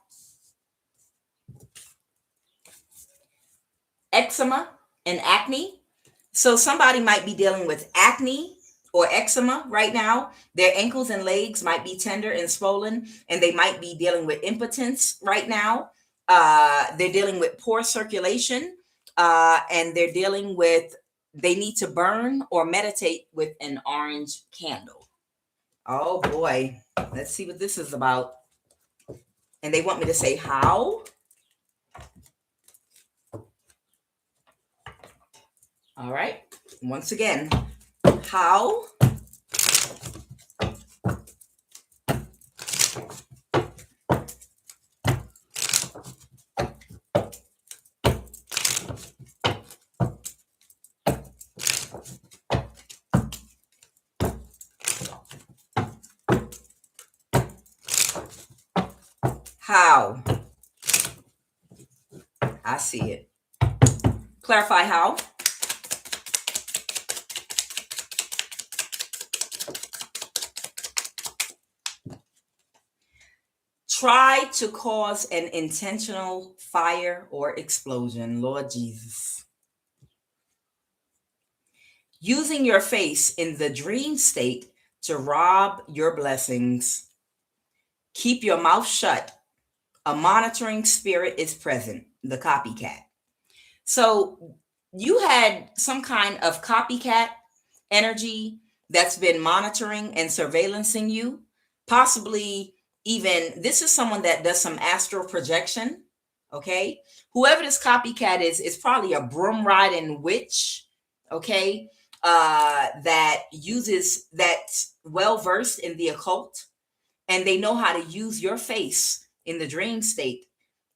Eczema and acne. So somebody might be dealing with acne or eczema right now. Their ankles and legs might be tender and swollen, and they might be dealing with impotence right now. They're dealing with poor circulation, and they're dealing with, they need to burn or meditate with an orange candle. Oh boy, let's see what this is about. And they want me to say how. All right, once again, how. How. I see it. Clarify how. Try to cause an intentional fire or explosion, Lord Jesus. Using your face in the dream state to rob your blessings. Keep your mouth shut. A monitoring spirit is present, the copycat. So you had some kind of copycat energy that's been monitoring and surveillancing you. Possibly even, this is someone that does some astral projection. Okay. Whoever this copycat is probably a broom riding witch. Okay. That uses, that's well versed in the occult, and they know how to use your face in the dream state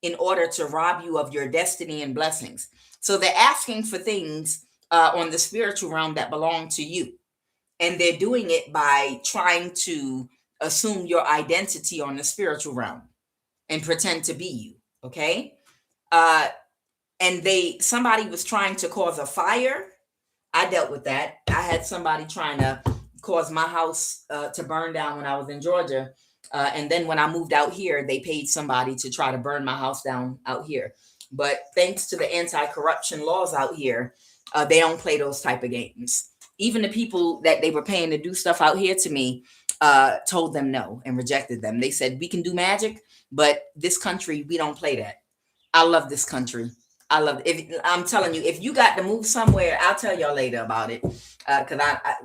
in order to rob you of your destiny and blessings. So they're asking for things on the spiritual realm that belong to you. And they're doing it by trying to assume your identity on the spiritual realm and pretend to be you. Okay. Uh, and somebody was trying to cause a fire. I dealt with that. I had somebody trying to cause my house to burn down when I was in Georgia. And then when I moved out here, they paid somebody to try to burn my house down out here. But thanks to the anti-corruption laws out here, they don't play those type of games. Even the people that they were paying to do stuff out here to me told them no and rejected them. They said, we can do magic, but this country, we don't play that. I love this country. I love it. I'm telling you, if you got to move somewhere, I'll tell y'all later about it. Because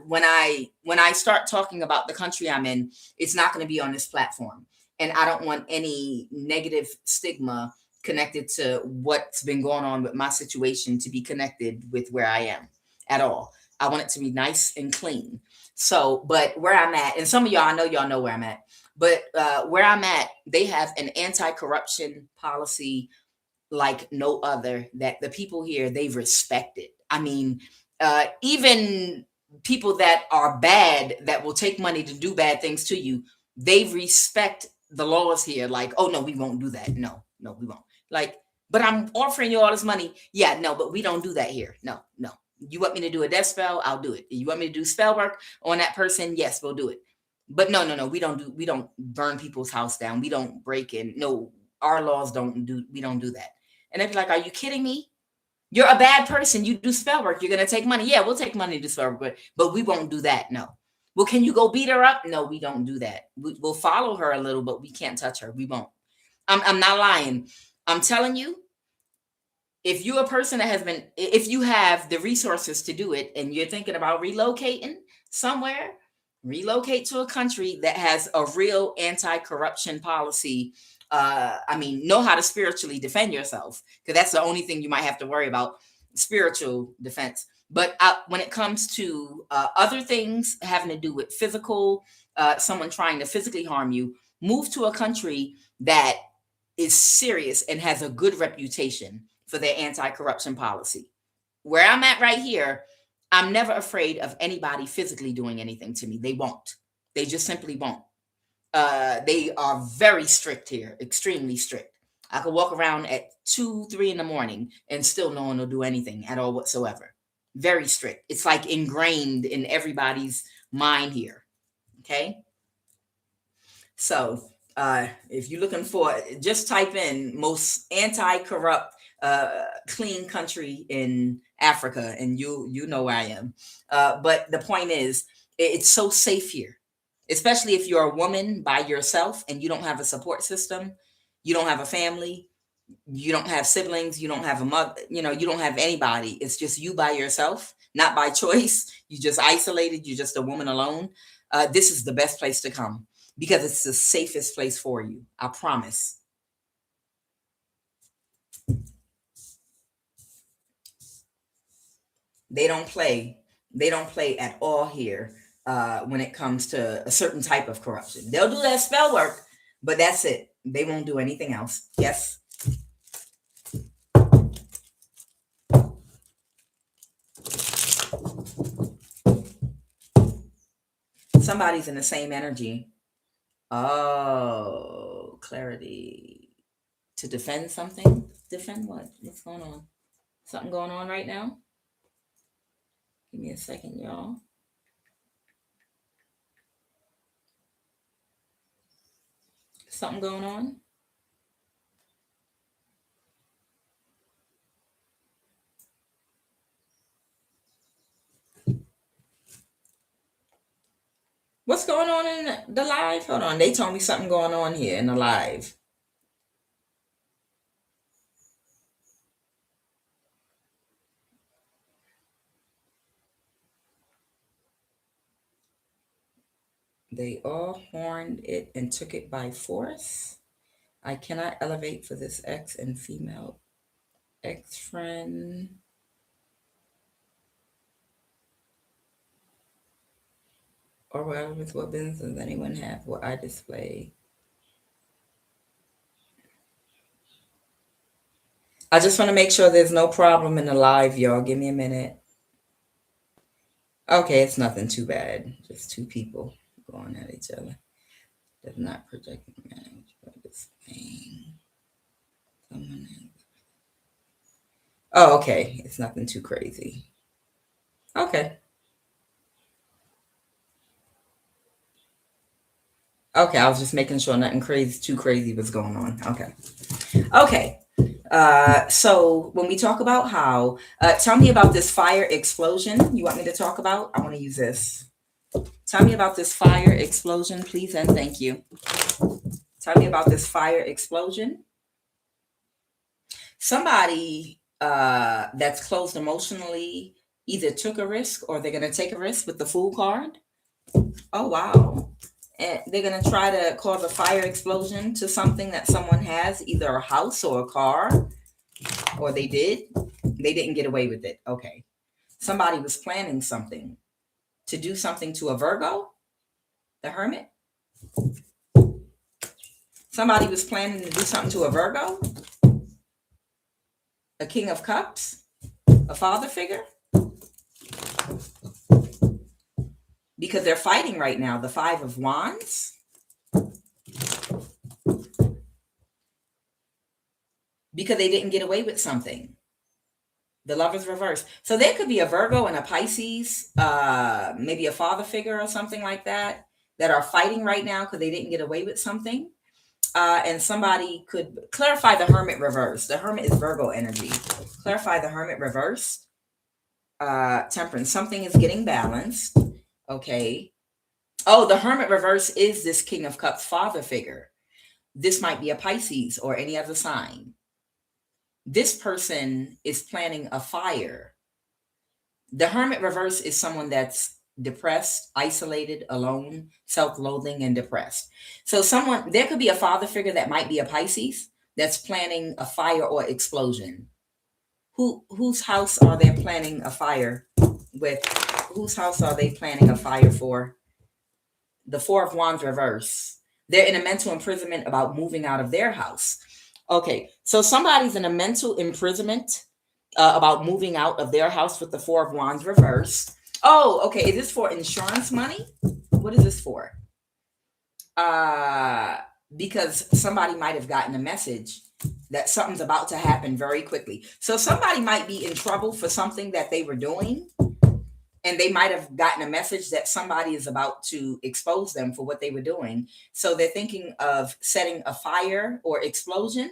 when I start talking about the country I'm in, it's not going to be on this platform, and I don't want any negative stigma connected to what's been going on with my situation to be connected with where I am at all. I want it to be nice and clean. So, but where I'm at, and some of y'all, I know y'all know where I'm at, but where I'm at, they have an anti-corruption policy like no other, that the people here, they respect it. I mean, even people that are bad, that will take money to do bad things to you, they respect the laws here. Like, oh no, we won't do that. No, we won't. Like, but I'm offering you all this money. Yeah, no, but we don't do that here. No. You want me to do a death spell? I'll do it. You want me to do spell work on that person? Yes, we'll do it. But no, we don't burn people's house down. We don't break in. No, our laws we don't do that. And they'd be like, are you kidding me? You're a bad person. You do spell work. You're going to take money. Yeah, we'll take money to do spell work, but we won't do that. No. Well, can you go beat her up? No, we don't do that. We'll follow her a little, but we can't touch her. We won't. I'm not lying. I'm telling you, if you're a person that if you have the resources to do it and you're thinking about relocating somewhere, relocate to a country that has a real anti-corruption policy. Know how to spiritually defend yourself, because that's the only thing you might have to worry about, spiritual defense. But when it comes to other things having to do with physical, someone trying to physically harm you, move to a country that is serious and has a good reputation for their anti-corruption policy. Where I'm at right here, I'm never afraid of anybody physically doing anything to me. They won't. They just simply won't. They are very strict here, extremely strict. I could walk around at 2, 3 in the morning and still no one will do anything at all whatsoever. Very strict. It's like ingrained in everybody's mind here. Okay. So if you're looking for, just type in most anti-corrupt clean country in Africa, and you know where I am. But the point is, It's so safe here, especially if you're a woman by yourself and you don't have a support system, you don't have a family, you don't have siblings, you don't have a mother, you don't have anybody. It's just you by yourself, not by choice. You just isolated, you're just a woman alone. This is the best place to come because it's the safest place for you. I promise. They don't play. They don't play at all here when it comes to a certain type of corruption. They'll do that spell work, but that's it. They won't do anything else. Yes. Somebody's in the same energy. Oh, clarity. To defend something? Defend what? What's going on? Something going on right now? Give me a second, y'all. Something going on? What's going on in the live? Hold on. They told me something going on here in the live. They all horned it and took it by force. I cannot elevate for this ex and female ex friend. Or what business does anyone have what I display? I just want to make sure there's no problem in the live, y'all. Give me a minute. Okay, it's nothing too bad. Just two people going at each other. Does not project manage by displaying. Someone else. Oh, okay. It's nothing too crazy. Okay. Okay, I was just making sure nothing too crazy was going on. Okay. Okay. So when we talk about how, tell me about this fire explosion you want me to talk about. I want to use this. Tell me about this fire explosion, please, and thank you. Tell me about this fire explosion. Somebody that's closed emotionally either took a risk or they're going to take a risk with the Fool card. Oh, wow. And they're going to try to cause a fire explosion to something that someone has, either a house or a car, or they didn't get away with it. Okay. Somebody was planning something to do something to a Virgo, the Hermit. Somebody was planning to do something to a Virgo, a King of Cups, a father figure, because they're fighting right now, the Five of Wands. Because they didn't get away with something. The Lover's reverse. So there could be a Virgo and a Pisces, maybe a father figure or something like that are fighting right now because they didn't get away with something. And somebody could clarify the Hermit reverse. The Hermit is Virgo energy. Clarify the Hermit reverse. Temperance. Something is getting balanced. Okay. Oh, the Hermit reverse is this King of Cups father figure. This might be a Pisces or any other sign. This person is planning a fire. The Hermit reverse is someone that's depressed, isolated, alone, self-loathing, and depressed. So there could be a father figure that might be a Pisces that's planning a fire or explosion. Whose house are they planning a fire with? Whose house are they planning a fire for? The Four of Wands reverse. They're in a mental imprisonment about moving out of their house. Okay, so somebody's in a mental imprisonment about moving out of their house with the Four of Wands reverse. Oh, okay. Is this for insurance money? What is this for? Because somebody might have gotten a message that something's about to happen very quickly. So somebody might be in trouble for something that they were doing, and they might have gotten a message that somebody is about to expose them for what they were doing. So they're thinking of setting a fire or explosion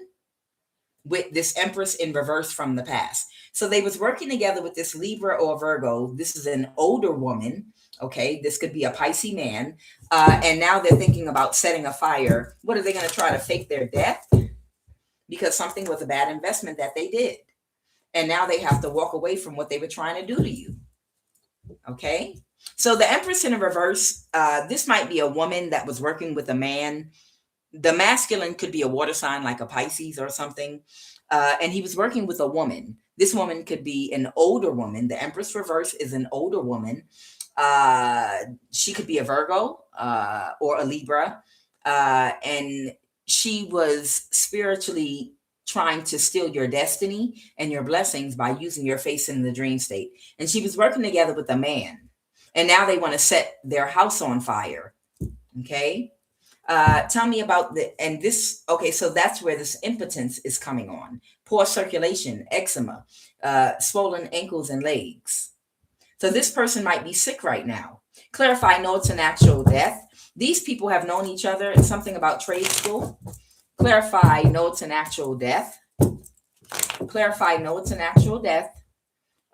with this Empress in reverse from the past. So they was working together with this Libra or Virgo. This is an older woman. Okay, this could be a Pisces man. And now they're thinking about setting a fire. What are they going to try to fake their death? Because something was a bad investment that they did. And now they have to walk away from what they were trying to do to you. Okay. So the Empress in a reverse, this might be a woman that was working with a man. The masculine could be a water sign like a Pisces or something. And he was working with a woman. This woman could be an older woman. The Empress reverse is an older woman. She could be a Virgo or a Libra. And she was spiritually trying to steal your destiny and your blessings by using your face in the dream state. And she was working together with a man. And now they want to set their house on fire. Okay. Tell me about okay, so that's where this impotence is coming on. Poor circulation, eczema, swollen ankles and legs. So this person might be sick right now. Clarify, no, it's a natural death. These people have known each other. It's something about trade school. Clarify, no, it's a natural death. Clarify, no, it's a natural death.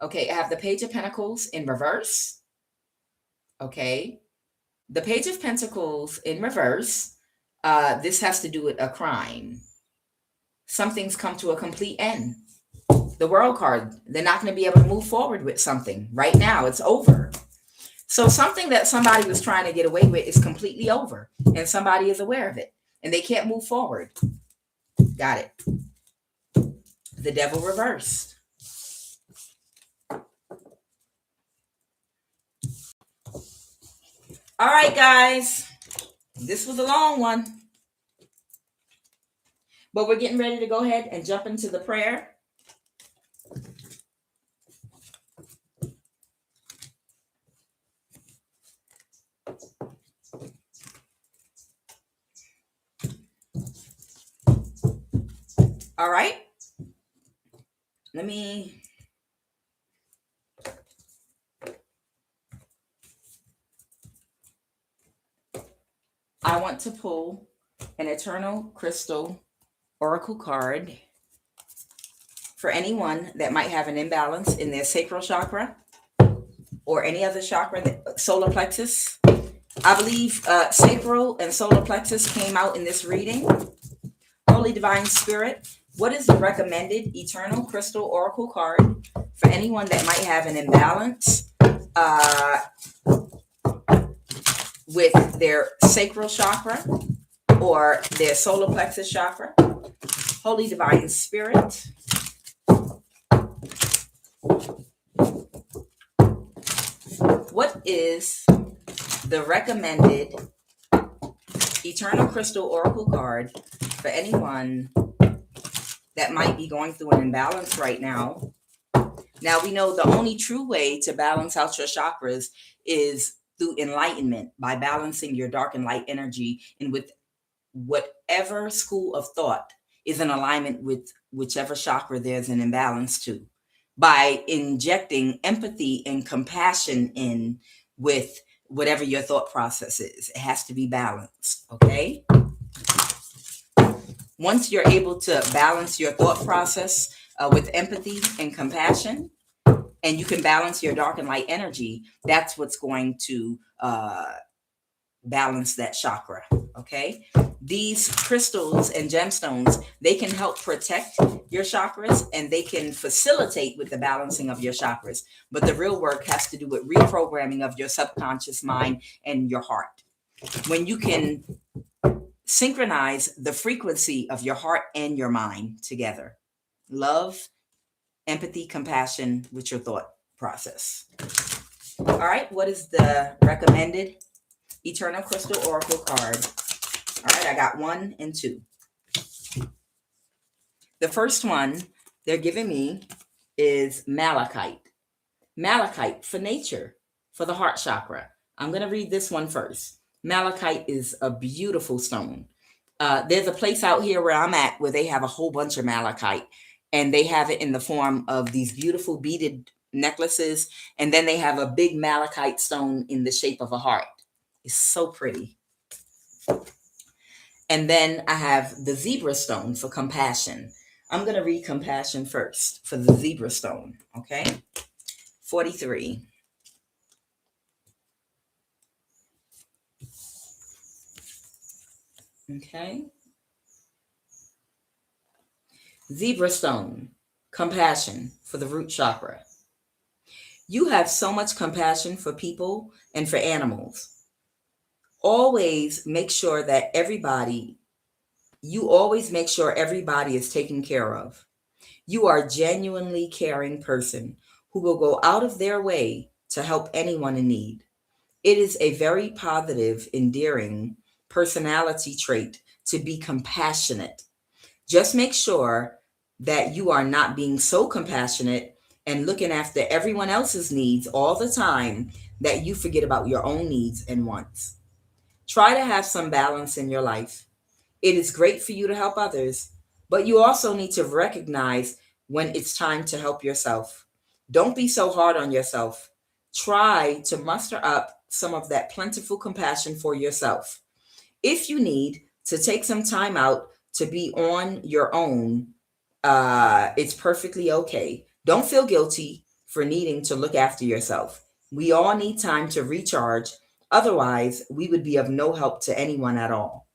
Okay, I have the Page of Pentacles in reverse. Okay. The Page of Pentacles in reverse, this has to do with a crime. Something's come to a complete end. The World card, they're not going to be able to move forward with something. Right now, it's over. So something that somebody was trying to get away with is completely over. And somebody is aware of it. And they can't move forward. Got it. The Devil reversed. All right, guys. This was a long one. But we're getting ready to go ahead and jump into the prayer. All right. I want to pull an Eternal Crystal Oracle card for anyone that might have an imbalance in their sacral chakra or any other chakra, solar plexus. I believe sacral and solar plexus came out in this reading. Holy Divine Spirit, what is the recommended Eternal Crystal Oracle card for anyone that might have an imbalance with their sacral chakra or their solar plexus chakra? Holy Divine Spirit. What is the recommended Eternal Crystal Oracle card for anyone that might be going through an imbalance right now? Now, we know the only true way to balance out your chakras is through enlightenment, by balancing your dark and light energy, and with whatever school of thought is in alignment with whichever chakra there's an imbalance to, by injecting empathy and compassion in with whatever your thought process is. It has to be balanced, okay? Once you're able to balance your thought process with empathy and compassion, and you can balance your dark and light energy, that's what's going to balance that chakra, okay? These crystals and gemstones, they can help protect your chakras and they can facilitate with the balancing of your chakras. But the real work has to do with reprogramming of your subconscious mind and your heart. When you can synchronize the frequency of your heart and your mind together, love, empathy, compassion with your thought process. All right, what is the recommended Eternal Crystal Oracle card? All right, I got 1 and 2. The first one they're giving me is malachite. Malachite for nature, for the heart chakra. I'm going to read this one first. Malachite is a beautiful stone. There's a place out here where I'm at where they have a whole bunch of malachite, and they have it in the form of these beautiful beaded necklaces, and then they have a big malachite stone in the shape of a heart. It's so pretty. And then I have the zebra stone for compassion. I'm going to read compassion first for the zebra stone. Okay. 43. Okay. Zebra stone, compassion for the root chakra. You have so much compassion for people and for animals. Always make sure that you always make sure everybody is taken care of. You are a genuinely caring person who will go out of their way to help anyone in need. It is a very positive, endearing personality trait to be compassionate. Just make sure that you are not being so compassionate and looking after everyone else's needs all the time that you forget about your own needs and wants. Try to have some balance in your life. It is great for you to help others, but you also need to recognize when it's time to help yourself. Don't be so hard on yourself. Try to muster up some of that plentiful compassion for yourself. If you need to take some time out to be on your own, it's perfectly okay. Don't feel guilty for needing to look after yourself. We all need time to recharge. Otherwise, we would be of no help to anyone at all.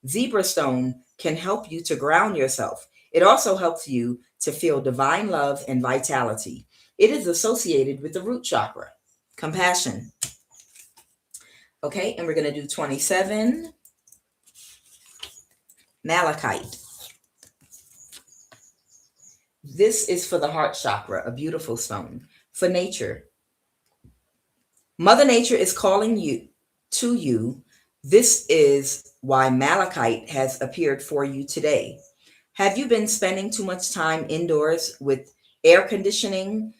Zebra stone can help you to ground yourself. It also helps you to feel divine love and vitality. It is associated with the root chakra, compassion. Okay, and we're going to do 27. Malachite. This is for the heart chakra, a beautiful stone. For nature. Mother Nature is calling you to you. This is why malachite has appeared for you today. Have you been spending too much time indoors with air conditioning,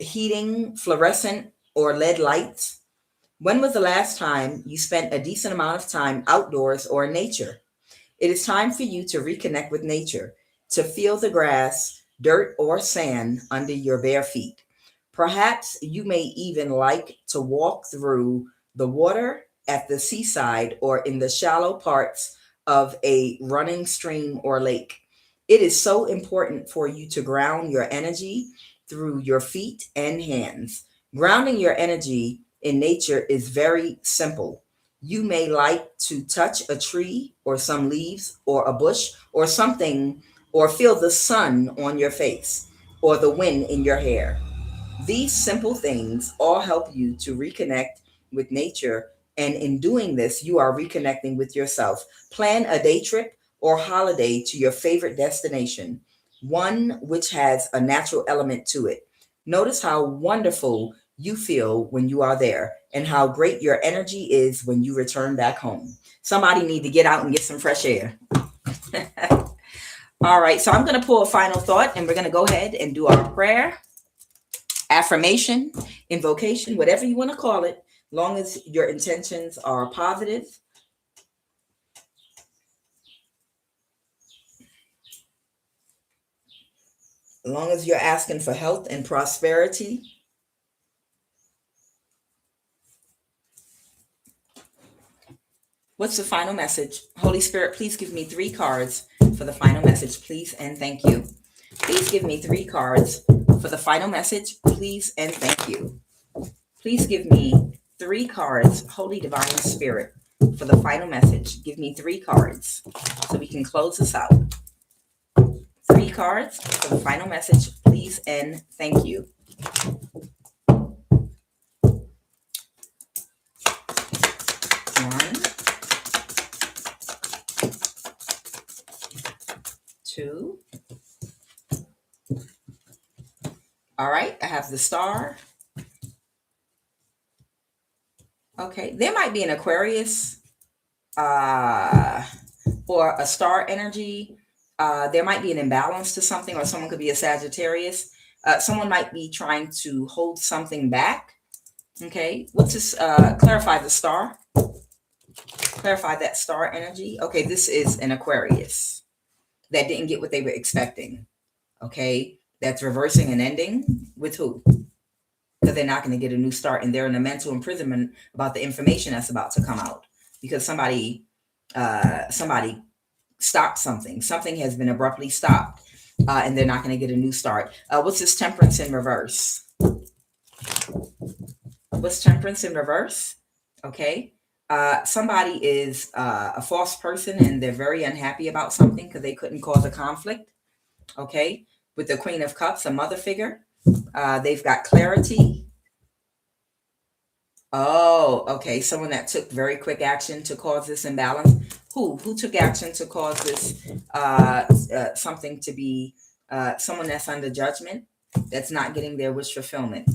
heating, fluorescent, or LED lights? When was the last time you spent a decent amount of time outdoors or in nature? It is time for you to reconnect with nature, to feel the grass, dirt, or sand under your bare feet. Perhaps you may even like to walk through the water at the seaside or in the shallow parts of a running stream or lake. It is so important for you to ground your energy through your feet and hands. Grounding your energy in nature is very simple. You may like to touch a tree or some leaves or a bush or something, or feel the sun on your face or the wind in your hair. These simple things all help you to reconnect with nature, and in doing this, you are reconnecting with yourself. Plan a day trip or holiday to your favorite destination, one which has a natural element to it. Notice how wonderful you feel when you are there and how great your energy is when you return back home. Somebody need to get out and get some fresh air. All right, so I'm going to pull a final thought and we're going to go ahead and do our prayer, affirmation, invocation, whatever you want to call it, long as your intentions are positive. As long as you're asking for health and prosperity. What's the final message? Holy Spirit, please give me 3 cards for the final message, please and thank you. Please give me 3 cards for the final message, please and thank you. Please give me 3 cards, Holy Divine Spirit, for the final message. Give me 3 cards so we can close this out. 3 cards for the final message, please and thank you. 1, 2. All right, I have the star. Okay, there might be an Aquarius or a star energy. There might be an imbalance to something, or someone could be a Sagittarius. Someone might be trying to hold something back. Okay, what's this? Clarify the star. Clarify that star energy. Okay, this is an Aquarius that didn't get what they were expecting. Okay, that's reversing and ending with who? Because they're not going to get a new start, and they're in a mental imprisonment about the information that's about to come out because somebody stop something. Something has been abruptly stopped, and they're not going to get a new start. What's this temperance in reverse? What's temperance in reverse? Okay. Somebody is a false person and they're very unhappy about something because they couldn't cause a conflict. Okay. With the Queen of Cups, a mother figure. They've got clarity. Oh, okay. Someone that took very quick action to cause this imbalance. Who took action to cause this something to be someone that's under judgment, that's not getting their wish fulfillment.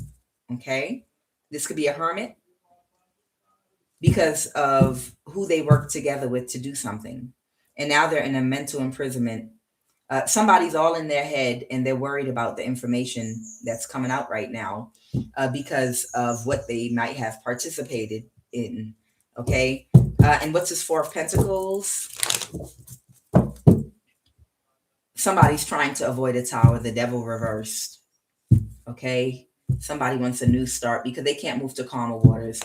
Okay. This could be a hermit because of who they work together with to do something. And now they're in a mental imprisonment. Somebody's all in their head and they're worried about the information that's coming out right now because of what they might have participated in. Okay. And what's this Four of Pentacles? Somebody's trying to avoid a tower, the Devil reversed. Okay. Somebody wants a new start because they can't move to calmer waters.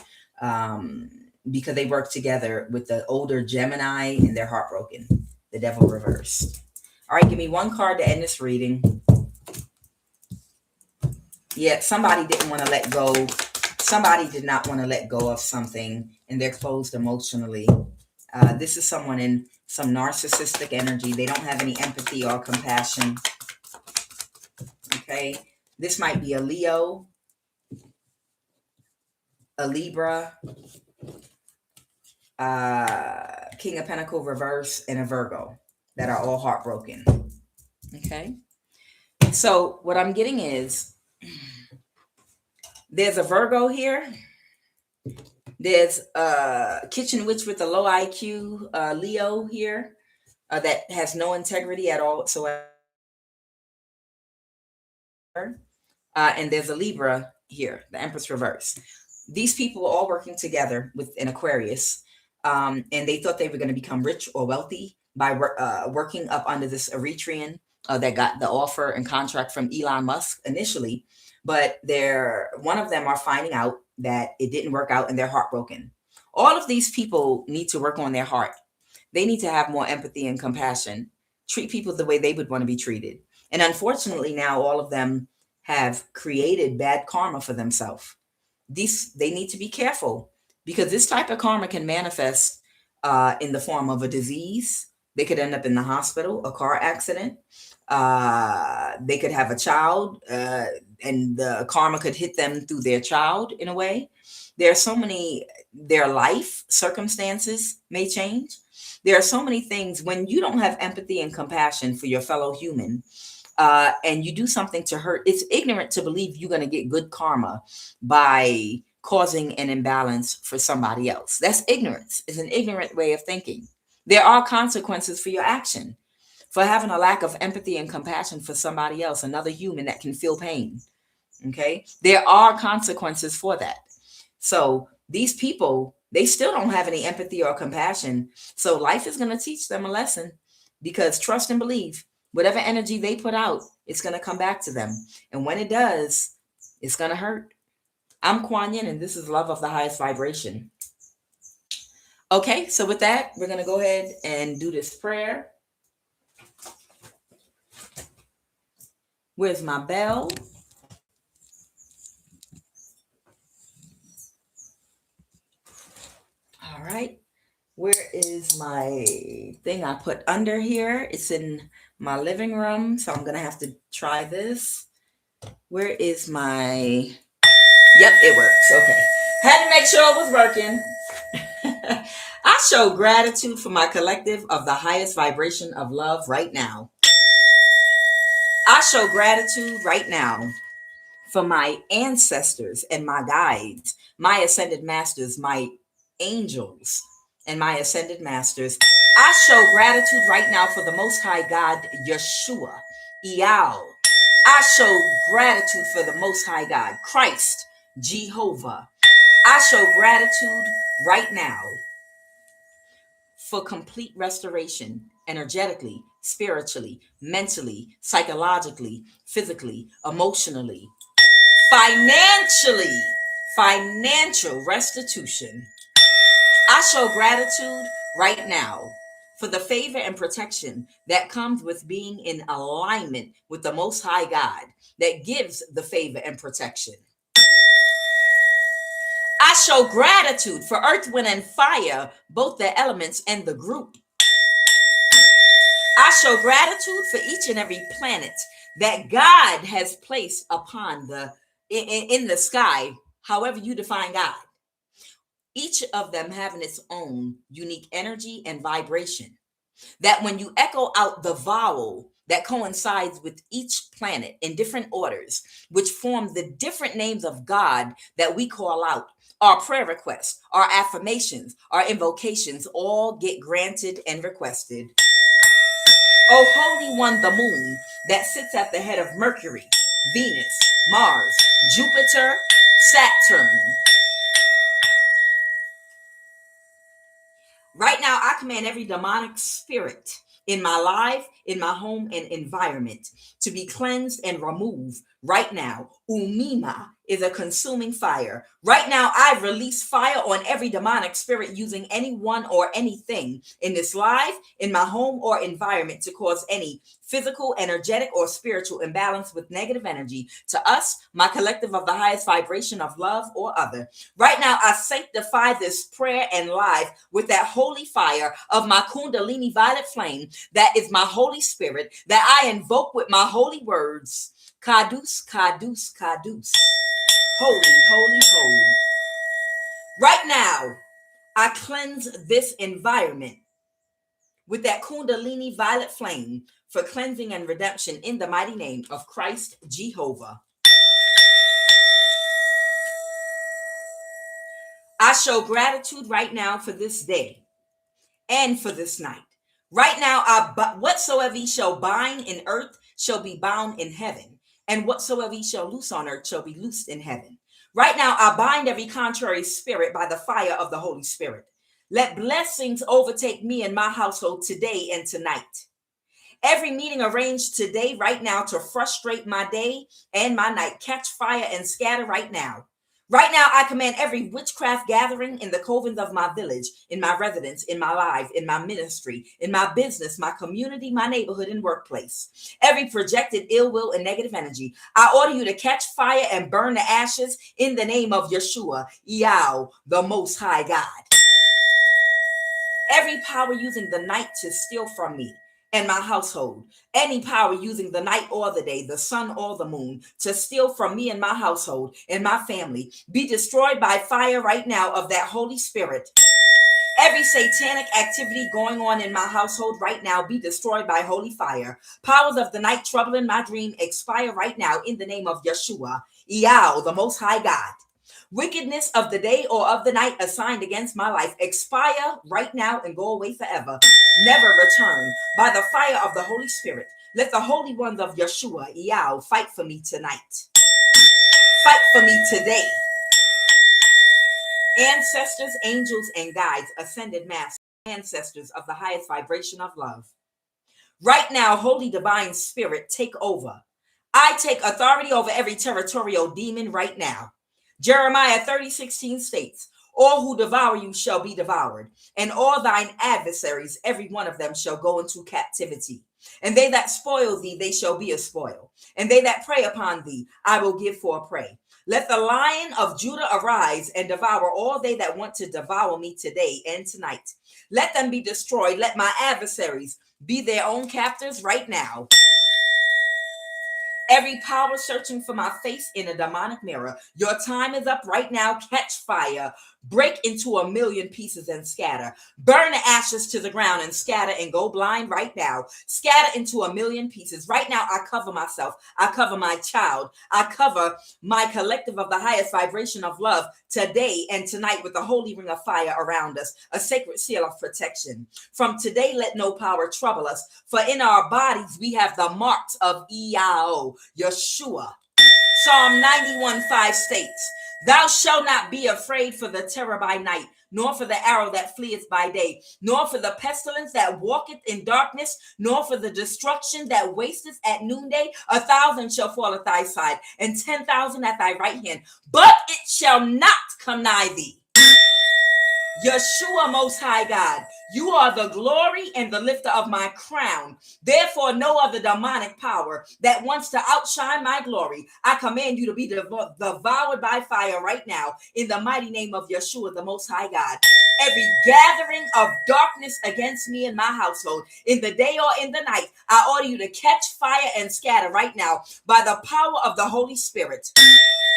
Because they work together with the older Gemini and they're heartbroken. The Devil reversed. All right, give me one card to end this reading. Yeah, somebody didn't want to let go. Somebody did not want to let go of something and they're closed emotionally. This is someone in some narcissistic energy. They don't have any empathy or compassion. Okay, this might be a Leo, a Libra, King of Pentacles reverse, and a Virgo that are all heartbroken. Okay. So what I'm getting is there's a Virgo here. There's a kitchen witch with a low IQ, Leo here, that has no integrity at all whatsoever. And there's a Libra here, the Empress reverse. These people are all working together with an Aquarius. And they thought they were going to become rich or wealthy by working up under this Eritrean that got the offer and contract from Elon Musk initially. But one of them are finding out that it didn't work out and they're heartbroken. All of these people need to work on their heart. They need to have more empathy and compassion, treat people the way they would want to be treated. And unfortunately, now all of them have created bad karma for themselves. They need to be careful because this type of karma can manifest in the form of a disease. They could end up in the hospital, a car accident. They could have a child and the karma could hit them through their child in a way. There are so many, their life circumstances may change. There are so many things when you don't have empathy and compassion for your fellow human, and you do something to hurt. It's ignorant to believe you're going to get good karma by causing an imbalance for somebody else. That's ignorance. It's an ignorant way of thinking. There are consequences for your action, for having a lack of empathy and compassion for somebody else, another human that can feel pain. Okay. There are consequences for that. So these people, they still don't have any empathy or compassion. So life is going to teach them a lesson because trust and believe, whatever energy they put out, it's going to come back to them. And when it does, it's going to hurt. I'm Kuan Yin, and this is Love of the Highest Vibration. Okay, so with that, we're going to go ahead and do this prayer. Where's my bell? All right. Where is my thing I put under here? It's in my living room, so I'm going to have to try this. Where is my... Yep, it works. Okay. Had to make sure it was working. I show gratitude for my collective of the highest vibration of love right now. I show gratitude right now for my ancestors and my guides, my ascended masters, my angels, and my ascended masters. I show gratitude right now for the Most High God, Yeshua, Ial. I show gratitude for the Most High God, Christ, Jehovah. I show gratitude right now for complete restoration, energetically, spiritually, mentally, psychologically, physically, emotionally, financial restitution. I show gratitude right now for the favor and protection that comes with being in alignment with the Most High God that gives the favor and protection. I show gratitude for earth, wind, and fire, both the elements and the group. I show gratitude for each and every planet that God has placed upon in the sky, however you define God. Each of them having its own unique energy and vibration, that when you echo out the vowel that coincides with each planet in different orders, which form the different names of God that we call out, our prayer requests, our affirmations, our invocations all get granted and requested. O Holy One, the moon that sits at the head of Mercury, Venus, Mars, Jupiter, Saturn. Right now, I command every demonic spirit in my life, in my home, and environment to be cleansed and removed right now. Umima is a consuming fire. Right now, I release fire on every demonic spirit using anyone or anything in this life, in my home, or environment to cause any physical, energetic, or spiritual imbalance with negative energy to us, my collective of the highest vibration of love or other. Right now, I sanctify this prayer and life with that holy fire of my Kundalini violet flame that is my Holy Spirit that I invoke with my holy words. Kadus, Kadus, Kadus. Holy, holy, holy. Right now, I cleanse this environment with that Kundalini violet flame for cleansing and redemption in the mighty name of Christ Jehovah. I show gratitude right now for this day and for this night. Right now, whatsoever ye shall bind in earth shall be bound in heaven, and whatsoever ye shall loose on earth shall be loosed in heaven. Right now, I bind every contrary spirit by the fire of the Holy Spirit. Let blessings overtake me and my household today and tonight. Every meeting arranged today, right now, to frustrate my day and my night, catch fire and scatter right now. Right now, I command every witchcraft gathering in the covens of my village, in my residence, in my life, in my ministry, in my business, my community, my neighborhood, and workplace. Every projected ill will and negative energy, I order you to catch fire and burn the ashes in the name of Yeshua, Yahweh, the Most High God. Every power using the night to steal from me and my household, any power using the night or the day, the sun or the moon, to steal from me and my household and my family, be destroyed by fire right now of that Holy Spirit. Every satanic activity going on in my household right now be destroyed by holy fire. Powers of the night troubling my dream expire right now in the name of Yeshua, Yahweh, the Most High God. Wickedness of the day or of the night assigned against my life expire right now and go away forever. Never return. By the fire of the Holy Spirit, let the holy ones of Yeshua, Yahweh, fight for me tonight. Fight for me today. Ancestors, angels, and guides, ascended masters, ancestors of the highest vibration of love. Right now, Holy Divine Spirit, take over. I take authority over every territorial demon right now. Jeremiah 30:16 states, all who devour you shall be devoured, and all thine adversaries, every one of them shall go into captivity. And they that spoil thee, they shall be a spoil. And they that prey upon thee, I will give for a prey. Let the Lion of Judah arise and devour all they that want to devour me today and tonight. Let them be destroyed. Let my adversaries be their own captors right now. Every power searching for my face in a demonic mirror, your time is up right now. Catch fire. Break into a million pieces and scatter. Burn the ashes to the ground and scatter and go blind right now. Scatter into a million pieces. Right now, I cover myself. I cover my child. I cover my collective of the highest vibration of love today and tonight with the holy ring of fire around us, a sacred seal of protection. From today, let no power trouble us, for in our bodies we have the marks of Yahweh, Yeshua. Psalm 91:5 states, thou shalt not be afraid for the terror by night, nor for the arrow that fleeth by day, nor for the pestilence that walketh in darkness, nor for the destruction that wasteth at noonday. 1,000 shall fall at thy side, and 10,000 at thy right hand, but it shall not come nigh thee. Yeshua, Most High God, you are the glory and the lifter of my crown. Therefore, no other demonic power that wants to outshine my glory, I command you to be devoured by fire right now in the mighty name of Yeshua, the Most High God. Every gathering of darkness against me and my household, in the day or in the night, I order you to catch fire and scatter right now by the power of the Holy Spirit.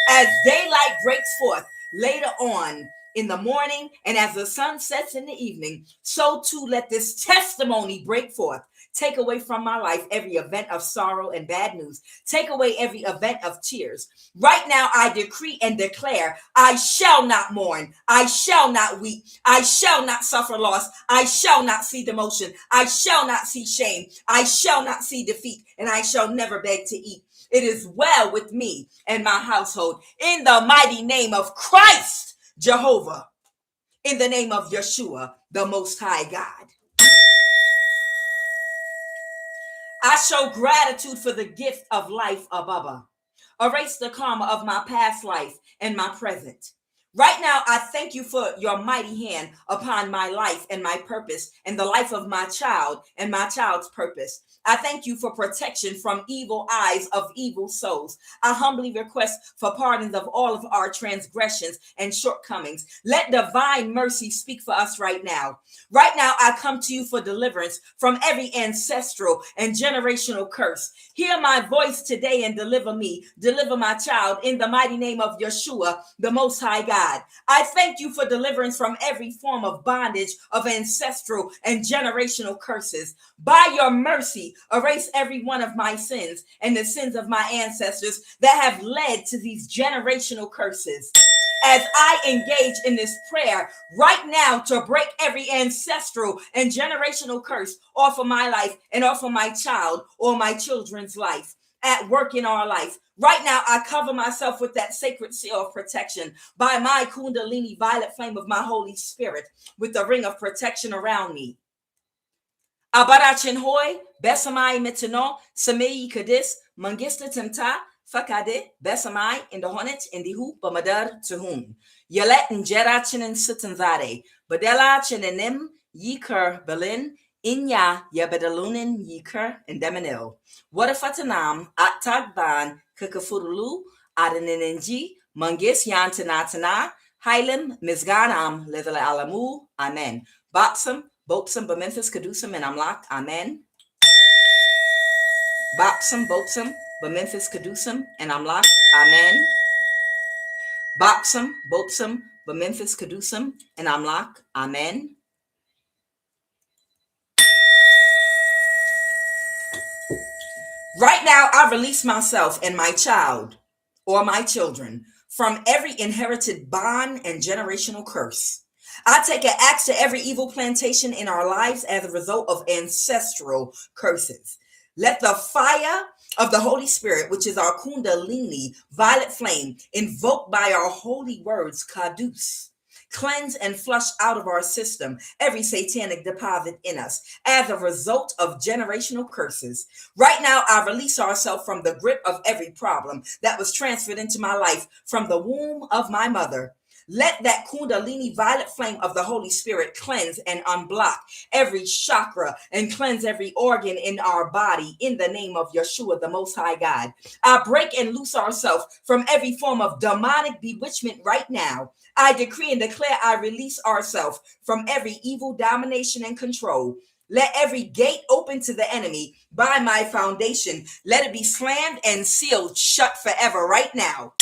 As daylight breaks forth later on in the morning, and as the sun sets in the evening, so too let this testimony break forth. Take away from my life every event of sorrow and bad news. Take away every event of tears. Right now, I decree and declare, I shall not mourn. I shall not weep. I shall not suffer loss. I shall not see demotion. I shall not see shame. I shall not see defeat, and I shall never beg to eat. It is well with me and my household. In the mighty name of Christ, Jehovah. In the name of Yeshua, the Most High God. I show gratitude for the gift of life above. Erase the karma of my past life and my present. Right now, I thank you for your mighty hand upon my life and my purpose and the life of my child and my child's purpose. I thank you for protection from evil eyes of evil souls. I humbly request for pardons of all of our transgressions and shortcomings. Let divine mercy speak for us right now. Right now, I come to you for deliverance from every ancestral and generational curse. Hear my voice today and deliver me. Deliver my child in the mighty name of Yeshua, the Most High God. I thank you for deliverance from every form of bondage of ancestral and generational curses. By your mercy, erase every one of my sins and the sins of my ancestors that have led to these generational curses. As I engage in this prayer right now to break every ancestral and generational curse off of my life and off of my child or my children's life, at work in our life. Right now, I cover myself with that sacred seal of protection by my Kundalini violet flame of my Holy Spirit with the ring of protection around me. Abarachin hoy, besamai mitino, samei kadis, mangista temta, fakade, besamai, in the honet, in the hoop, bamadar to whom. Yalet and jerachin and sitanzade, badelachin and nim, yiker, belin, Inya yabedalunin yiker and deminil. Wadafatanam at tagban kakafurulu adaninji mangis yantanatana hylim misganam level alamu. Amen. Bopsum, bopsum, bamemphis kadusum and amlak. Amen. Bopsum, bopsum, bamemphis kadusum and amlak. Amen. Bopsum, bopsum, bamemphis kadusum and amlak. Amen. Right now, I release myself and my child or my children from every inherited bond and generational curse. I take an axe to every evil plantation in our lives as a result of ancestral curses. Let the fire of the Holy Spirit, which is our Kundalini violet flame, invoked by our holy words, Kadus, cleanse and flush out of our system every satanic deposit in us as a result of generational curses. Right now, I release ourselves from the grip of every problem that was transferred into my life from the womb of my mother. Let that Kundalini violet flame of the Holy Spirit cleanse and unblock every chakra and cleanse every organ in our body in the name of Yeshua, the Most High God. I break and loose ourselves from every form of demonic bewitchment right now. I decree and declare I release ourselves from every evil domination and control. Let every gate open to the enemy by my foundation. Let it be slammed and sealed shut forever right now.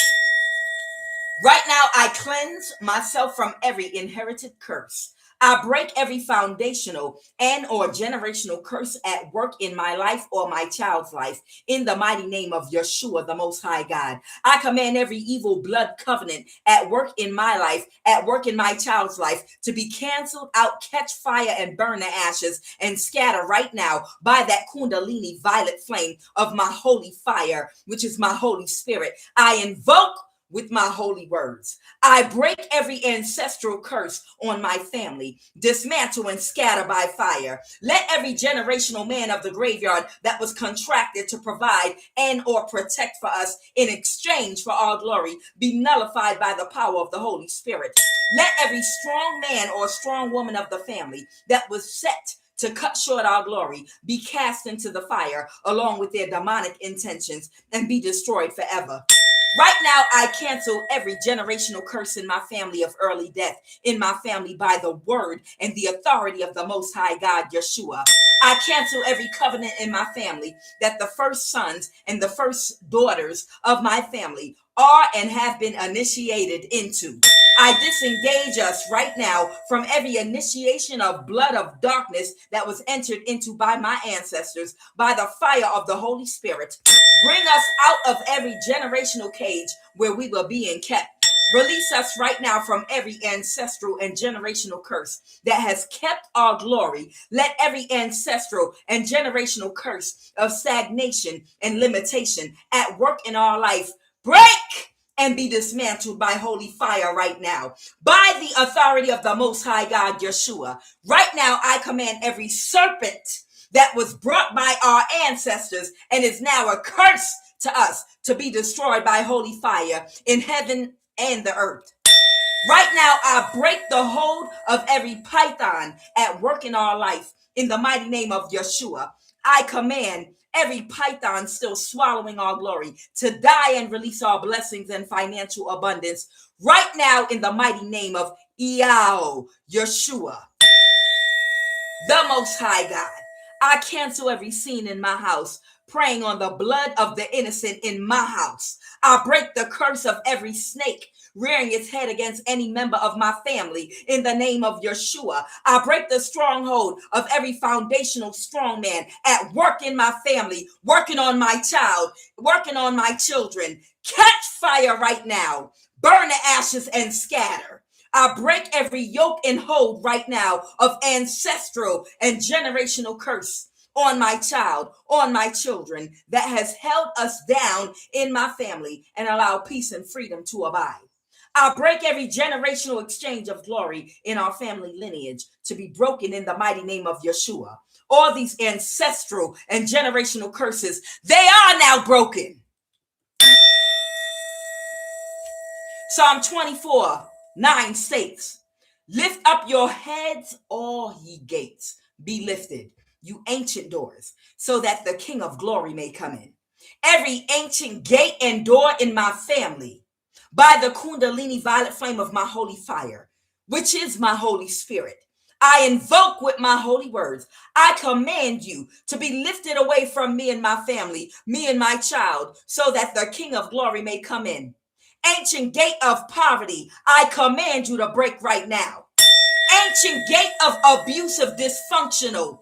Right now, I cleanse myself from every inherited curse. I break every foundational and or generational curse at work in my life or my child's life in the mighty name of Yeshua, the Most High God. I command every evil blood covenant at work in my life, at work in my child's life to be canceled out, catch fire and burn the ashes and scatter right now by that Kundalini violet flame of my holy fire, which is my Holy Spirit. I invoke with my holy words. I break every ancestral curse on my family, dismantle and scatter by fire. Let every generational man of the graveyard that was contracted to provide and or protect for us in exchange for our glory be nullified by the power of the Holy Spirit. Let every strong man or strong woman of the family that was set to cut short our glory be cast into the fire along with their demonic intentions and be destroyed forever. Right now, I cancel every generational curse in my family of early death, in my family by the word and the authority of the Most High God, Yeshua. I cancel every covenant in my family that the first sons and the first daughters of my family are and have been initiated into. I disengage us right now from every initiation of blood of darkness that was entered into by my ancestors by the fire of the Holy Spirit. Bring us out of every generational cage where we were being kept. Release us right now from every ancestral and generational curse that has kept our glory. Let every ancestral and generational curse of stagnation and limitation at work in our life break and be dismantled by holy fire right now. By the authority of the Most High God, Yeshua. Right now, I command every serpent that was brought by our ancestors and is now a curse to us to be destroyed by holy fire in heaven and the earth. Right now, I break the hold of every python at work in our life in the mighty name of Yeshua. I command every python still swallowing our glory to die and release our blessings and financial abundance right now in the mighty name of Yeshua, the Most High God. I cancel every scene in my house, praying on the blood of the innocent in my house. I break the curse of every snake rearing its head against any member of my family in the name of Yeshua. I break the stronghold of every foundational strong man at work in my family, working on my child, working on my children. Catch fire right now. Burn the ashes and scatter. I break every yoke and hold right now of ancestral and generational curse on my child, on my children that has held us down in my family and allow peace and freedom to abide. I break every generational exchange of glory in our family lineage to be broken in the mighty name of Yeshua. All these ancestral and generational curses, they are now broken. Psalm 24:9 states, lift up your heads, all ye gates, be lifted, you ancient doors, so that the King of glory may come in. Every ancient gate and door in my family, by the Kundalini violet flame of my holy fire, which is my Holy Spirit, I invoke with my holy words. I command you to be lifted away from me and my family, me and my child, so that the King of glory may come in. Ancient gate of poverty, I command you to break right now. Ancient gate of abusive, dysfunctional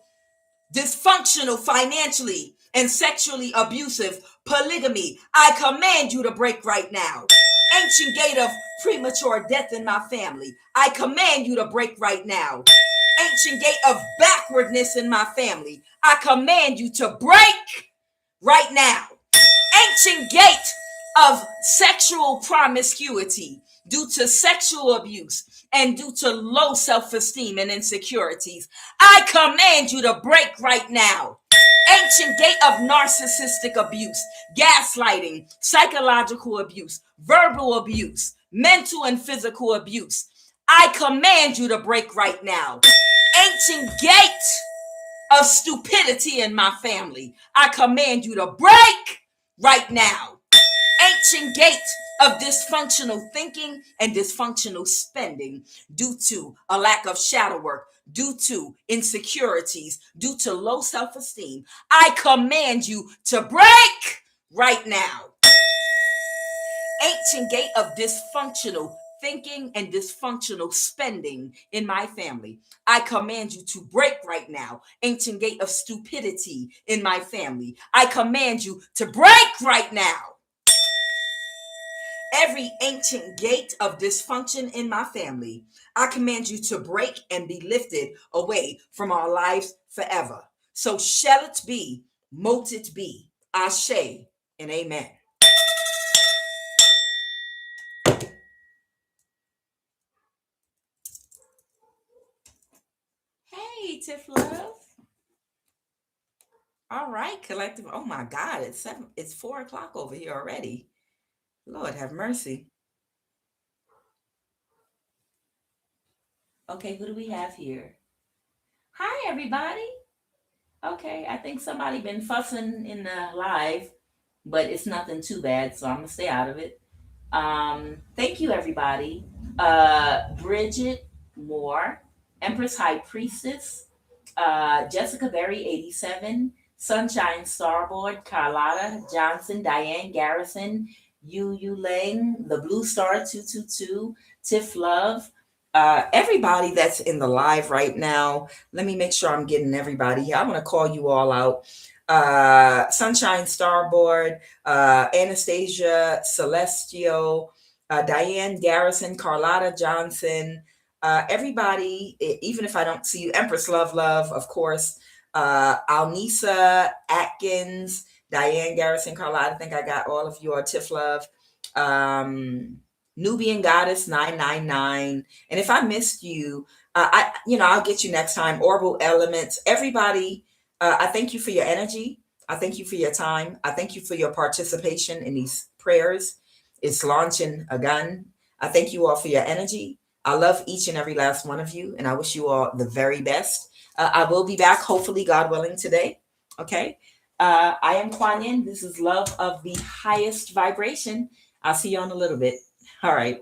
financially and sexually abusive polygamy, I command you to break right now. Ancient gate of premature death in my family, I command you to break right now. Ancient gate of backwardness in my family, I command you to break right now. Ancient gate of sexual promiscuity due to sexual abuse and due to low self-esteem and insecurities, I command you to break right now. Ancient gate of narcissistic abuse, gaslighting, psychological abuse, verbal abuse, mental and physical abuse, I command you to break right now. Ancient gate of stupidity in my family, I command you to break right now. Ancient gate of dysfunctional thinking and dysfunctional spending due to a lack of shadow work, due to insecurities, due to low self-esteem, I command you to break right now. Ancient gate of dysfunctional thinking and dysfunctional spending in my family, I command you to break right now. Ancient gate of stupidity in my family, I command you to break right now. Every ancient gate of dysfunction in my family, I command you to break and be lifted away from our lives forever. So shall it be, mote it be, Ashe, and amen. Hey, Tiff Love. All right, collective. Oh my God, it's 7. It's 4 o'clock over here already. Lord have mercy. Okay, who do we have here? Hi, everybody. Okay, I think somebody been fussing in the live, but it's nothing too bad, so I'm gonna stay out of it. Thank you, everybody. Bridget Moore, Empress High Priestess, Jessica Berry, 87, Sunshine Starboard, Carlotta Johnson, Diane Garrison, Yu Lang, The Blue Star 222, Tiff Love, everybody that's in the live right now. Let me make sure I'm getting everybody here. I'm going to call you all out. Sunshine Starboard, Anastasia Celestio, Diane Garrison, Carlotta Johnson, everybody, even if I don't see you, Empress Love, of course, Alnisa Atkins, Diane Garrison, Carlotta, I think I got all of you, or Tiff Love, Nubian Goddess 999. And if I missed you, I'll get you next time. Orbital Elements, everybody, I thank you for your energy. I thank you for your time. I thank you for your participation in these prayers. It's launching a gun. I thank you all for your energy. I love each and every last one of you, and I wish you all the very best. I will be back, hopefully, God willing, today. Okay. I am QUAN. This is love of the highest vibration. I'll see you on a little bit. All right.